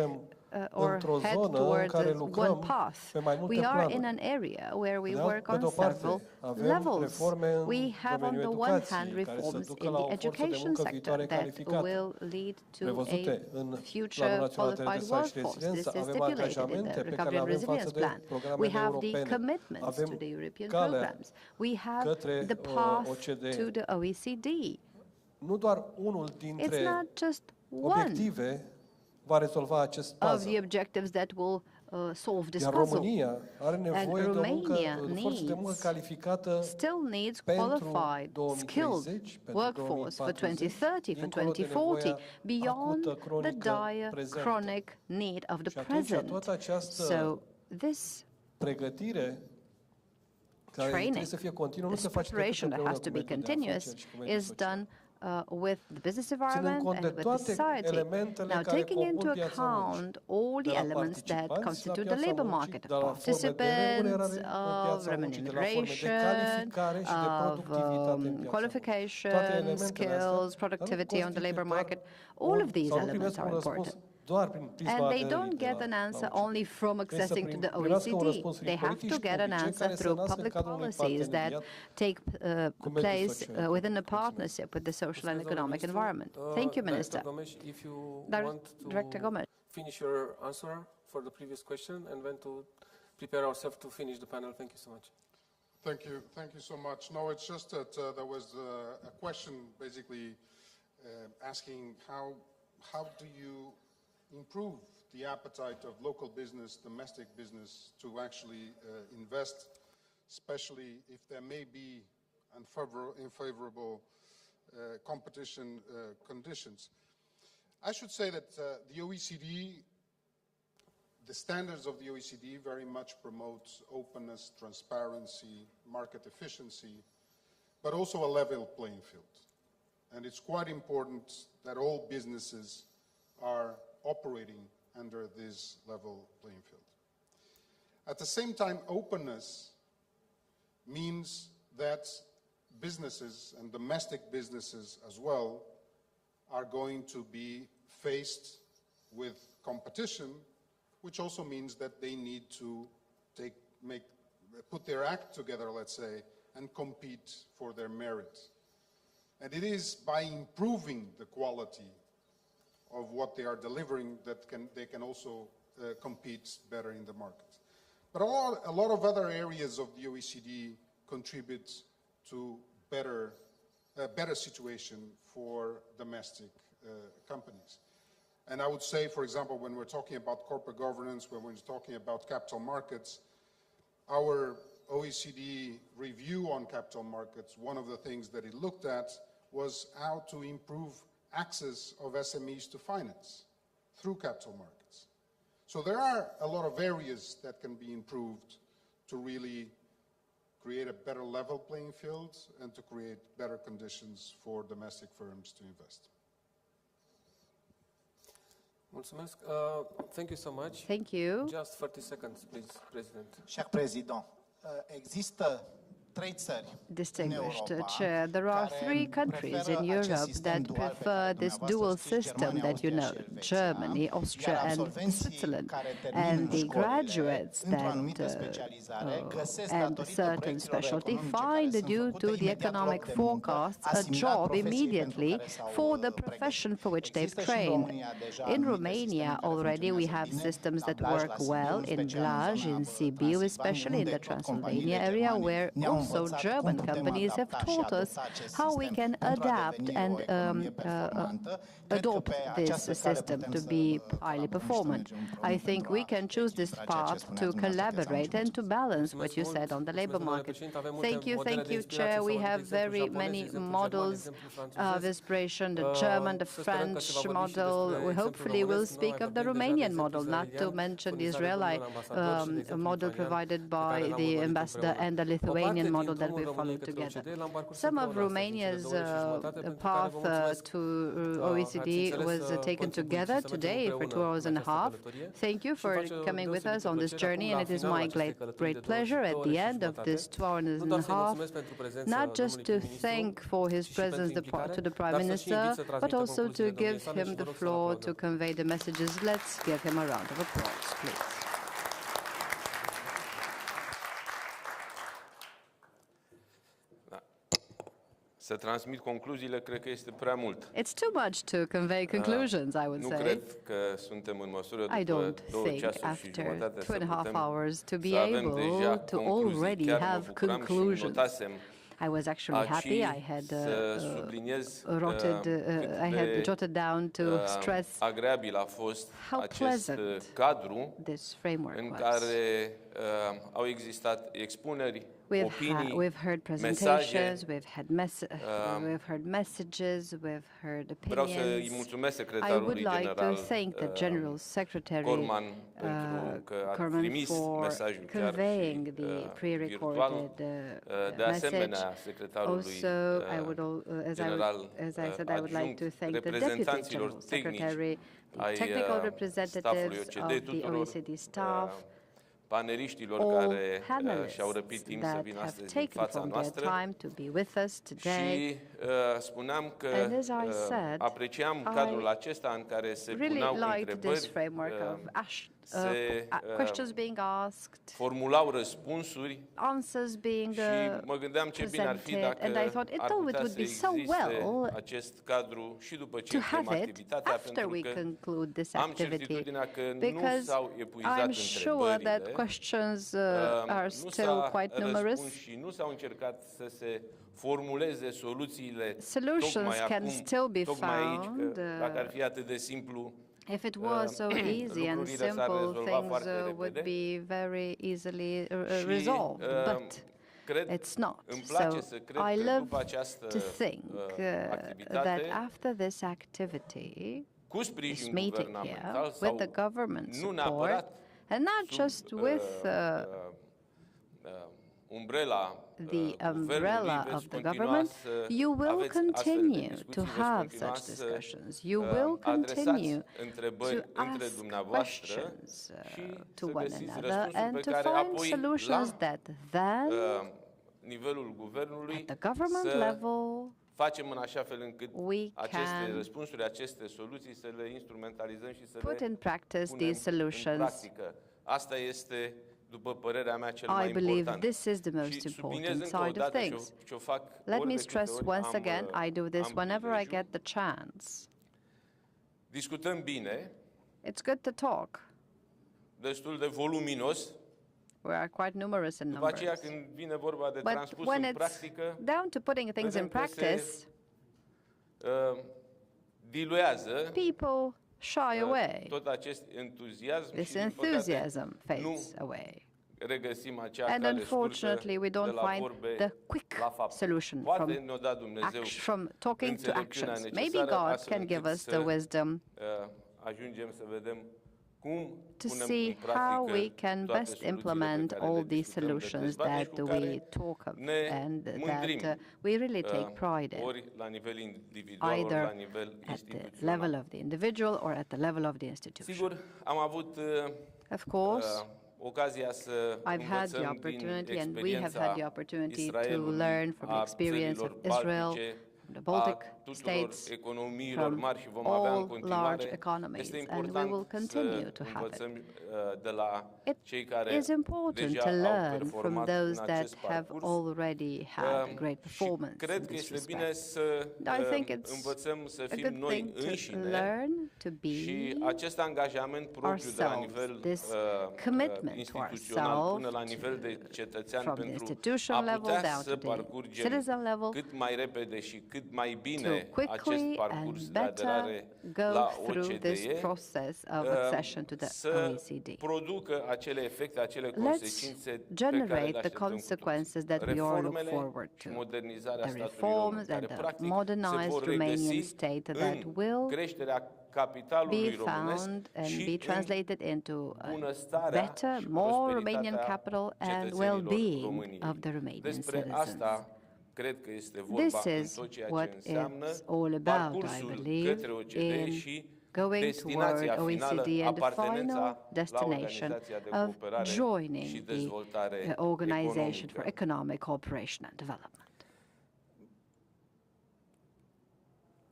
or head towards one path. We are in an area where we work on several levels. We have on the one hand reforms in the education sector that will lead to a future qualified workforce. This is stipulated in the Recovery and Resilience Plan. We have the commitments to the European programs. We have the path to the OECD. It's not just one of the objectives that will solve this puzzle. And Romania still needs qualified, skilled workforce for 2030, for 2040, beyond the dire chronic need of the present. So this training, this preparation that has to be continuous, is done with the business environment and with the society. Now, taking into account all the elements that constitute the labor market, of participants, of remuneration, of qualification, skills, productivity on the labor market, all of these elements are important. And they don't get an answer only from accessing to the OECD. They have to get an answer through public policies that take place within a partnership with the social and economic environment. Thank you, Minister. Director Gomes. Finish your answer for the previous question and when to prepare ourselves to finish the panel. Thank you so much. Thank you. Thank you so much. No, it's just that there was a question basically asking how do you improve the appetite of local business, domestic business, to actually invest, especially if there may be unfavorable competition conditions. I should say that the OECD, the standards of the OECD very much promote openness, transparency, market efficiency, but also a level playing field. And it's quite important that all businesses are operating under this level playing field. At the same time, openness means that businesses and domestic businesses as well are going to be faced with competition, which also means that they need to put their act together, let's say, and compete for their merit. And it is by improving the quality of what they are delivering that they can also compete better in the market. But a lot of other areas of the OECD contribute to a better situation for domestic companies. And I would say, for example, when we're talking about corporate governance, when we're talking about capital markets, our OECD review on capital markets, one of the things that it looked at was how to improve access of SMEs to finance through capital markets. So there are a lot of areas that can be improved to really create a better level playing field and to create better conditions for domestic firms to invest. Mulțumesc. Thank you so much. Thank you. Just 30 seconds, please, President. Cher Président, există trei țări Distinguished Chair, there are three countries in Europe that prefer this dual system that you know, Germany, Austria and Switzerland. And the graduates that and a certain specialty find, due to the economic forecasts, a job immediately for the profession for which they've trained. In Romania already we have systems that work well in Blaj, in Sibiu, especially in the Transylvania area, where also German companies have taught us how we can adapt and adopt this system to be highly performant. I think we can choose this path to collaborate and to balance what you said on the labor market. Thank you, Chair. We have very many models of inspiration, the German, the French model. We hopefully will speak of the Romanian model, not to mention the Israeli model provided by the ambassador and the Lithuanian model that we follow together. Some of Romania's path to OECD was taken together today for 2 hours and a half. Thank you for coming with us on this journey, and it is my great pleasure at the end of this 2 hours and a half, not just to thank for his presence to the Prime Minister, but also to give him the floor to convey the messages. Let's give him a round of applause, please. Să transmit concluziile, cred că este prea mult. It's too much to convey conclusions, I would say. Nu cred că suntem în măsură I după don't 2 think ceasuri și after jumătate 2.5 hours to be avem able deja to concluzii. already Chiar mă have bucuram și conclusions. notasem I was actually happy. I had jotted down to stress agreabil a fost how acest cadru în care au existat expuneri, opinii, we've heard presentations, we've heard messages, we've heard opinions. Vreau să-i mulțumesc I secretarului would like general to thank the General Secretary Corman pentru că a trimis mesajul chiar conveying the pre-recorded de asemenea secretarului general adjunct, reprezentanților tehnici ai staffului OCDE, tuturor paneliștilor care și-au răpit timp să vină astăzi în fața noastră și spuneam că apreciam cadrul acesta în care se puneau întrebări, se formulau răspunsuri și mă gândeam ce bine ar fi dacă ar putea să existe acest cadru și după ce încheiem activitatea, pentru că am certitudinea că nu s-au epuizat întrebările, questions are still quite numerous. Și nu s-au încercat să se formuleze soluțiile Solutions can still be found. Dacă ar fi atât de simplu, if it was so easy and simple, things would be very easily resolved, but it's not. So I love to think that after this activity, this meeting here, with the government support, and not just with the umbrella of the government, you will continue to have such discussions. You will continue to ask questions to one another and to find solutions that then, at the government level, facem în așa fel încât aceste răspunsuri, aceste soluții să le instrumentalizăm și să le punem în practică. Asta este, după părerea mea, cel mai important. This is the most important side of things. Let me stress once again, I do this whenever I get the chance. Discutăm bine. It's good to talk. Destul de voluminos. We are quite numerous in numbers. După aceea, când vine vorba de transpus în practică, down to putting things in practice, diluează people shy away. Tot acest entuziasm This enthusiasm fades away. Regăsim acea and cale unfortunately, we don't find the quick solution from talking to actions. Maybe God can give us the wisdom to see how we can best implement all these solutions that we talk of and that we really take pride in, either at the level of the individual or at the level of the institution. Of course, I've had the opportunity, and we have had the opportunity to learn from the experience of Israel, from the Baltic states, from all large economies, and we will continue to have it. It is important to learn from those that have already had great performance in this respect. I think it's a good thing to learn to be ourselves, this commitment to ourselves, from the institutional level down to the citizen level, to quickly and better go through this process of accession to the OECD. Let's generate the consequences that we all look forward to. The reforms and the modernized Romanian state that will capitalului be românesc found and și be translated into bunăstarea better, și more Romanian prosperitatea capital and cetățenilor well-being României. of the Romanian Despre citizens. asta cred că este vorba This în is tot ceea what ce înseamnă it's all about, I parcursul believe, către OCDE in și going destinația toward finală, OECD and the apartenența final la destination Organizația de of Cooperare și joining Dezvoltare the Organization Economică. for Economic Cooperation and Development.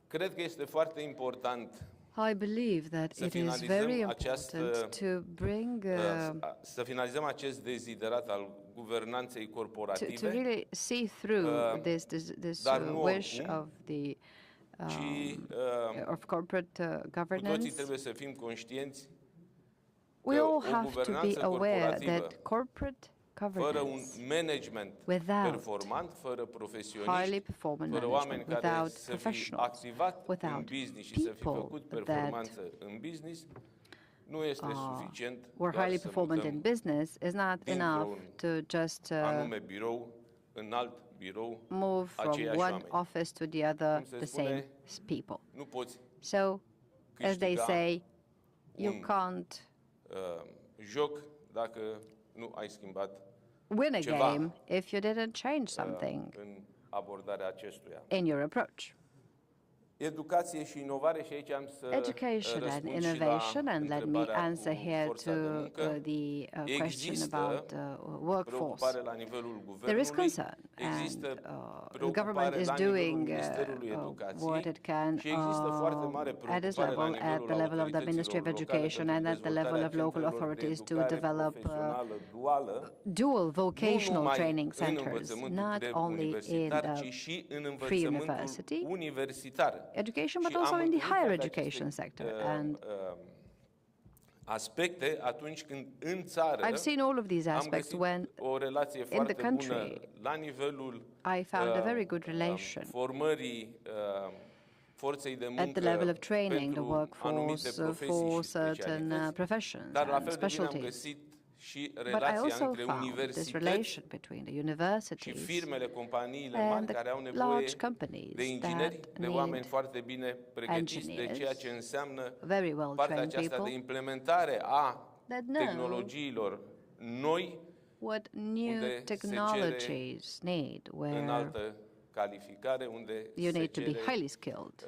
Cred că este foarte important I believe that să it is very finalizăm această important to bring să finalizăm acest deziderat al guvernanței to corporative, really see through this dar nu wish oricum, of the ci of corporate cu toții governance. trebuie să fim conștienți We că all o have to be guvernanță aware corporativă that corporate fără un governance management without performant, fără highly profesioniști, performant fără oameni management, care without să fi professionals, activat în without business și să fi people făcut that performanță în business, nu este suficient were doar highly să performant in mutăm business is not enough to just anume birou în alt birou move from aceiași one oameni. office to the other, Cum se the spune, same people. nu poți So, as they câștiga say, you un can't joc dacă nu ai schimbat win a ceva game if you didn't change something în abordarea acestuia. in your approach. Educație și inovare, și aici am să Education and răspund și innovation, la and let me întrebarea answer cu here forța to de muncă. the question Există about workforce. preocupare la nivelul There is guvernului, concern, and există the government preocupare is la nivelul doing Ministerului what Educației it can și există foarte mare at its preocupare la level, at the nivelul level of the Ministry of autorităților locale Education pentru and at the level dezvoltarea of local centrelor de authorities to educare develop profesională duală, dual nu vocational numai training în centers, învățământul not only in universitar, the ci și în învățământul pre-university universitar. education, but Și also am in the întâlnit higher toate education aceste, sector. And aspecte atunci când în țară I've seen all of these am aspects găsit when o relație in foarte the country bună la nivelul I found a very good relation formării forței de muncă at the level of training the pentru anumite workforce profesii for și certain specialități, professions dar la and fel de bine am specialties. găsit și But I relația also între found this universități relation between the și universities firmele, companiile mari and care au the nevoie large companies de ingineri, that de oameni need foarte bine pregătiți de ceea ce înseamnă very well partea trained aceasta people de implementare a that know tehnologiilor noi what new unde se technologies need, cere where înaltă calificare, unde you se need to be cere highly skilled,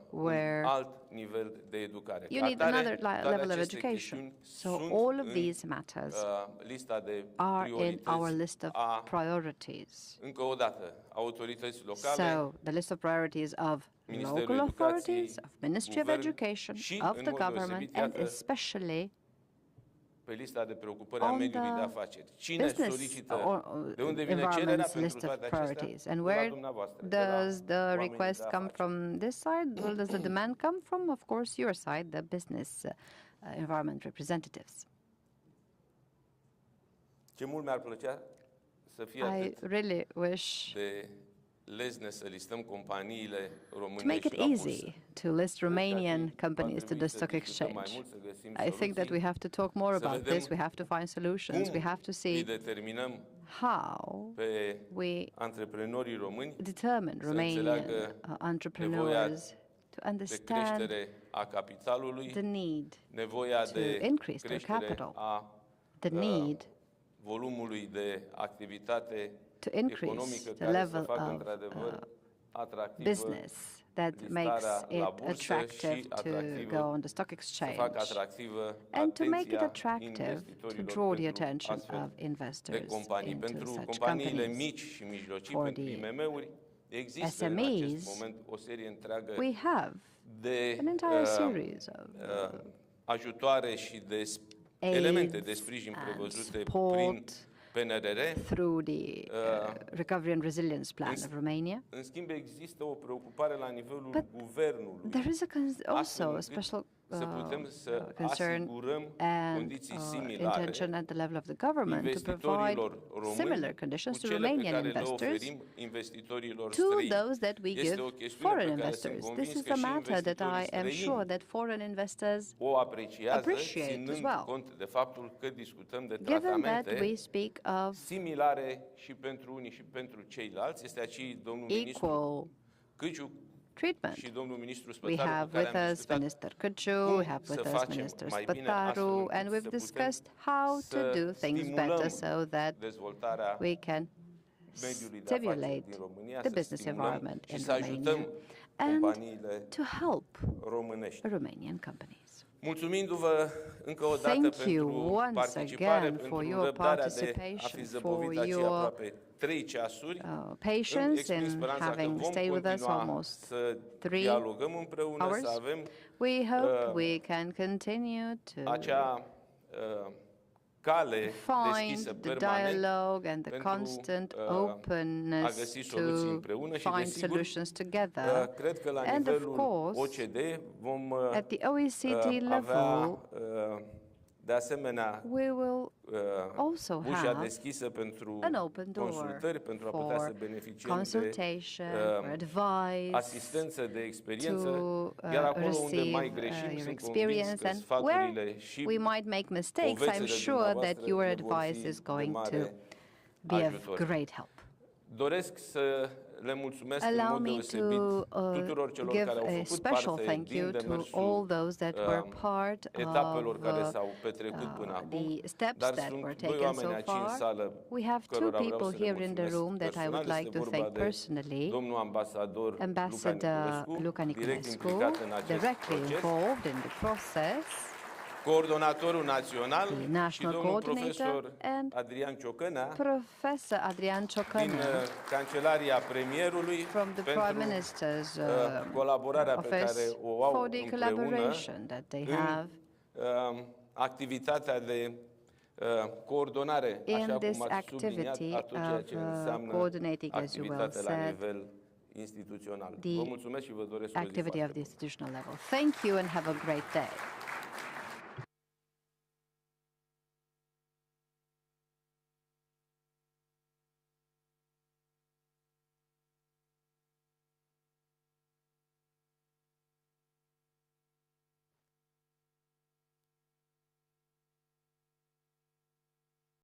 un where alt nivel de educare. you Ca need atare, another toate level of aceste education. chestiuni So sunt all of în, these matters lista de are in priorități our list of a, priorities. încă o dată, autorități locale, So the list of priorities of Ministerul local authorities, Educației, of Ministry of Guvern Education, și, of în the mod government, deosebit, and iată, especially pe lista de preocupări a on mediului de the afaceri. Cine business solicită, de unde vine cererea environment's pentru list of toate acestea? priorities. And De la where dumneavoastră, de la does the oamenii request de come afaceri. from this side? Where does the demand come from? Of course, your side, the business environment representatives. Ce mult mi-ar plăcea să fie I atât really wish de lezne să listăm companiile to make românești it la bursă. easy to list Romanian companies to the stock exchange. I think that we have to talk more about this. We have to find solutions. We have to Îi see determinăm how pe we antreprenorii români determine să Romanian înțeleagă entrepreneurs to de understand creștere a capitalului, the need nevoia to de increase their creștere capital, a the need volumului de activitate to increase economică the care să level facă of într-adevăr atractivă business that makes listarea la it bursă attractive și to atractivă go on the stock să exchange facă atractivă and to make it atenția attractive to investitorilor draw the pentru attention astfel of de investors companii. into Pentru such companiile companies. mici și mijlocii, For pentru the IMM-uri, există în SMEs, acest moment o serie întreagă we have de an entire series of ajutoare și de elemente de sprijin prevăzute prin PNRR. through the Recovery and Resilience Plan of Romania. În schimb, există o preocupare la nivelul But guvernului. there is also a special să putem să concern asigurăm and condiții similare intention at the level of the government to provide similar conditions to Romanian investors to those that we give foreign investors. This is a matter that I am sure that foreign investors o apreciază, appreciate as ținând well, cont de faptul că discutăm de given that we tratamente speak of similare și pentru unii și pentru ceilalți. Este aici domnul ministru equal Câciu, treatment. și domnul ministru We Spătaru, have cu care with am us discutat Minister Căciu, we have with us Minister Spătaru, and we've discussed how to do things better so that we can stimulate the business environment in Romania and to help Romanian companies. Mulțumindu-vă încă o dată pentru participare, pentru răbdarea de a fi zăbovit aici aproape 3 ceasuri. Patience in having stayed with us almost 3 hours. We hope we can continue to find the dialogue and the constant openness to find solutions together. And of course, at the OECD level, de asemenea, we will also ușa have deschisă pentru an open door consultări, pentru a putea să beneficiem consultation, for advice, asistență de experiență, to iar acolo unde receive mai greșim, your sunt experience, convins că and sfaturile where și we might make mistakes, povețile I'm sure that your dumneavoastră vor advice fi is going de to mare be of ajutor. great help. Doresc să le mulțumesc în Allow mod me deosebit to tuturor celor give care au a făcut special parte thank you din to all demersul those that were part etapelor care of s-au petrecut până acum, the steps dar that sunt were doi taken so oameni aici în far. sală We have 2 cărora vreau people să le here in the mulțumesc room that I would personal. like Este to vorba thank de personally. domnul ambasador Ambassador Luca direct Niculescu, implicat în acest directly proces, involved in the process, coordonatorul național the și national domnul coordinator, profesor and Adrian Ciocănea Professor Adrian din Ciocănea Cancelaria Premierului from the pentru Prime Minister's colaborarea pe care office o au for the împreună collaboration that they have activitatea de coordonare, așa in cum this ați subliniat, activity a tot ceea of ce înseamnă coordinating, as you well activitatea la said, nivel instituțional. the Vă mulțumesc și vă doresc o zi activity foarte of the institutional level. Thank you and have a great day.